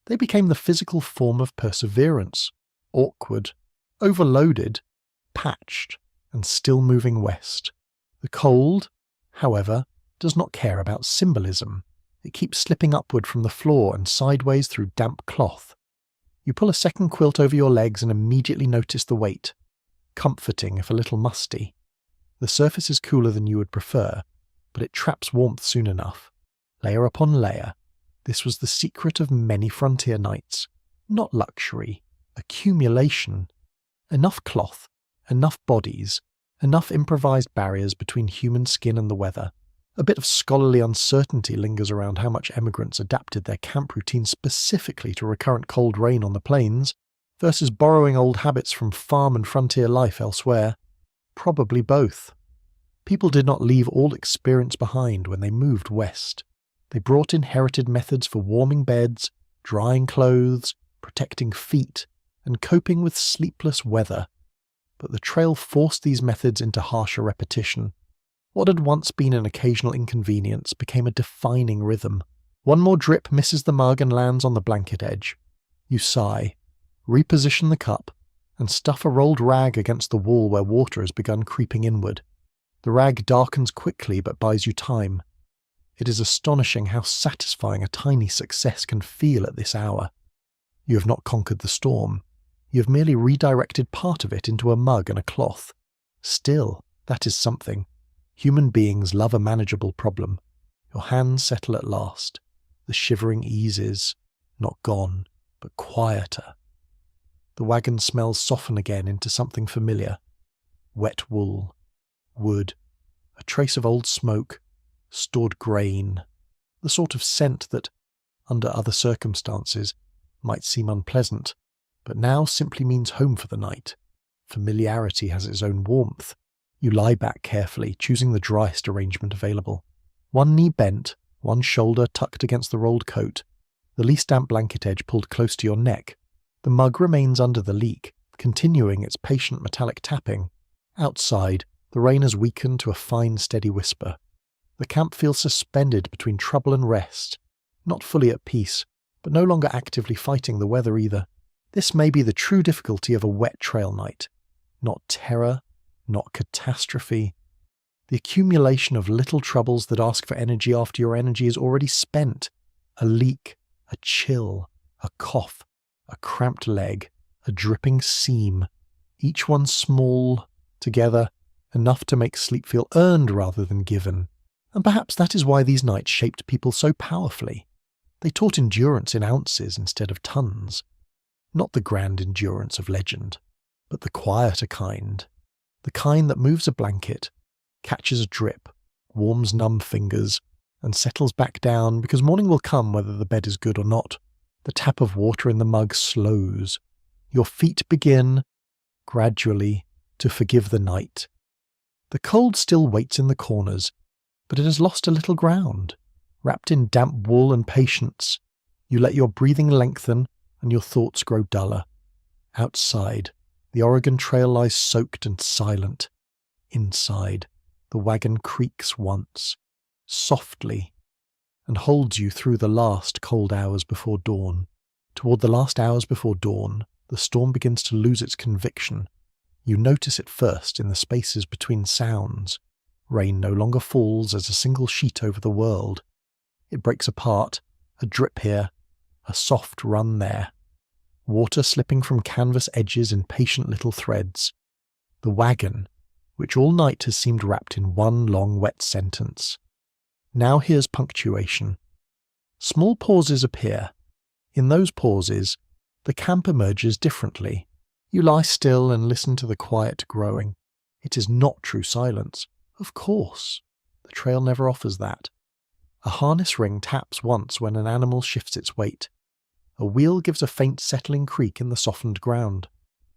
[SPEAKER 1] They became the physical form of perseverance, awkward, overloaded, patched, and still moving west. The cold, however, does not care about symbolism. It keeps slipping upward from the floor and sideways through damp cloth. You pull a second quilt over your legs and immediately notice the weight. Comforting if a little musty. The surface is cooler than you would prefer, but it traps warmth soon enough. Layer upon layer. This was the secret of many frontier nights. Not luxury. Accumulation. Enough cloth, enough bodies, enough improvised barriers between human skin and the weather. A bit of scholarly uncertainty lingers around how much emigrants adapted their camp routines specifically to recurrent cold rain on the plains, versus borrowing old habits from farm and frontier life elsewhere. Probably both. People did not leave all experience behind when they moved west. They brought inherited methods for warming beds, drying clothes, protecting feet, and coping with sleepless weather. But the trail forced these methods into harsher repetition. What had once been an occasional inconvenience became a defining rhythm. One more drip misses the mug and lands on the blanket edge. You sigh, reposition the cup, and stuff a rolled rag against the wall where water has begun creeping inward. The rag darkens quickly but buys you time. It is astonishing how satisfying a tiny success can feel at this hour. You have not conquered the storm. You have merely redirected part of it into a mug and a cloth. Still, that is something. Human beings love a manageable problem. Your hands settle at last. The shivering eases, not gone, but quieter. The wagon smells soften again into something familiar. Wet wool, wood, a trace of old smoke, stored grain, the sort of scent that, under other circumstances, might seem unpleasant, but now simply means home for the night. Familiarity has its own warmth. You lie back carefully, choosing the driest arrangement available. One knee bent, one shoulder tucked against the rolled coat, the least damp blanket edge pulled close to your neck. The mug remains under the leak, continuing its patient metallic tapping. Outside, the rain has weakened to a fine, steady whisper. The camp feels suspended between trouble and rest, not fully at peace, but no longer actively fighting the weather either. This may be the true difficulty of a wet trail night. Not terror, not catastrophe. The accumulation of little troubles that ask for energy after your energy is already spent. A leak, a chill, a cough, a cramped leg, a dripping seam, each one small, together, enough to make sleep feel earned rather than given. And perhaps that is why these nights shaped people so powerfully. They taught endurance in ounces instead of tons. Not the grand endurance of legend, but the quieter kind. The kind that moves a blanket, catches a drip, warms numb fingers, and settles back down because morning will come whether the bed is good or not. The tap of water in the mug slows. Your feet begin, gradually, to forgive the night. The cold still waits in the corners, but it has lost a little ground. Wrapped in damp wool and patience, you let your breathing lengthen and your thoughts grow duller. Outside, the Oregon Trail lies soaked and silent. Inside, the wagon creaks once, softly, and holds you through the last cold hours before dawn. Toward the last hours before dawn, the storm begins to lose its conviction. You notice it first in the spaces between sounds. Rain no longer falls as a single sheet over the world. It breaks apart, a drip here, a soft run there. Water slipping from canvas edges in patient little threads. The wagon, which all night has seemed wrapped in one long wet sentence. Now here's punctuation. Small pauses appear. In those pauses, the camp emerges differently. You lie still and listen to the quiet growing. It is not true silence. Of course. The trail never offers that. A harness ring taps once when an animal shifts its weight. A wheel gives a faint settling creak in the softened ground.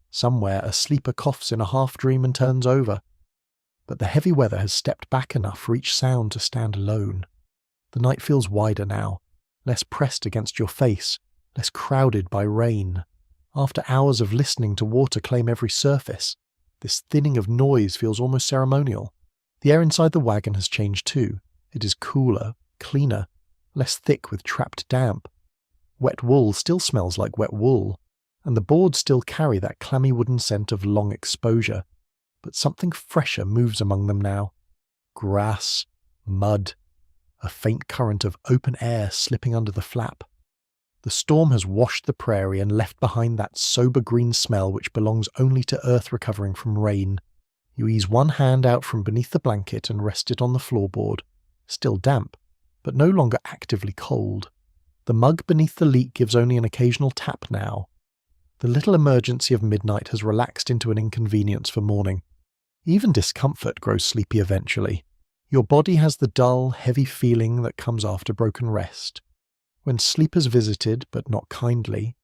[SPEAKER 1] Somewhere a sleeper coughs in a half-dream and turns over. But the heavy weather has stepped back enough for each sound to stand alone. The night feels wider now, less pressed against your face, less crowded by rain. After hours of listening to water claim every surface, this thinning of noise feels almost ceremonial. The air inside the wagon has changed too. It is cooler, cleaner, less thick with trapped damp. Wet wool still smells like wet wool, and the boards still carry that clammy wooden scent of long exposure, but something fresher moves among them now. Grass, mud, a faint current of open air slipping under the flap. The storm has washed the prairie and left behind that sober green smell which belongs only to earth recovering from rain. You ease one hand out from beneath the blanket and rest it on the floorboard, still damp, but no longer actively cold. The mug beneath the leak gives only an occasional tap now. The little emergency of midnight has relaxed into an inconvenience for morning. Even discomfort grows sleepy eventually. Your body has the dull, heavy feeling that comes after broken rest. When sleep is visited, but not kindly,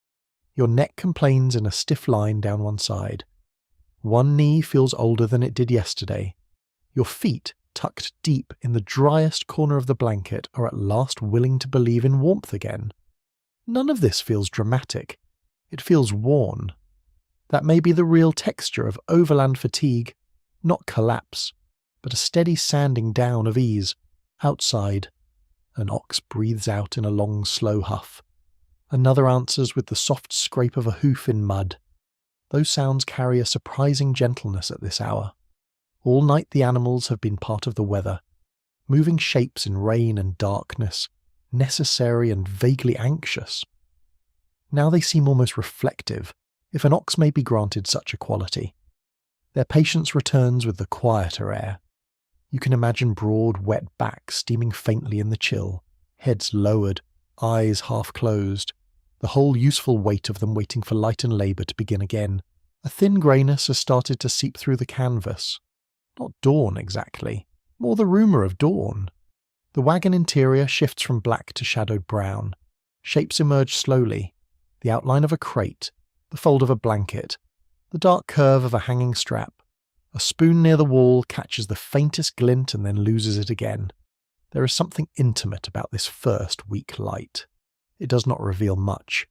[SPEAKER 1] your neck complains in a stiff line down one side. One knee feels older than it did yesterday. Your feet, tucked deep in the driest corner of the blanket, are at last willing to believe in warmth again. None of this feels dramatic. It feels worn. That may be the real texture of overland fatigue, not collapse, but a steady sanding down of ease. Outside, an ox breathes out in a long, slow huff. Another answers with the soft scrape of a hoof in mud. Those sounds carry a surprising gentleness at this hour. All night the animals have been part of the weather, moving shapes in rain and darkness, necessary and vaguely anxious. Now they seem almost reflective, if an ox may be granted such a quality. Their patience returns with the quieter air. You can imagine broad, wet backs steaming faintly in the chill, heads lowered, eyes half closed, the whole useful weight of them waiting for light and labour to begin again. A thin greyness has started to seep through the canvas. Not dawn exactly, more the rumour of dawn. The wagon interior shifts from black to shadowed brown. Shapes emerge slowly. The outline of a crate, the fold of a blanket, the dark curve of a hanging strap. A spoon near the wall catches the faintest glint and then loses it again. There is something intimate about this first weak light. It does not reveal much,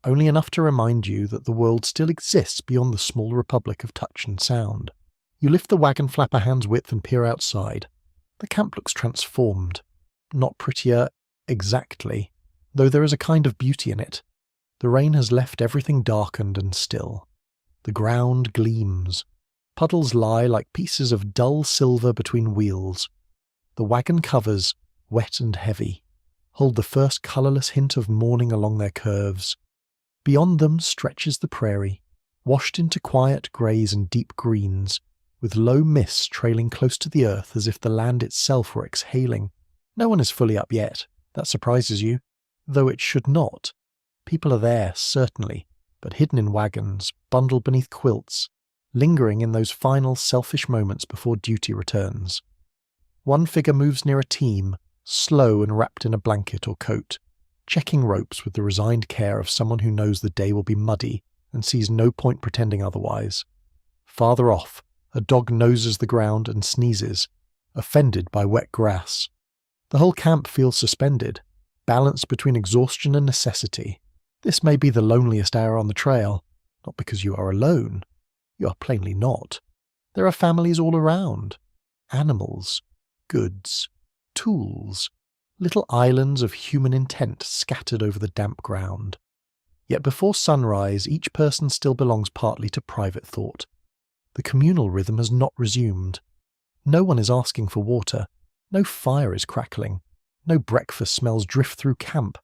[SPEAKER 1] only enough to remind you that the world still exists beyond the small republic of touch and sound. You lift the wagon flap a hand's width and peer outside. The camp looks transformed. Not prettier exactly, though there is a kind of beauty in it. The rain has left everything darkened and still. The ground gleams. Puddles lie like pieces of dull silver between wheels. The wagon covers, wet and heavy, hold the first colourless hint of morning along their curves. Beyond them stretches the prairie, washed into quiet greys and deep greens, with low mists trailing close to the earth as if the land itself were exhaling. No one is fully up yet. That surprises you, though it should not. People are there, certainly, but hidden in wagons, bundled beneath quilts, lingering in those final selfish moments before duty returns. One figure moves near a team, slow and wrapped in a blanket or coat, checking ropes with the resigned care of someone who knows the day will be muddy and sees no point pretending otherwise. Farther off, a dog noses the ground and sneezes, offended by wet grass. The whole camp feels suspended, balanced between exhaustion and necessity. This may be the loneliest hour on the trail, not because you are alone. You are plainly not. There are families all around. Animals, goods, tools, little islands of human intent scattered over the damp ground. Yet before sunrise, each person still belongs partly to private thought. The communal rhythm has not resumed. No one is asking for water. No fire is crackling. No breakfast smells drift through camp.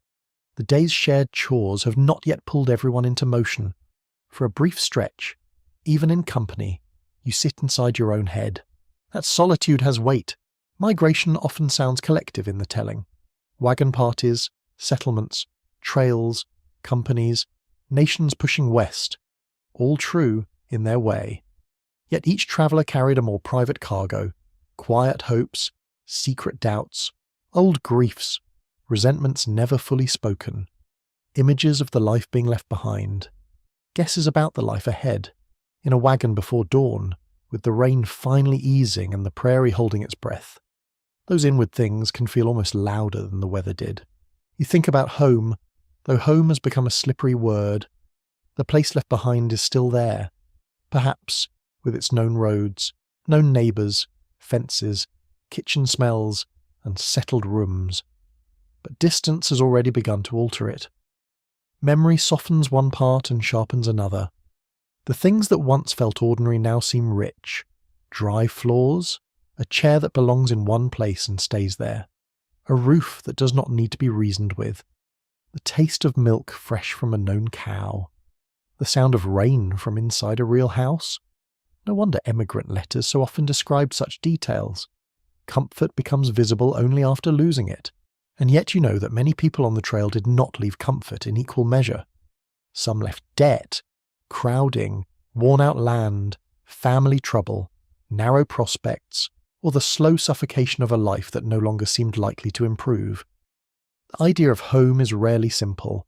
[SPEAKER 1] The day's shared chores have not yet pulled everyone into motion. For a brief stretch, even in company, you sit inside your own head. That solitude has weight. Migration often sounds collective in the telling. Wagon parties, settlements, trails, companies, nations pushing west, all true in their way. Yet each traveller carried a more private cargo, quiet hopes, secret doubts, old griefs, resentments never fully spoken, images of the life being left behind, guesses about the life ahead, in a wagon before dawn, with the rain finally easing and the prairie holding its breath. Those inward things can feel almost louder than the weather did. You think about home, though home has become a slippery word. The place left behind is still there, perhaps with its known roads, known neighbours, fences, kitchen smells, and settled rooms. But distance has already begun to alter it. Memory softens one part and sharpens another. The things that once felt ordinary now seem rich. Dry floors, a chair that belongs in one place and stays there, a roof that does not need to be reasoned with, the taste of milk fresh from a known cow, the sound of rain from inside a real house. No wonder emigrant letters so often describe such details. Comfort becomes visible only after losing it, and yet you know that many people on the trail did not leave comfort in equal measure. Some left debt, crowding, worn-out land, family trouble, narrow prospects, or the slow suffocation of a life that no longer seemed likely to improve. The idea of home is rarely simple.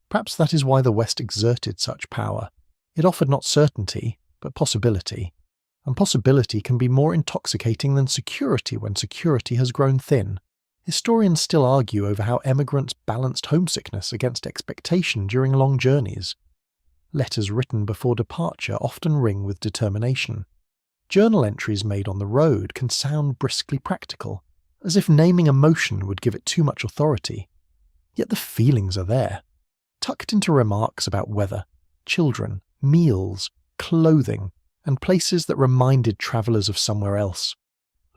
[SPEAKER 1] Perhaps that is why the West exerted such power. It offered not certainty, but possibility. And possibility can be more intoxicating than security when security has grown thin. Historians still argue over how emigrants balanced homesickness against expectation during long journeys. Letters written before departure often ring with determination. Journal entries made on the road can sound briskly practical, as if naming emotion would give it too much authority. Yet the feelings are there, tucked into remarks about weather, children, meals, clothing, and places that reminded travellers of somewhere else.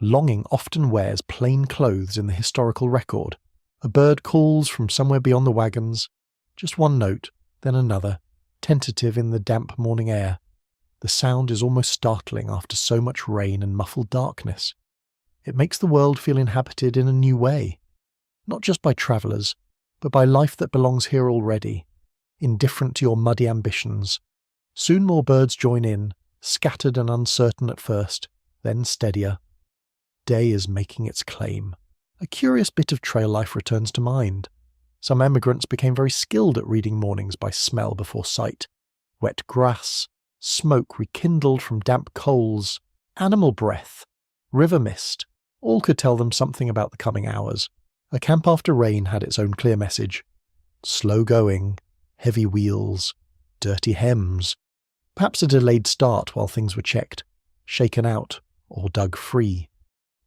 [SPEAKER 1] Longing often wears plain clothes in the historical record. A bird calls from somewhere beyond the wagons, just one note, then another, tentative in the damp morning air. The sound is almost startling after so much rain and muffled darkness. It makes the world feel inhabited in a new way, not just by travellers, but by life that belongs here already, indifferent to your muddy ambitions. Soon more birds join in, scattered and uncertain at first, then steadier. Day is making its claim. A curious bit of trail life returns to mind. Some emigrants became very skilled at reading mornings by smell before sight. Wet grass, smoke rekindled from damp coals, animal breath, river mist, all could tell them something about the coming hours. A camp after rain had its own clear message. Slow going, heavy wheels, dirty hems. Perhaps a delayed start while things were checked, shaken out, or dug free.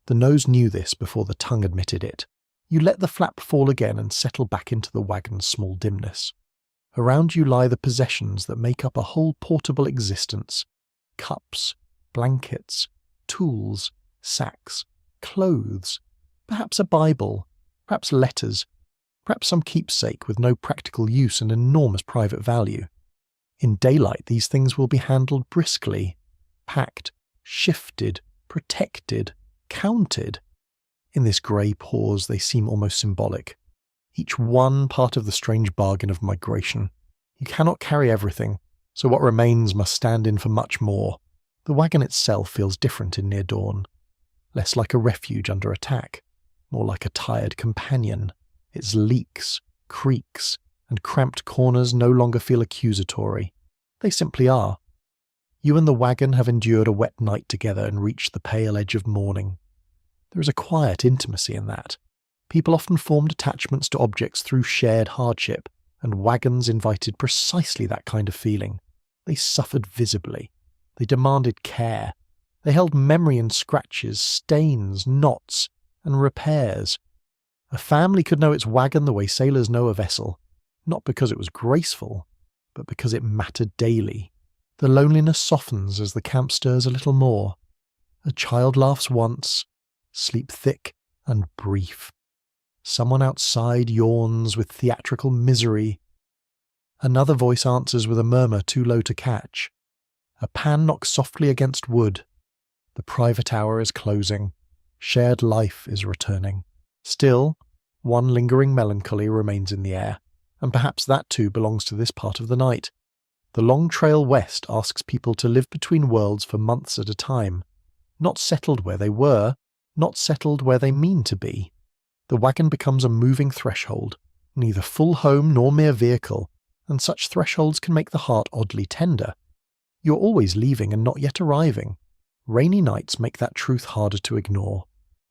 [SPEAKER 1] The nose knew this before the tongue admitted it. You let the flap fall again and settle back into the wagon's small dimness. Around you lie the possessions that make up a whole portable existence. Cups, blankets, tools, sacks, clothes, perhaps a Bible, perhaps letters, perhaps some keepsake with no practical use and enormous private value. In daylight these things will be handled briskly, packed, shifted, protected, counted. In this grey pause they seem almost symbolic. Each one part of the strange bargain of migration. You cannot carry everything, so what remains must stand in for much more. The wagon itself feels different in near dawn. Less like a refuge under attack, more like a tired companion. Its leaks, creaks, and cramped corners no longer feel accusatory. They simply are. You and the wagon have endured a wet night together and reached the pale edge of morning. There is a quiet intimacy in that. People often formed attachments to objects through shared hardship, and wagons invited precisely that kind of feeling. They suffered visibly. They demanded care. They held memory in scratches, stains, knots, and repairs. A family could know its wagon the way sailors know a vessel, not because it was graceful, but because it mattered daily. The loneliness softens as the camp stirs a little more. A child laughs once, sleep thick and brief. Someone outside yawns with theatrical misery. Another voice answers with a murmur too low to catch. A pan knocks softly against wood. The private hour is closing. Shared life is returning. Still, one lingering melancholy remains in the air, and perhaps that too belongs to this part of the night. The long trail west asks people to live between worlds for months at a time, not settled where they were, not settled where they mean to be. The wagon becomes a moving threshold, neither full home nor mere vehicle, and such thresholds can make the heart oddly tender. You're always leaving and not yet arriving. Rainy nights make that truth harder to ignore.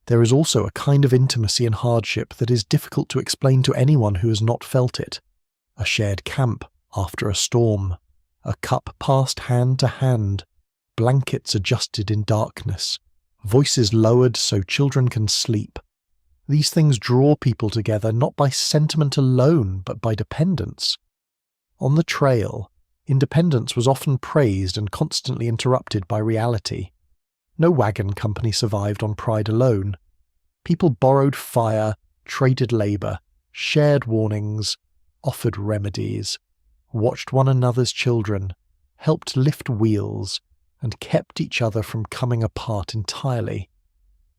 [SPEAKER 1] There is also a kind of intimacy and hardship that is difficult to explain to anyone who has not felt it. A shared camp after a storm, a cup passed hand to hand, blankets adjusted in darkness, voices lowered so children can sleep. These things draw people together not by sentiment alone, but by dependence. On the trail, independence was often praised and constantly interrupted by reality. No wagon company survived on pride alone. People borrowed fire, traded labour, shared warnings, offered remedies, watched one another's children, helped lift wheels, and kept each other from coming apart entirely.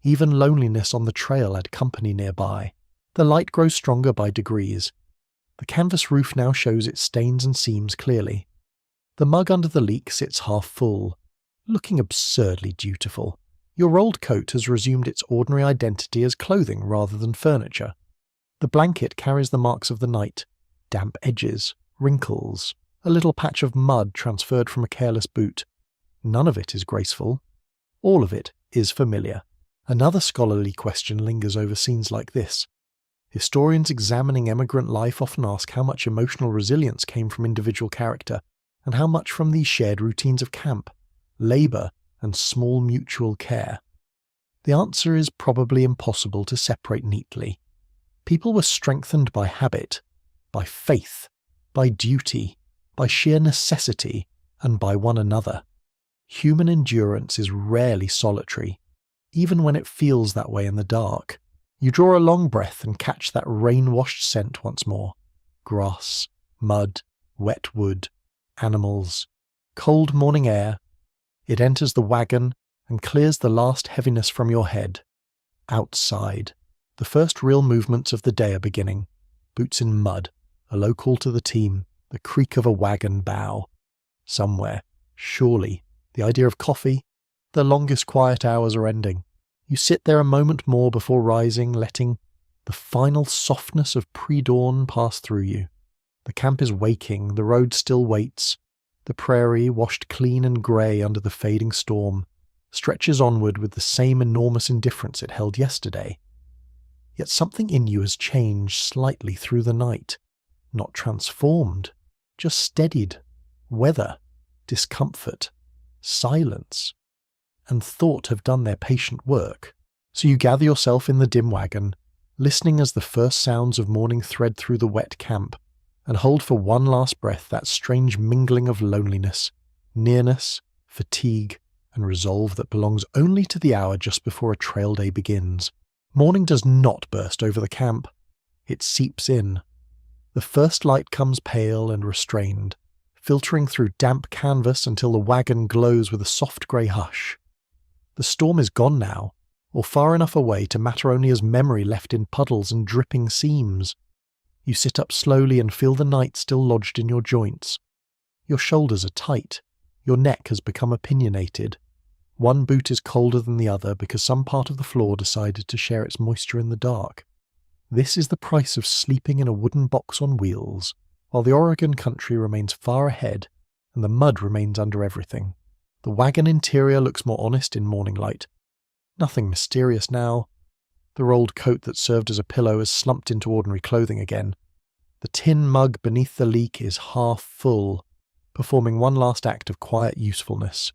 [SPEAKER 1] Even loneliness on the trail had company nearby. The light grows stronger by degrees. The canvas roof now shows its stains and seams clearly. The mug under the leak sits half full, looking absurdly dutiful. Your rolled coat has resumed its ordinary identity as clothing rather than furniture. The blanket carries the marks of the night, damp edges, wrinkles, a little patch of mud transferred from a careless boot. None of it is graceful. All of it is familiar. Another scholarly question lingers over scenes like this. Historians examining emigrant life often ask how much emotional resilience came from individual character, and how much from these shared routines of camp, labour, and small mutual care. The answer is probably impossible to separate neatly. People were strengthened by habit, by faith, by duty, by sheer necessity, and by one another. Human endurance is rarely solitary, even when it feels that way in the dark. You draw a long breath and catch that rain-washed scent once more. Grass, mud, wet wood, animals, cold morning air. It enters the wagon and clears the last heaviness from your head. Outside, the first real movements of the day are beginning. Boots in mud, a low call to the team, the creak of a wagon bow. Somewhere, surely, the idea of coffee, the longest quiet hours are ending. You sit there a moment more before rising, letting the final softness of pre-dawn pass through you. The camp is waking, the road still waits. The prairie, washed clean and grey under the fading storm, stretches onward with the same enormous indifference it held yesterday. Yet something in you has changed slightly through the night. Not transformed, just steadied. Weather, discomfort, silence, and thought have done their patient work. So you gather yourself in the dim wagon, listening as the first sounds of morning thread through the wet camp, and hold for one last breath that strange mingling of loneliness, nearness, fatigue, and resolve that belongs only to the hour just before a trail day begins. Morning does not burst over the camp. It seeps in. The first light comes pale and restrained, filtering through damp canvas until the wagon glows with a soft grey hush. The storm is gone now, or far enough away to matter only as memory left in puddles and dripping seams. You sit up slowly and feel the night still lodged in your joints. Your shoulders are tight. Your neck has become opinionated. One boot is colder than the other because some part of the floor decided to share its moisture in the dark. This is the price of sleeping in a wooden box on wheels, while the Oregon country remains far ahead and the mud remains under everything. The wagon interior looks more honest in morning light. Nothing mysterious now. The rolled coat that served as a pillow has slumped into ordinary clothing again. The tin mug beneath the leak is half full, performing one last act of quiet usefulness.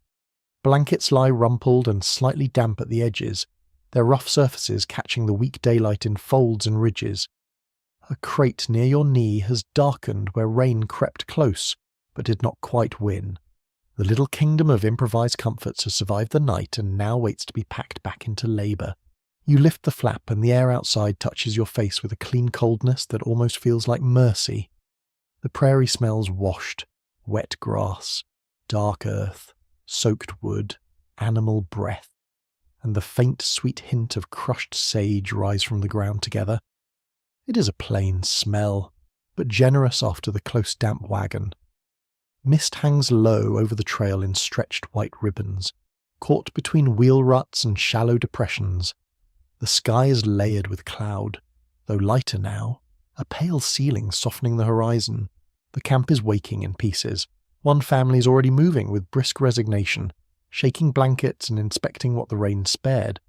[SPEAKER 1] Blankets lie rumpled and slightly damp at the edges, their rough surfaces catching the weak daylight in folds and ridges. A crate near your knee has darkened where rain crept close, but did not quite win. The little kingdom of improvised comforts has survived the night and now waits to be packed back into labour. You lift the flap and the air outside touches your face with a clean coldness that almost feels like mercy. The prairie smells washed, wet grass, dark earth, soaked wood, animal breath, and the faint sweet hint of crushed sage rise from the ground together. It is a plain smell, but generous after the close damp wagon. Mist hangs low over the trail in stretched white ribbons, caught between wheel ruts and shallow depressions. The sky is layered with cloud, though lighter now, a pale ceiling softening the horizon. The camp is waking in pieces. One family is already moving with brisk resignation, shaking blankets and inspecting what the rain spared.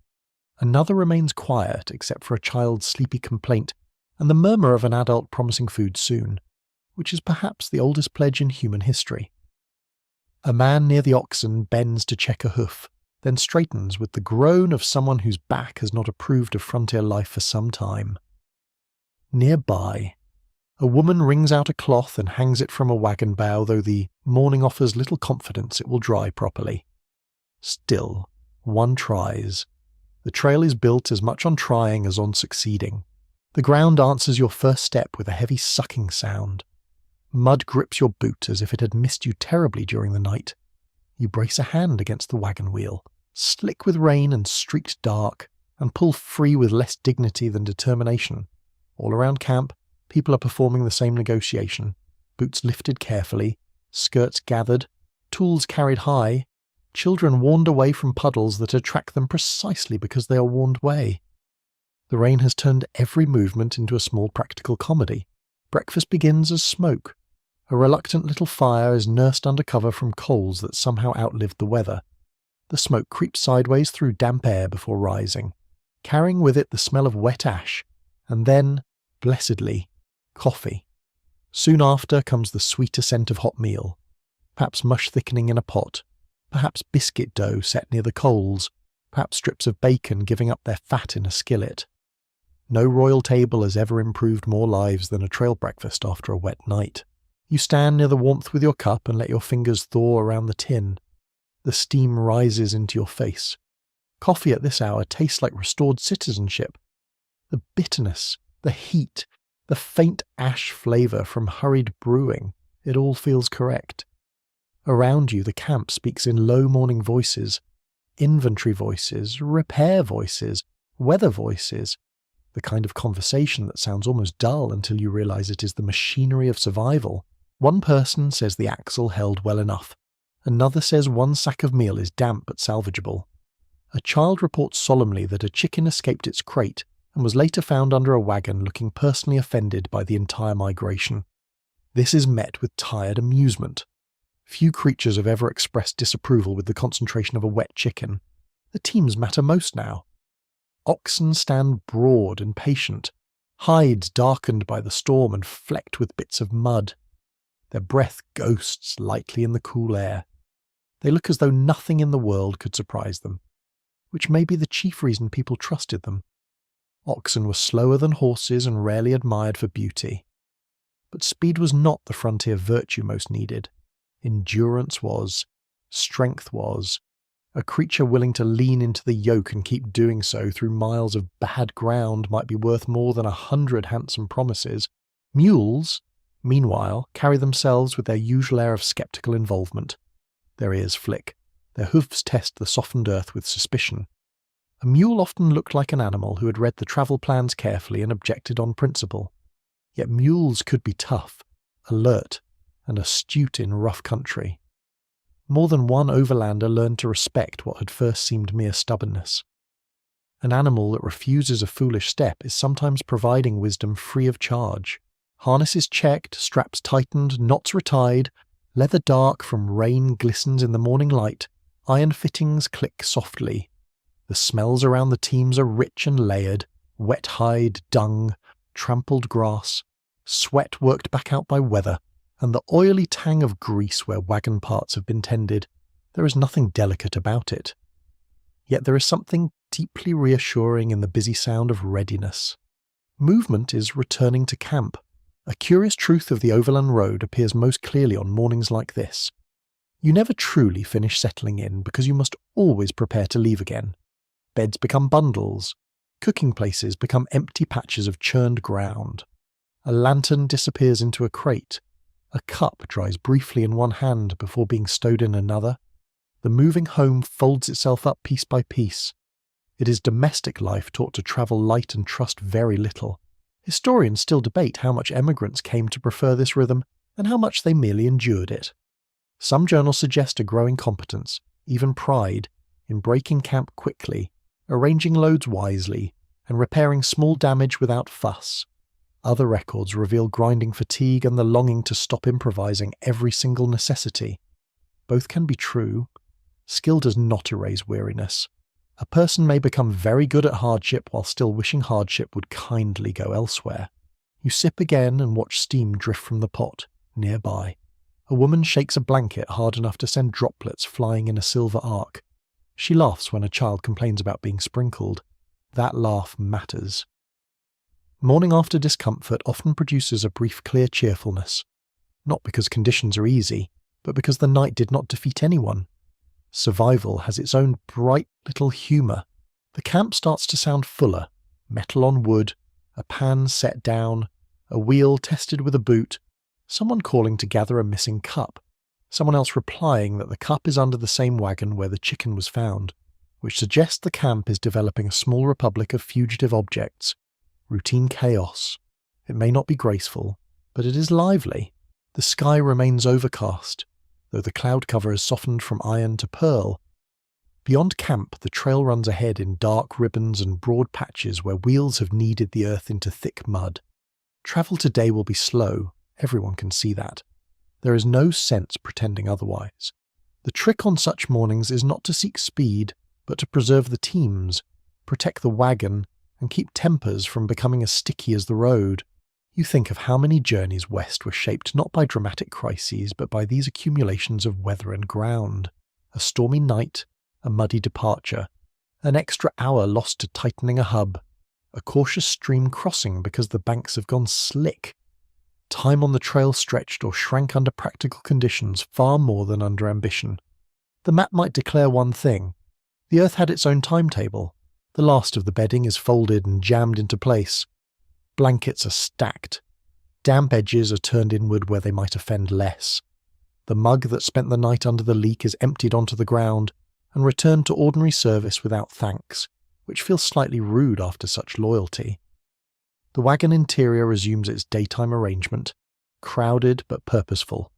[SPEAKER 1] Another remains quiet except for a child's sleepy complaint and the murmur of an adult promising food soon, which is perhaps the oldest pledge in human history. A man near the oxen bends to check a hoof, then straightens with the groan of someone whose back has not approved of frontier life for some time. Nearby, a woman wrings out a cloth and hangs it from a wagon bough, though the morning offers little confidence it will dry properly. Still, one tries. The trail is built as much on trying as on succeeding. The ground answers your first step with a heavy sucking sound. Mud grips your boot as if it had missed you terribly during the night. You brace a hand against the wagon wheel, slick with rain and streaked dark, and pull free with less dignity than determination. All around camp, people are performing the same negotiation, boots lifted carefully, skirts gathered, tools carried high, children warned away from puddles that attract them precisely because they are warned away. The rain has turned every movement into a small practical comedy. Breakfast begins as smoke. A reluctant little fire is nursed under cover from coals that somehow outlived the weather. The smoke creeps sideways through damp air before rising, carrying with it the smell of wet ash, and then, blessedly, coffee. Soon after comes the sweeter scent of hot meal, perhaps mush thickening in a pot, perhaps biscuit dough set near the coals, perhaps strips of bacon giving up their fat in a skillet. No royal table has ever improved more lives than a trail breakfast after a wet night. You stand near the warmth with your cup and let your fingers thaw around the tin. The steam rises into your face. Coffee at this hour tastes like restored citizenship. The bitterness, the heat, the faint ash flavour from hurried brewing, it all feels correct. Around you the camp speaks in low morning voices, inventory voices, repair voices, weather voices, the kind of conversation that sounds almost dull until you realise it is the machinery of survival. One person says the axle held well enough. Another says one sack of meal is damp but salvageable. A child reports solemnly that a chicken escaped its crate and was later found under a wagon looking personally offended by the entire migration. This is met with tired amusement. Few creatures have ever expressed disapproval with the concentration of a wet chicken. The teams matter most now. Oxen stand broad and patient, hides darkened by the storm and flecked with bits of mud. Their breath ghosts lightly in the cool air. They look as though nothing in the world could surprise them, which may be the chief reason people trusted them. Oxen were slower than horses and rarely admired for beauty. But speed was not the frontier virtue most needed. Endurance was. Strength was. A creature willing to lean into the yoke and keep doing so through miles of bad ground might be worth more than 100 handsome promises. Mules, meanwhile, carry themselves with their usual air of sceptical involvement. Their ears flick. Their hoofs test the softened earth with suspicion. A mule often looked like an animal who had read the travel plans carefully and objected on principle. Yet mules could be tough, alert, and astute in rough country. More than one overlander learned to respect what had first seemed mere stubbornness. An animal that refuses a foolish step is sometimes providing wisdom free of charge. Harnesses checked, straps tightened, knots retied, leather dark from rain glistens in the morning light, iron fittings click softly. The smells around the teams are rich and layered, wet hide, dung, trampled grass, sweat worked back out by weather, and the oily tang of grease where wagon parts have been tended. There is nothing delicate about it. Yet there is something deeply reassuring in the busy sound of readiness. Movement is returning to camp. A curious truth of the overland road appears most clearly on mornings like this. You never truly finish settling in because you must always prepare to leave again. Beds become bundles. Cooking places become empty patches of churned ground. A lantern disappears into a crate. A cup dries briefly in one hand before being stowed in another. The moving home folds itself up piece by piece. It is domestic life taught to travel light and trust very little. Historians still debate how much emigrants came to prefer this rhythm and how much they merely endured it. Some journals suggest a growing competence, even pride, in breaking camp quickly, arranging loads wisely, and repairing small damage without fuss. Other records reveal grinding fatigue and the longing to stop improvising every single necessity. Both can be true. Skill does not erase weariness. A person may become very good at hardship while still wishing hardship would kindly go elsewhere. You sip again and watch steam drift from the pot, nearby. A woman shakes a blanket hard enough to send droplets flying in a silver arc. She laughs when a child complains about being sprinkled. That laugh matters. Morning after discomfort often produces a brief clear cheerfulness. Not because conditions are easy, but because the night did not defeat anyone. Survival has its own bright little humour. The camp starts to sound fuller. Metal on wood, a pan set down, a wheel tested with a boot, someone calling to gather a missing cup, someone else replying that the cup is under the same wagon where the chicken was found, which suggests the camp is developing a small republic of fugitive objects. Routine chaos. It may not be graceful, but it is lively. The sky remains overcast, though the cloud cover has softened from iron to pearl. Beyond camp, the trail runs ahead in dark ribbons and broad patches where wheels have kneaded the earth into thick mud. Travel today will be slow, everyone can see that. There is no sense pretending otherwise. The trick on such mornings is not to seek speed, but to preserve the teams, protect the wagon, and keep tempers from becoming as sticky as the road. You think of how many journeys west were shaped not by dramatic crises, but by these accumulations of weather and ground. A stormy night, a muddy departure, an extra hour lost to tightening a hub, a cautious stream crossing because the banks have gone slick. Time on the trail stretched or shrank under practical conditions far more than under ambition. The map might declare one thing. The earth had its own timetable. The last of the bedding is folded and jammed into place. Blankets are stacked. Damp edges are turned inward where they might offend less. The mug that spent the night under the leak is emptied onto the ground and returned to ordinary service without thanks, which feels slightly rude after such loyalty. The wagon interior resumes its daytime arrangement, crowded but purposeful.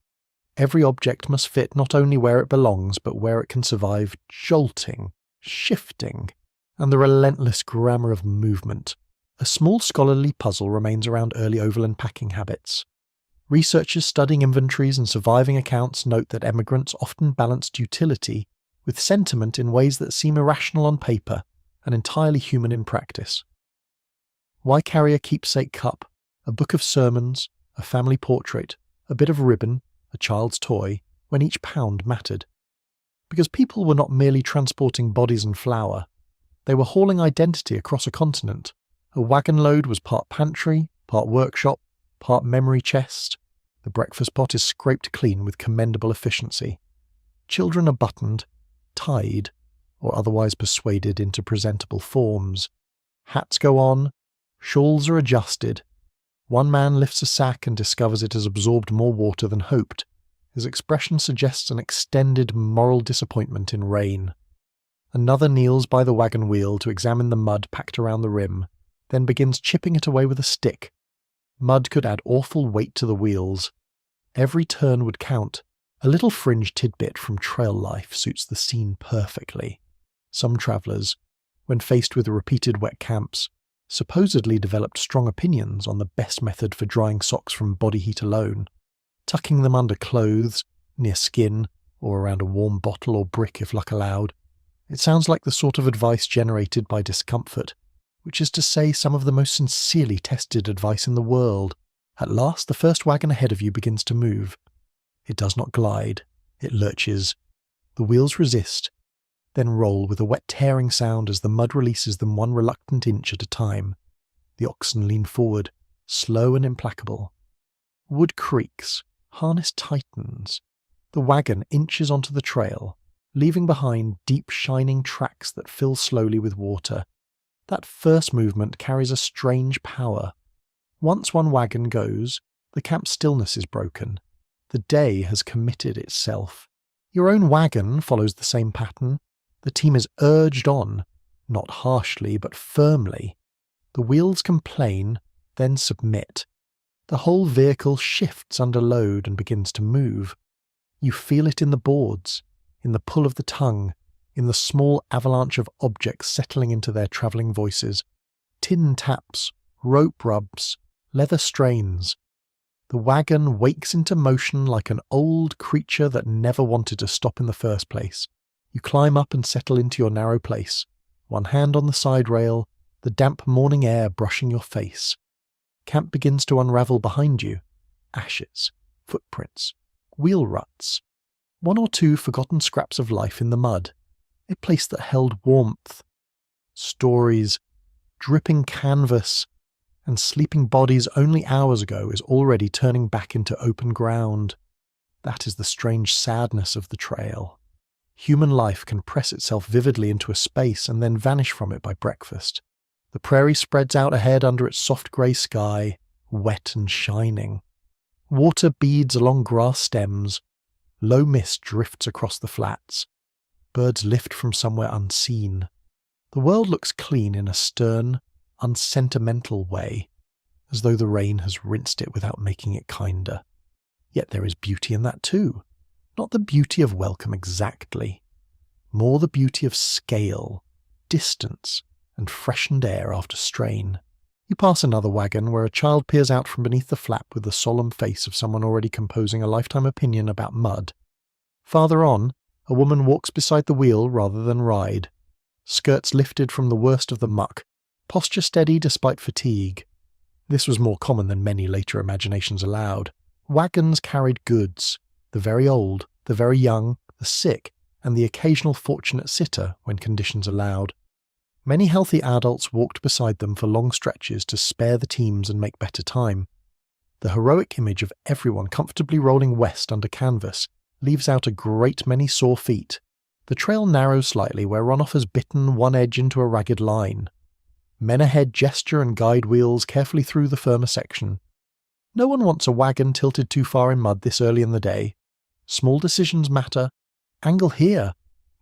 [SPEAKER 1] Every object must fit not only where it belongs, but where it can survive jolting, shifting, and the relentless grammar of movement. A small scholarly puzzle remains around early overland packing habits. Researchers studying inventories and surviving accounts note that emigrants often balanced utility with sentiment in ways that seem irrational on paper and entirely human in practice. Why carry a keepsake cup, a book of sermons, a family portrait, a bit of ribbon, a child's toy, when each pound mattered? Because people were not merely transporting bodies and flour. They were hauling identity across a continent. A wagon load was part pantry, part workshop, part memory chest. The breakfast pot is scraped clean with commendable efficiency. Children are buttoned, tied, or otherwise persuaded into presentable forms. Hats go on, shawls are adjusted. One man lifts a sack and discovers it has absorbed more water than hoped. His expression suggests an extended moral disappointment in rain. Another kneels by the wagon wheel to examine the mud packed around the rim, then begins chipping it away with a stick. Mud could add awful weight to the wheels. Every turn would count. A little fringe tidbit from trail life suits the scene perfectly. Some travellers, when faced with repeated wet camps, supposedly developed strong opinions on the best method for drying socks from body heat alone, tucking them under clothes, near skin, or around a warm bottle or brick if luck allowed. It sounds like the sort of advice generated by discomfort, which is to say some of the most sincerely tested advice in the world. At last the first wagon ahead of you begins to move. It does not glide, it lurches. The wheels resist, then roll with a wet tearing sound as the mud releases them one reluctant inch at a time. The oxen lean forward, slow and implacable. Wood creaks, harness tightens. The wagon inches onto the trail, leaving behind deep shining tracks that fill slowly with water. That first movement carries a strange power. Once one wagon goes, the camp stillness is broken. The day has committed itself. Your own wagon follows the same pattern. The team is urged on, not harshly but firmly. The wheels complain, then submit. The whole vehicle shifts under load and begins to move. You feel it in the boards, in the pull of the tongue, in the small avalanche of objects settling into their travelling voices. Tin taps, rope rubs, leather strains. The wagon wakes into motion like an old creature that never wanted to stop in the first place. You climb up and settle into your narrow place, one hand on the side rail, the damp morning air brushing your face. Camp begins to unravel behind you. Ashes, footprints, wheel ruts. One or two forgotten scraps of life in the mud. A place that held warmth. Stories, dripping canvas, and sleeping bodies only hours ago is already turning back into open ground. That is the strange sadness of the trail. Human life can press itself vividly into a space and then vanish from it by breakfast. The prairie spreads out ahead under its soft grey sky, wet and shining. Water beads along grass stems. Low mist drifts across the flats. Birds lift from somewhere unseen. The world looks clean in a stern, unsentimental way, as though the rain has rinsed it without making it kinder. Yet there is beauty in that too. Not the beauty of welcome exactly. More the beauty of scale, distance, and freshened air after strain. You pass another wagon where a child peers out from beneath the flap with the solemn face of someone already composing a lifetime opinion about mud. Farther on, a woman walks beside the wheel rather than ride. Skirts lifted from the worst of the muck, posture steady despite fatigue. This was more common than many later imaginations allowed. Wagons carried goods, the very old, the very young, the sick, and the occasional fortunate sitter when conditions allowed. Many healthy adults walked beside them for long stretches to spare the teams and make better time. The heroic image of everyone comfortably rolling west under canvas leaves out a great many sore feet. The trail narrows slightly where runoff has bitten one edge into a ragged line. Men ahead gesture and guide wheels carefully through the firmer section. No one wants a wagon tilted too far in mud this early in the day. Small decisions matter. Angle here.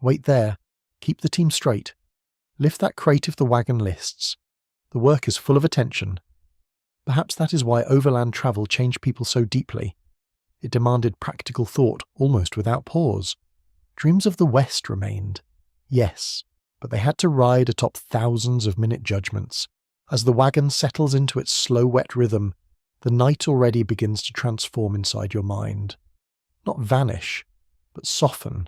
[SPEAKER 1] Wait there. Keep the team straight. Lift that crate if the wagon lists. The work is full of attention. Perhaps that is why overland travel changed people so deeply. It demanded practical thought almost without pause. Dreams of the West remained. Yes, but they had to ride atop thousands of minute judgments. As the wagon settles into its slow wet rhythm, the night already begins to transform inside your mind. Not vanish, but soften.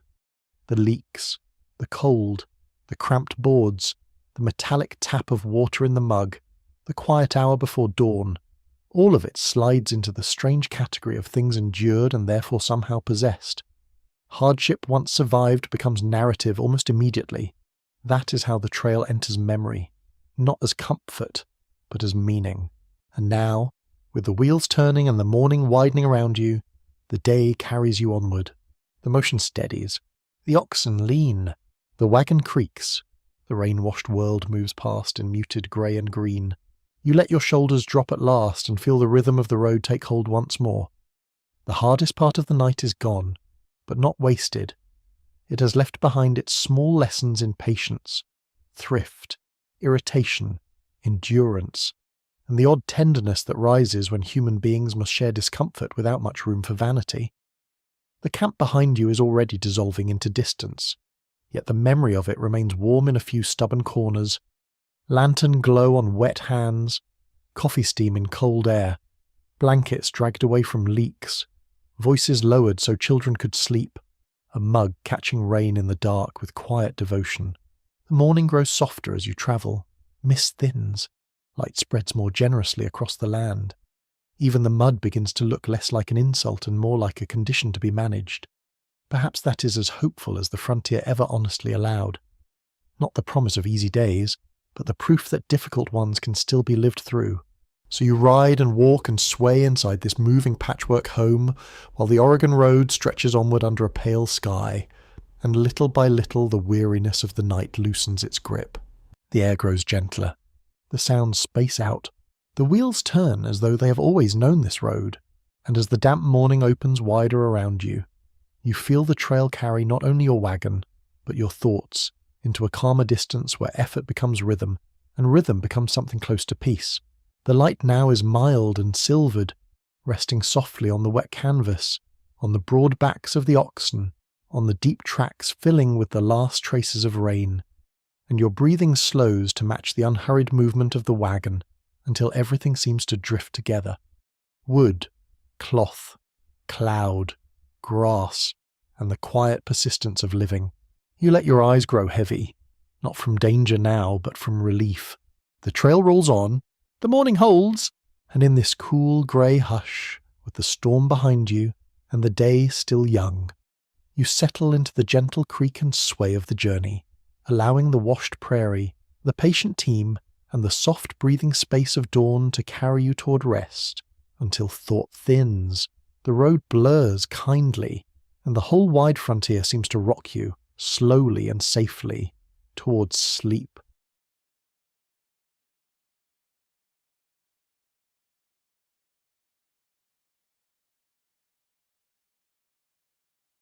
[SPEAKER 1] The leaks, the cold, the cramped boards, the metallic tap of water in the mug, the quiet hour before dawn, all of it slides into the strange category of things endured and therefore somehow possessed. Hardship once survived becomes narrative almost immediately. That is how the trail enters memory, not as comfort, but as meaning. And now, with the wheels turning and the morning widening around you, the day carries you onward. The motion steadies. The oxen lean. The wagon creaks. The rain-washed world moves past in muted grey and green. You let your shoulders drop at last and feel the rhythm of the road take hold once more. The hardest part of the night is gone, but not wasted. It has left behind its small lessons in patience, thrift, irritation, endurance, and the odd tenderness that rises when human beings must share discomfort without much room for vanity. The camp behind you is already dissolving into distance, yet the memory of it remains warm in a few stubborn corners. Lantern glow on wet hands, coffee steam in cold air, blankets dragged away from leaks, voices lowered so children could sleep, a mug catching rain in the dark with quiet devotion. The morning grows softer as you travel. Mist thins. Light spreads more generously across the land. Even the mud begins to look less like an insult and more like a condition to be managed. Perhaps that is as hopeful as the frontier ever honestly allowed. Not the promise of easy days, but the proof that difficult ones can still be lived through. So you ride and walk and sway inside this moving patchwork home, while the Oregon road stretches onward under a pale sky, and little by little the weariness of the night loosens its grip. The air grows gentler. The sounds space out. The wheels turn as though they have always known this road, and as the damp morning opens wider around you, you feel the trail carry not only your wagon, but your thoughts into a calmer distance where effort becomes rhythm, and rhythm becomes something close to peace. The light now is mild and silvered, resting softly on the wet canvas, on the broad backs of the oxen, on the deep tracks filling with the last traces of rain, and your breathing slows to match the unhurried movement of the wagon until everything seems to drift together. Wood, cloth, cloud, grass, and the quiet persistence of living. You let your eyes grow heavy, not from danger now, but from relief. The trail rolls on, the morning holds, and in this cool grey hush, with the storm behind you and the day still young, you settle into the gentle creak and sway of the journey, allowing the washed prairie, the patient team, and the soft breathing space of dawn to carry you toward rest, until thought thins, the road blurs kindly, and the whole wide frontier seems to rock you, slowly and safely, towards sleep.